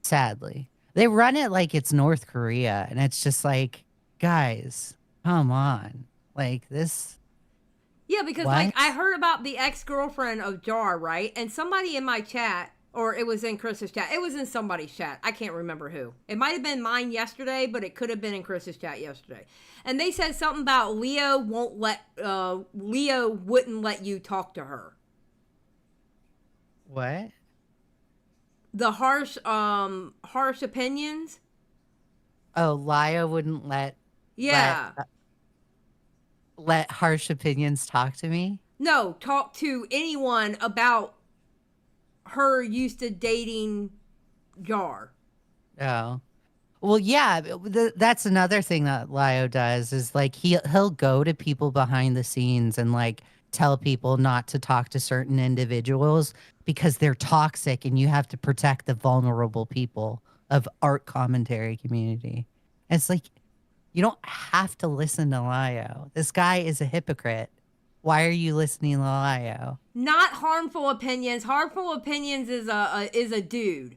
Sadly. They run it like it's North Korea, and it's just like, guys, come on. Like this. Yeah, because like I heard about the ex-girlfriend of Jar, right? And somebody in my chat, or it was in Chris's chat. It was in somebody's chat. I can't remember who. It might have been mine yesterday, but it could have been in Chris's chat yesterday. And they said something about Leo wouldn't let you talk to her. What? The harsh opinions. Oh, Lio wouldn't let let harsh opinions talk to me? No, talk to anyone about her used to dating Jar. Oh. Well, yeah, that's another thing that Lio does is like he'll go to people behind the scenes and like tell people not to talk to certain individuals because they're toxic, and you have to protect the vulnerable people of art commentary community. And it's like, you don't have to listen to Lio. This guy is a hypocrite. Why are you listening to Lio? Not harmful opinions. Harmful opinions is a dude.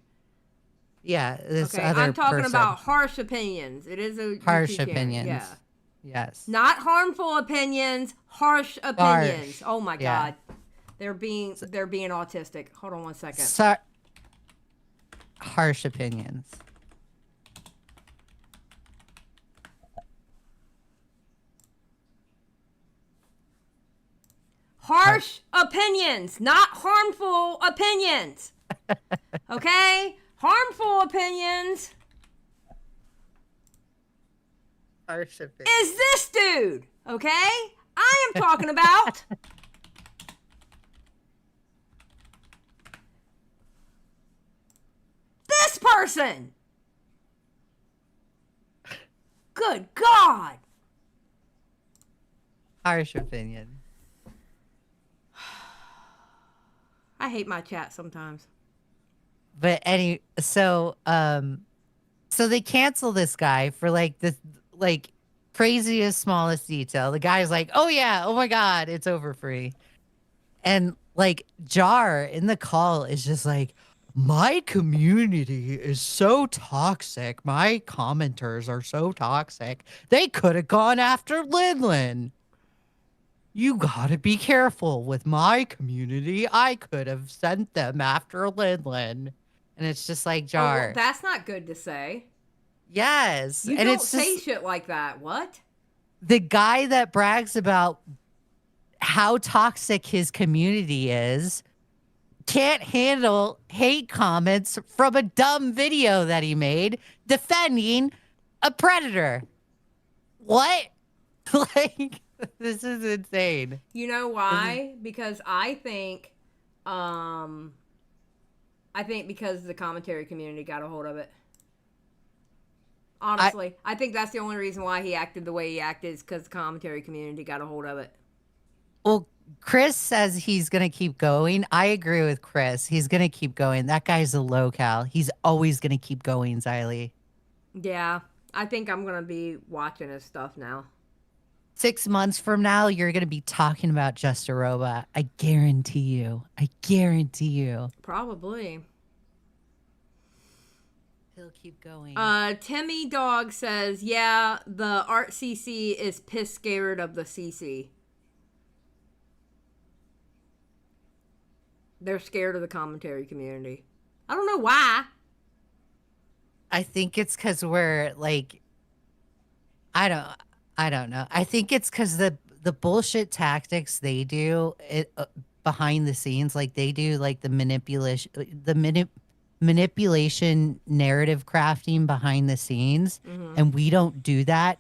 Yeah, this Okay, other I'm talking person. about harsh opinions. It is a Harsh YouTube channel. opinions. Yeah. Yes. Not harmful opinions, harsh opinions. Harsh. Oh my Yeah. god. They're being autistic. Hold on one second. Harsh opinions. Harsh opinions, not harmful opinions. Okay? Harmful opinions Harsh opinions. is this dude. Okay? I am talking about this person. Good God. Harsh opinion. I hate my chat sometimes. But so they cancel this guy for like the craziest smallest detail. The guy's like, oh yeah, oh my god, it's over free. And like Jar in the call is just like, my community is so toxic. My commenters are so toxic. They could have gone after Linlin. You gotta be careful with my community. I could have sent them after Linlin. And it's just like, Jar. Oh, well, that's not good to say. Yes. You and don't it's say just, shit like that. What? the guy that brags about how toxic his community is can't handle hate comments from a dumb video that he made defending a predator. What? Like, this is insane. You know why? Because I think because the commentary community got a hold of it. Honestly, I think that's the only reason why he acted the way he acted is because the commentary community got a hold of it. Well, Chris says he's going to keep going. I agree with Chris. He's going to keep going. That guy's a low-cal. He's always going to keep going, Xylie. Yeah, I think I'm going to be watching his stuff now. 6 months from now, you're going to be talking about Just a Robot. I guarantee you. I guarantee you. Probably. He'll keep going. Timmy Dog says, yeah, the Art CC is piss scared of the CC. They're scared of the commentary community. I don't know why. I think it's because we're like, I don't know. I think it's because the bullshit tactics they do behind the scenes, like they do like the manipulation narrative crafting behind the scenes, and we don't do that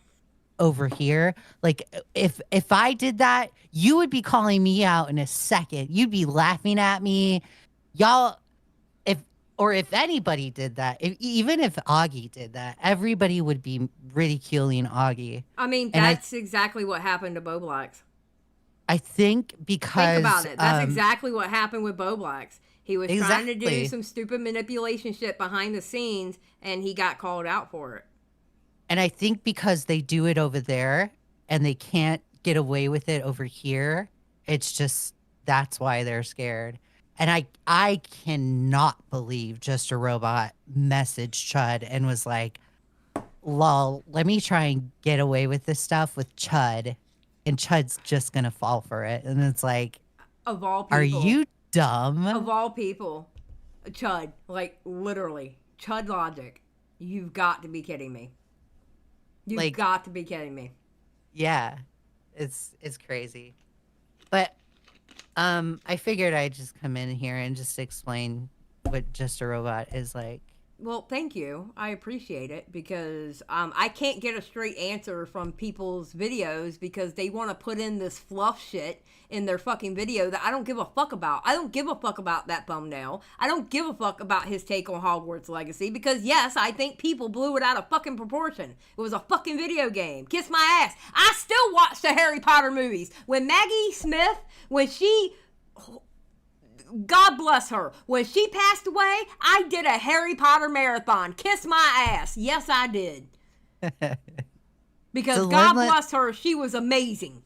over here. Like if I did that, you would be calling me out in a second. You'd be laughing at me. Y'all, if anybody did that, even if Augie did that, everybody would be ridiculing Augie. I mean, that's exactly what happened to Boblax. I think because... Think about it. That's exactly what happened with Boblax. He was trying to do some stupid manipulation shit behind the scenes, and he got called out for it. And I think because they do it over there, and they can't get away with it over here, it's just, that's why they're scared. And I cannot believe Just a Robot messaged Chud and was like, lol, let me try and get away with this stuff with Chud. And Chud's just going to fall for it. And it's like, of all people. Are you dumb? Of all people. Chud. Like, literally. Chud logic. You've got to be kidding me. You've got to be kidding me. Yeah. It's crazy. But I figured I'd just come in here and just explain what Just a Robot is like. Well, thank you. I appreciate it because I can't get a straight answer from people's videos because they want to put in this fluff shit in their fucking video that I don't give a fuck about. I don't give a fuck about that thumbnail. I don't give a fuck about his take on Hogwarts Legacy because, yes, I think people blew it out of fucking proportion. It was a fucking video game. Kiss my ass. I still watch the Harry Potter movies. When Maggie Smith, when she... God bless her. When she passed away, I did a Harry Potter marathon. Kiss my ass. Yes, I did. Because So God bless her, she was amazing.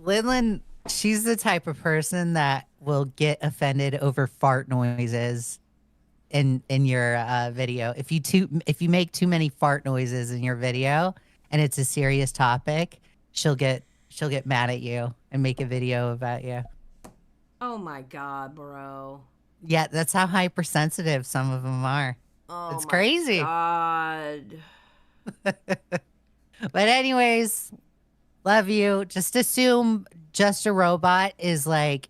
Linlin She's the type of person that will get offended over fart noises in your video. If you make too many fart noises in your video and it's a serious topic, she'll get mad at you and make a video about you. Oh my god, bro. Yeah, that's how hypersensitive some of them are. Oh it's my crazy. God. But anyways, love you. Just assume Just a Robot is like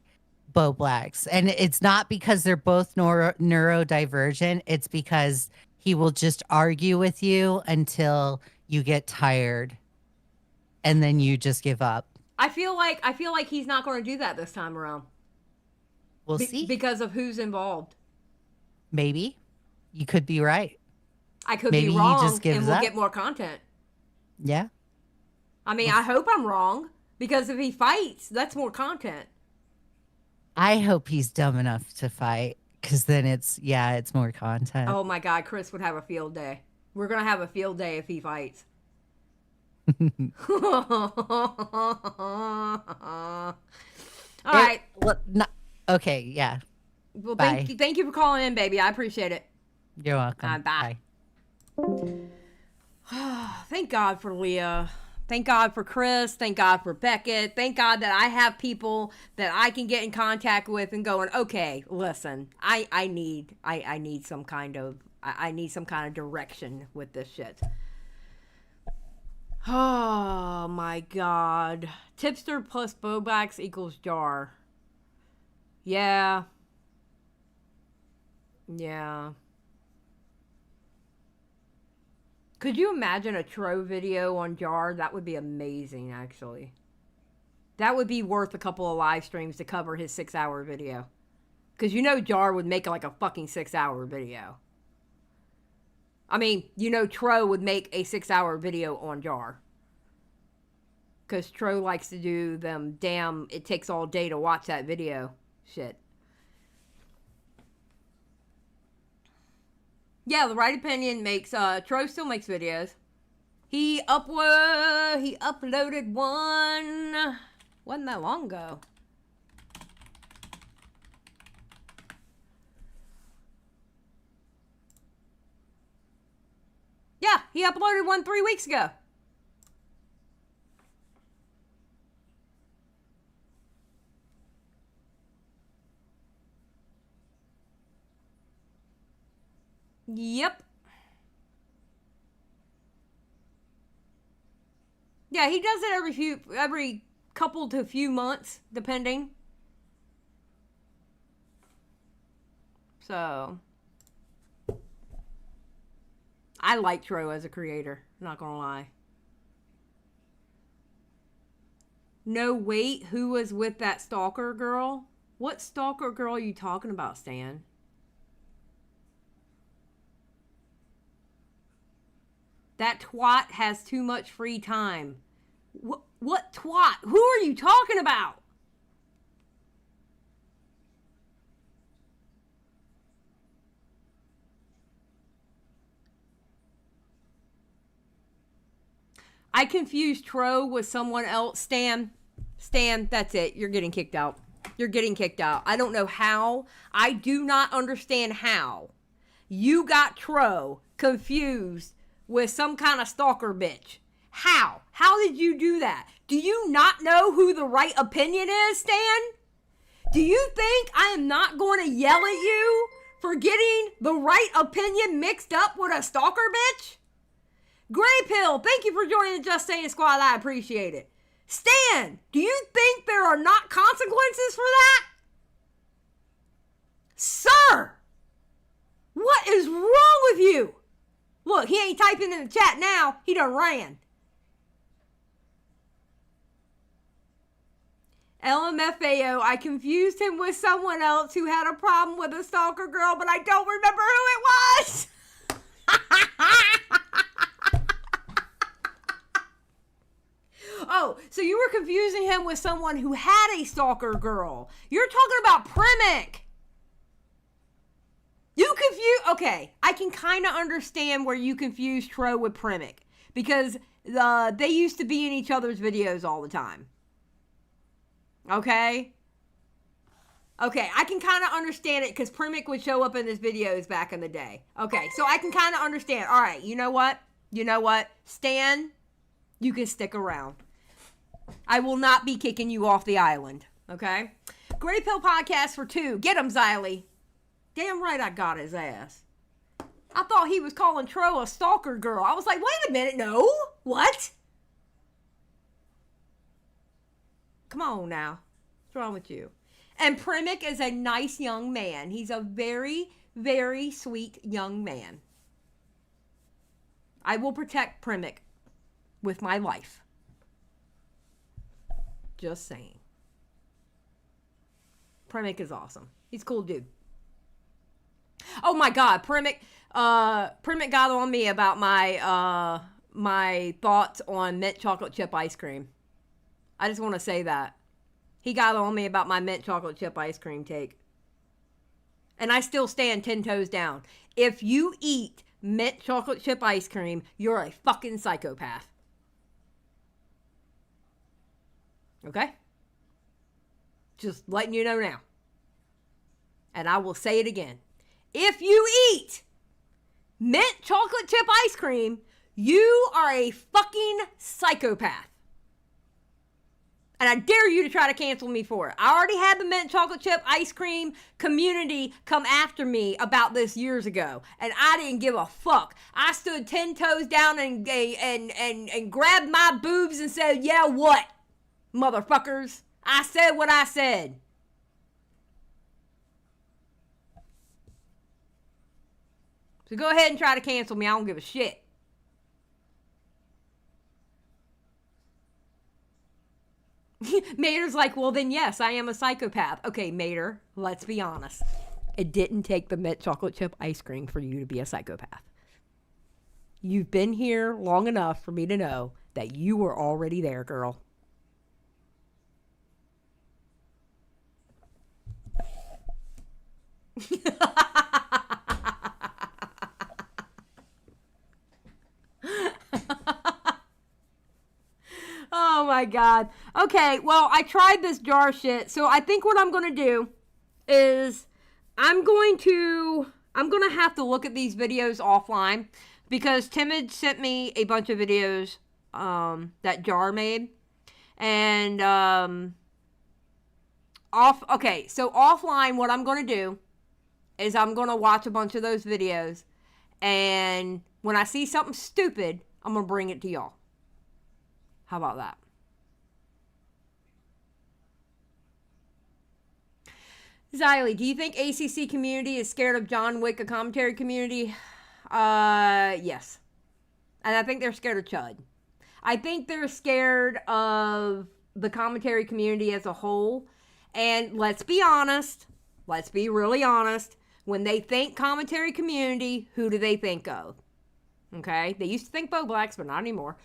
Bo Black's. And it's not because they're both neurodivergent. It's because he will just argue with you until you get tired. And then you just give up. I feel like he's not going to do that this time around. We'll see. Because of who's involved. Maybe. You could be right. I could Maybe be wrong, he just gives and we'll up. get more content. Yeah. I mean, I hope I'm wrong, because if he fights, that's more content. I hope he's dumb enough to fight, because then it's more content. Oh my God, Chris would have a field day. We're going to have a field day if he fights. All right. Okay, yeah. Well, Bye. thank you for calling in, baby. I appreciate it. You're welcome. Bye. Thank God for Leah. Thank God for Chris. Thank God for Beckett. Thank God that I have people that I can get in contact with and going, okay, listen, I need some kind of direction with this shit. Oh my God. Tipster plus Bobax equals jar. Yeah. Yeah. Could you imagine a Tro video on Jar? That would be amazing, actually. That would be worth a couple of live streams to cover his 6-hour video. Because you know Jar would make like a fucking 6-hour video. I mean, you know Tro would make a 6-hour video on Jar. Because Tro likes to do them damn, it takes all day to watch that video shit. Yeah, the Right Opinion makes, Tro still makes videos. He uploaded one, wasn't that long ago. Yeah, he uploaded one 3 weeks ago. Yep. Yeah, he does it every couple to few months, depending. So, I like Tro as a creator, not gonna lie. No, wait, who was with that stalker girl? What stalker girl are you talking about, Stan? That twat has too much free time. What twat? Who are you talking about? I confused Tro with someone else. Stan, that's it. You're getting kicked out. You're getting kicked out. I don't know how. I do not understand how you got Tro confused with some kind of stalker bitch. How? How did you do that? Do you not know who the Right Opinion is, Stan? Do you think I am not going to yell at you for getting the Right Opinion mixed up with a stalker bitch? Gray Pill, thank you for joining the Just Saying Squad. I appreciate it. Stan, do you think there are not consequences for that? Sir, what is wrong with you? Look, he ain't typing in the chat now. He done ran. LMFAO, I confused him with someone else who had a problem with a stalker girl, but I don't remember who it was. Oh, so you were confusing him with someone who had a stalker girl. You're talking about Primic. You confuse. Okay, I can kind of understand where you confuse Tro with Primic because they used to be in each other's videos all the time. Okay? Okay, I can kind of understand it because Primic would show up in his videos back in the day. Okay, so I can kind of understand. All right, you know what? You know what? Stan, you can stick around. I will not be kicking you off the island. Okay? Gray Pill Podcast for 2. Get him, Xylie. Damn right I got his ass. I thought he was calling Tro a stalker girl. I was like, wait a minute, no. What? Come on now. What's wrong with you? And Primic is a nice young man. He's a very, very sweet young man. I will protect Primic with my life. Just saying. Primic is awesome. He's a cool dude. Oh my God, Primic got on me about my my thoughts on mint chocolate chip ice cream. I just want to say that. He got on me about my mint chocolate chip ice cream take. And I still stand 10 toes down. If you eat mint chocolate chip ice cream, you're a fucking psychopath. Okay? Just letting you know now. And I will say it again. If you eat mint chocolate chip ice cream, you are a fucking psychopath. And I dare you to try to cancel me for it. I already had the mint chocolate chip ice cream community come after me about this years ago. And I didn't give a fuck. I stood 10 toes down and grabbed my boobs and said, yeah, what? Motherfuckers. I said what I said. So go ahead and try to cancel me. I don't give a shit. Mater's like, well, then yes, I am a psychopath. Okay, Mater, let's be honest. It didn't take the mint chocolate chip ice cream for you to be a psychopath. You've been here long enough for me to know that you were already there, girl. Oh my God. Okay, well, I tried this jar shit, so I think what I'm going to do is I'm going to have to look at these videos offline because Timid sent me a bunch of videos that Jar made. And so offline what I'm going to do is I'm going to watch a bunch of those videos, and when I see something stupid, I'm going to bring it to y'all. How about that? Xylie, do you think ACC community is scared of John Wick, a commentary community? Yes. And I think they're scared of Chud. I think they're scared of the commentary community as a whole. And let's be honest. Let's be really honest. When they think commentary community, who do they think of? Okay? They used to think Bo Blacks, but not anymore.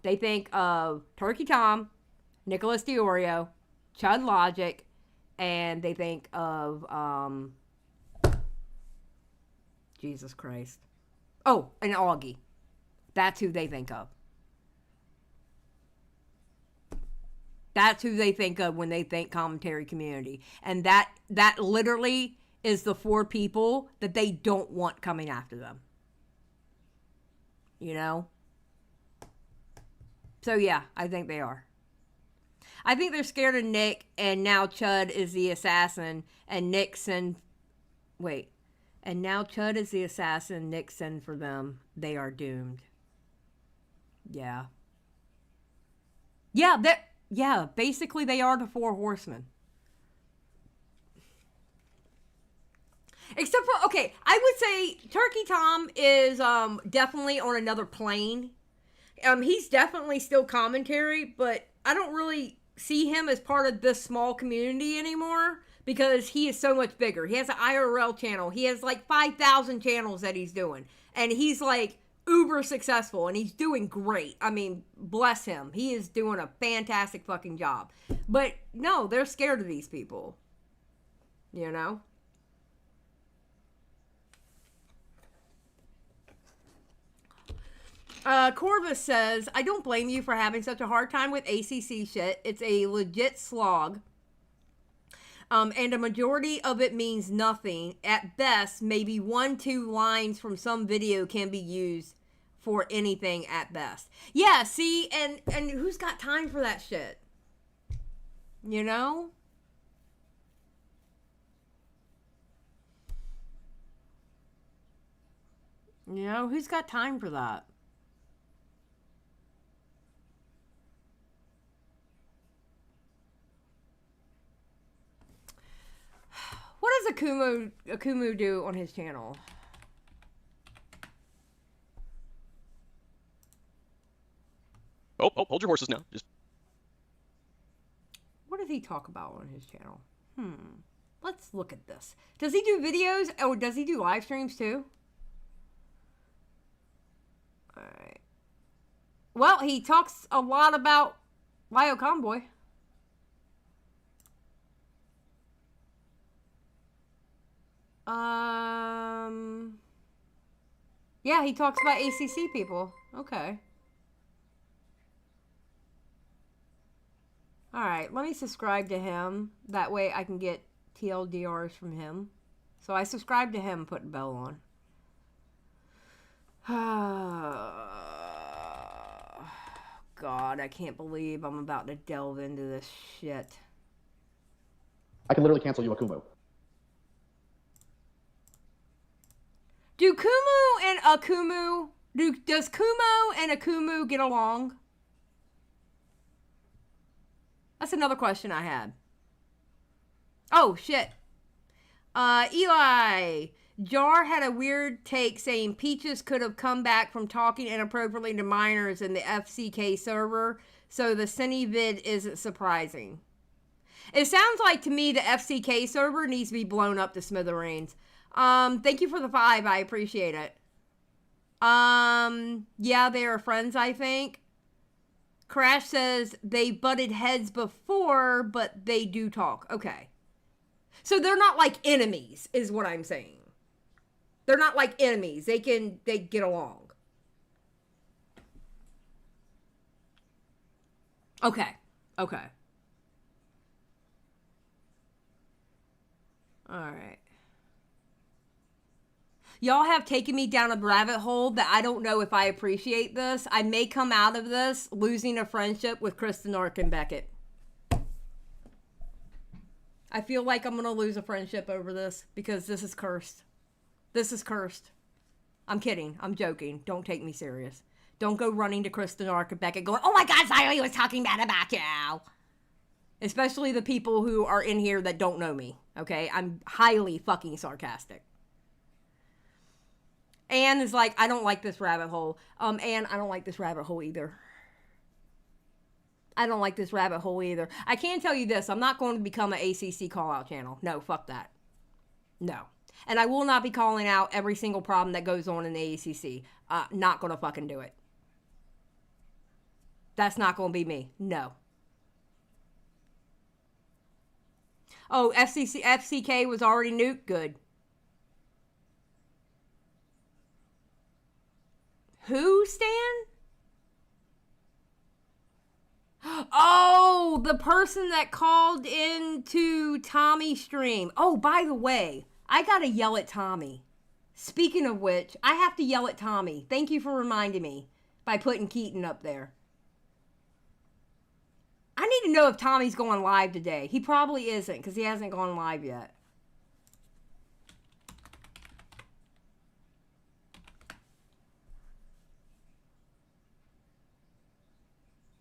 They think of Turkey Tom, Nicholas DeOrio, Chud Logic, and they think of Jesus Christ. Oh, and Augie. That's who they think of. That's who they think of when they think commentary community. And that literally is the 4 people that they don't want coming after them. You know? So yeah, I think they are. I think they're scared of Nick, and now Chud is the assassin, and Nixon... Wait. And now Chud is the assassin, Nixon for them. They are doomed. Yeah. Yeah, basically they are the 4 horsemen. Except for, okay, I would say Turkey Tom is definitely on another plane. He's definitely still commentary, but I don't really see him as part of this small community anymore because he is so much bigger. He has an IRL channel. He has like 5,000 channels that he's doing. And he's like uber successful and he's doing great. I mean, bless him. He is doing a fantastic fucking job. But no, they're scared of these people. You know? Corvus says, I don't blame you for having such a hard time with ACC shit. It's a legit slog. And a majority of it means nothing. At best, maybe 1-2 lines from some video can be used for anything at best. Yeah, see, and who's got time for that shit? You know? You know, who's got time for that? What does Akumu do on his channel? Oh, hold your horses now. Just. What does he talk about on his channel? Let's look at this. Does he do videos or does he do live streams too? Alright. Well, he talks a lot about Lyo Convoy. Yeah, he talks about ACC people. Okay. Alright, let me subscribe to him. That way I can get TLDRs from him. So I subscribe to him, put the bell on. God, I can't believe I'm about to delve into this shit. I can literally cancel you, Akumu. Do Kumu and Akumu, does Kumo and Akumu get along? That's another question I had. Oh, shit. Eli. Jar had a weird take saying Peaches could have come back from talking inappropriately to minors in the FCK server, so the CineVid isn't surprising. It sounds like to me the FCK server needs to be blown up to smithereens. Thank you for the 5. I appreciate it. Yeah, they are friends, I think. Crash says they butted heads before, but they do talk. Okay. So they're not like enemies, is what I'm saying. They're not like enemies. They get along. Okay. Okay. All right. Y'all have taken me down a rabbit hole that I don't know if I appreciate this. I may come out of this losing a friendship with Kristen Ark and Beckett. I feel like I'm going to lose a friendship over this because this is cursed. This is cursed. I'm kidding. I'm joking. Don't take me serious. Don't go running to Kristen Ark and Beckett going, oh my God, Xylie was talking bad about you. Especially the people who are in here that don't know me. Okay? I'm highly fucking sarcastic. Anne is like, I don't like this rabbit hole. Anne, I don't like this rabbit hole either. I don't like this rabbit hole either. I can tell you this. I'm not going to become an ACC call-out channel. No, fuck that. No. And I will not be calling out every single problem that goes on in the ACC. Not going to fucking do it. That's not going to be me. No. Oh, FCK was already nuked? Good. Who, Stan? Oh, the person that called into Tommy's stream. Oh, by the way, I gotta yell at Tommy. Speaking of which, I have to yell at Tommy. Thank you for reminding me by putting Keaton up there. I need to know if Tommy's going live today. He probably isn't because he hasn't gone live yet.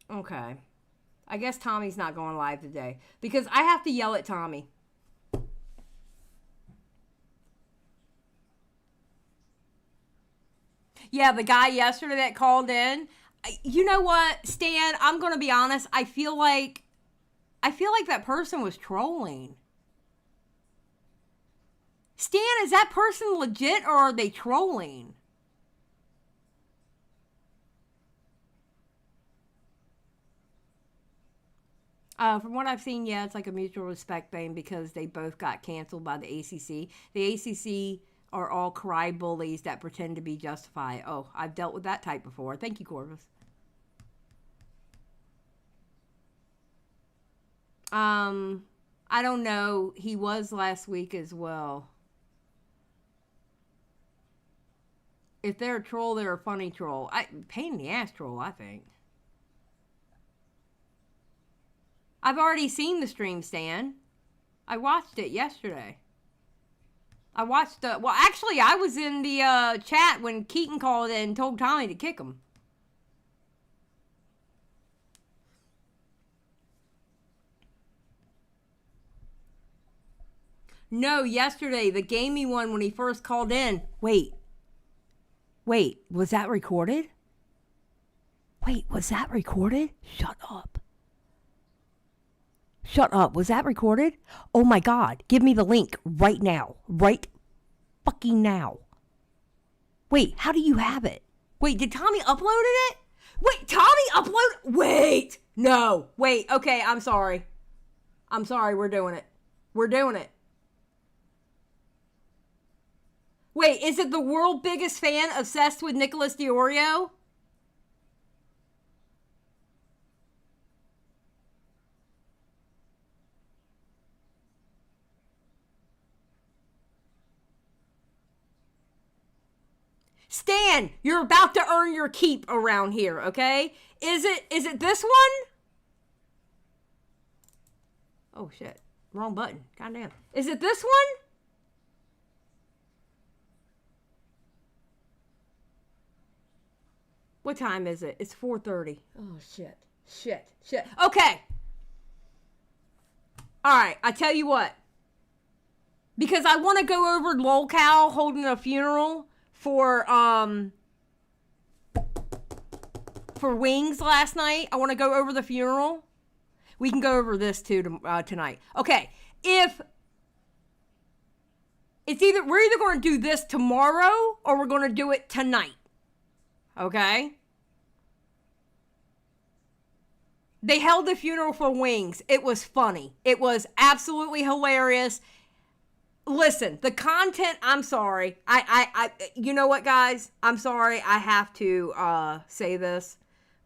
Okay. I guess Tommy's not going live today because I have to yell at Tommy. Yeah, the guy yesterday that called in. You know what, Stan? I'm going to be honest. I feel like that person was trolling. Stan, is that person legit or are they trolling? From what I've seen, yeah, it's like a mutual respect thing because they both got canceled by the ACC. The ACC are all cry bullies that pretend to be justified. Oh, I've dealt with that type before. Thank you, Corvus. I don't know. He was last week as well. If they're a troll, they're a funny troll. Pain in the ass troll, I think. I've already seen the stream, Stan. I watched it yesterday. I watched the... Well, actually, I was in the chat when Keaton called in and told Tommy to kick him. No, yesterday, the gamey one when he first called in. Wait, was that recorded? Wait, was that recorded? Shut up. Shut up. Was that recorded? Oh my God. Give me the link right now. Right fucking now. Wait, how do you have it? Wait, did Tommy upload it? Wait, Tommy uploaded? Wait. No. Wait. Okay, I'm sorry. I'm sorry. We're doing it. We're doing it. Wait, is it the world biggest fan obsessed with Nicholas DiOrio? Stan, you're about to earn your keep around here, okay? Is it this one? Oh shit. Wrong button. Goddamn. Is it this one? What time is it? It's 4:30. Oh shit. Shit. Okay. Alright, I tell you what. Because I want to go over lolcow holding a funeral for Wings last night. I want to go over the funeral. We can go over this too tonight. Okay, if it's we're either going to do this tomorrow or we're going to do it tonight. Okay? They held the funeral for Wings. It was funny. It was absolutely hilarious. Listen, the content, I'm sorry. I you know what, guys? I'm sorry. I have to say this,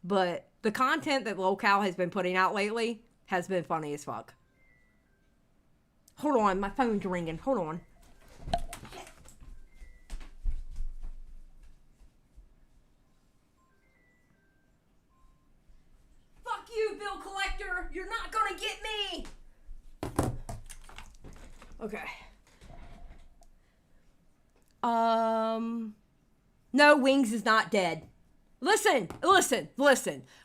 but the content that lolcow has been putting out lately has been funny as fuck. Hold on, my phone's ringing. Hold on. Fuck you, bill collector. You're not gonna get me. Okay. No, Wings is not dead. Listen.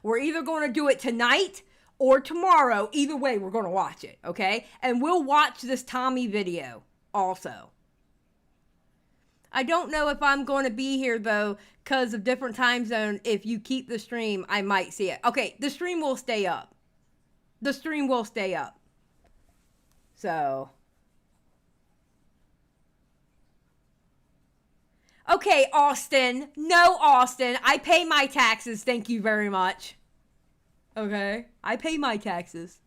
We're either going to do it tonight or tomorrow. Either way, we're going to watch it, okay? And we'll watch this Tommy video also. I don't know if I'm going to be here, though, because of different time zone. If you keep the stream, I might see it. Okay, the stream will stay up. So... Okay, Austin. No, Austin. I pay my taxes. Thank you very much. Okay? I pay my taxes.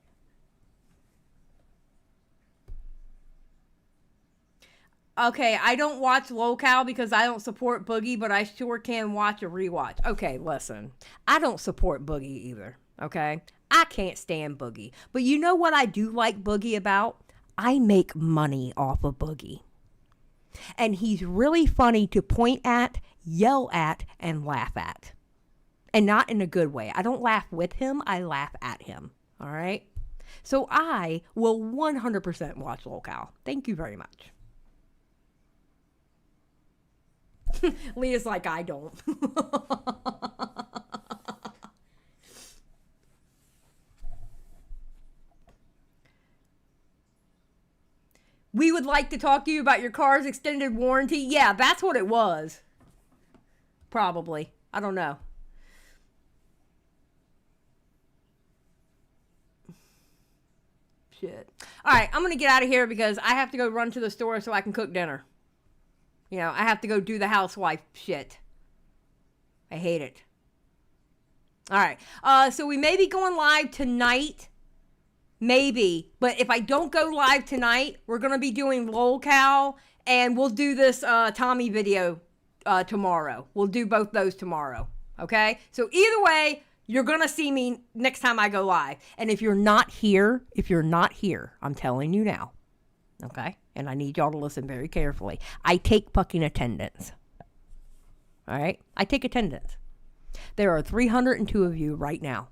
Okay, I don't watch lolcow because I don't support Boogie, but I sure can watch a rewatch. Okay, listen. I don't support Boogie either. Okay? I can't stand Boogie. But you know what I do like Boogie about? I make money off of Boogie. And he's really funny to point at, yell at, and laugh at. And not in a good way. I don't laugh with him, I laugh at him. All right? So I will 100% watch lolcow. Thank you very much. Leah's like, I don't. We would like to talk to you about your car's extended warranty. Yeah, that's what it was. Probably. I don't know. Shit. All right, I'm going to get out of here because I have to go run to the store so I can cook dinner. You know, I have to go do the housewife shit. I hate it. All right. So we may be going live tonight. Maybe. But if I don't go live tonight, we're going to be doing lolcow And we'll do this Tommy video tomorrow. We'll do both those tomorrow. Okay? So either way, you're going to see me next time I go live. And if you're not here, I'm telling you now. Okay? And I need y'all to listen very carefully. I take fucking attendance. All right? I take attendance. There are 302 of you right now.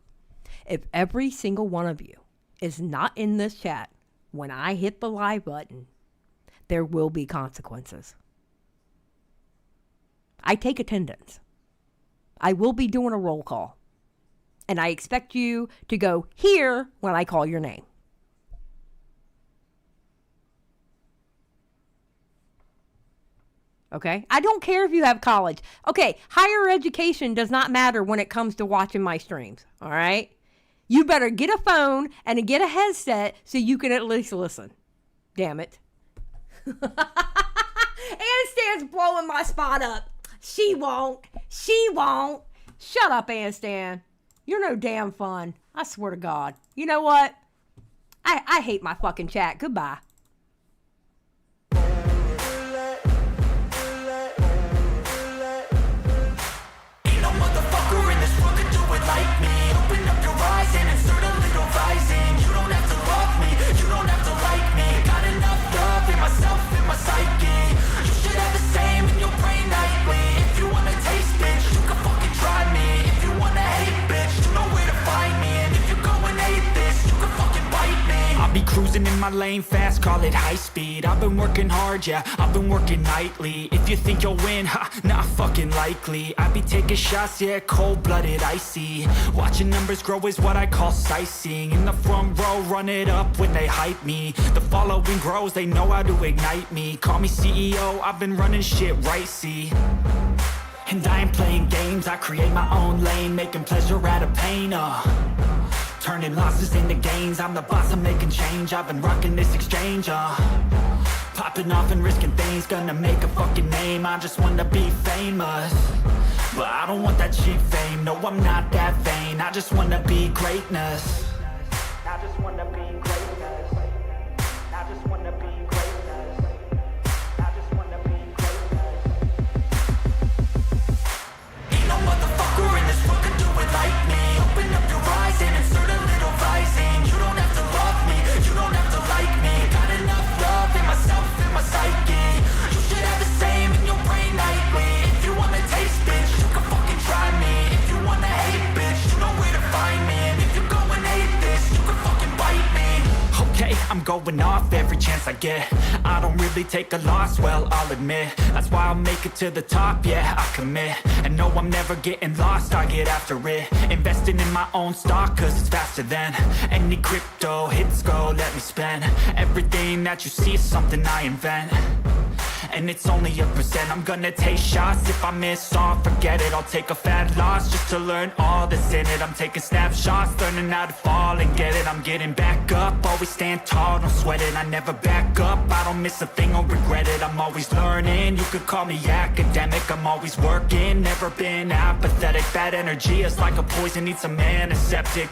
If every single one of you is not in this chat when I hit the live button, there will be consequences. I take attendance. I will be doing a roll call. And I expect you to go here when I call your name. Okay? I don't care if you have college. Okay, higher education does not matter when it comes to watching my streams. All right? You better get a phone and get a headset so you can at least listen. Damn it. And Stan's blowing my spot up. She won't. Shut up, Stan. You're no damn fun. I swear to God. You know what? I hate my fucking chat. Goodbye. Ain't no motherfucker in this world could do it like me. Open up your eyes and insert a little rising. You don't have to love me, you don't have to like me. Got enough love in myself, in my psyche. You should have the same in your brain nightly. If you wanna taste, bitch, you can fucking try me. If you wanna hate, bitch, you know where to find me. And if you go and hate this, you can fucking bite me. I'll be cruising in my lane fast, call it high speed. I've been working hard, yeah, I've been working nightly. If you think you'll win, ha, not fucking likely. I be taking shots, yeah, cold-blooded, icy. Watching numbers grow is what I call sightseeing. In the front row, run it up when they hype me. The following grows, they know how to ignite me. Call me CEO, I've been running shit right, see. And I ain't playing games, I create my own lane. Making pleasure out of pain, turning losses into gains. I'm the boss, I'm making change. I've been rocking this exchange, popping off and risking things. Gonna make a fucking name, I just wanna be famous. But I don't want that cheap fame, no I'm not that vain. I just wanna be greatness. I just wanna be greatness. I just wanna be greatness. I just wanna be greatness. Ain't no motherfucker in this world could do it like me. Open up your eyes and insert a little rising. You don't have to love me, you don't have to like me. Got enough love in myself, in my psyche. You should have the same in your brain nightly. If you wanna taste, bitch, you can fucking try me. If you wanna hate, bitch, you know where to find me. And if you go and hate this, you can fucking bite me. Okay, I'm going off every chance I get. I don't really take a loss, well, I'll admit. That's why I'll make it to the top, yeah, I commit. And no, I'm never getting lost, I get after it. Investing in my own stock, cause it's faster than any crypto hits go, let me spend. Everything that you see is something I invent. And it's only a percent. I'm gonna take shots. If I miss all, forget it. I'll take a fat loss just to learn all that's in it. I'm taking snapshots, learning how to fall and get it. I'm getting back up, always stand tall, don't sweat it. I never back up, I don't miss a thing or regret it. I'm always learning, you could call me academic. I'm always working, never been apathetic. Bad energy is like a poison, needs some antiseptic.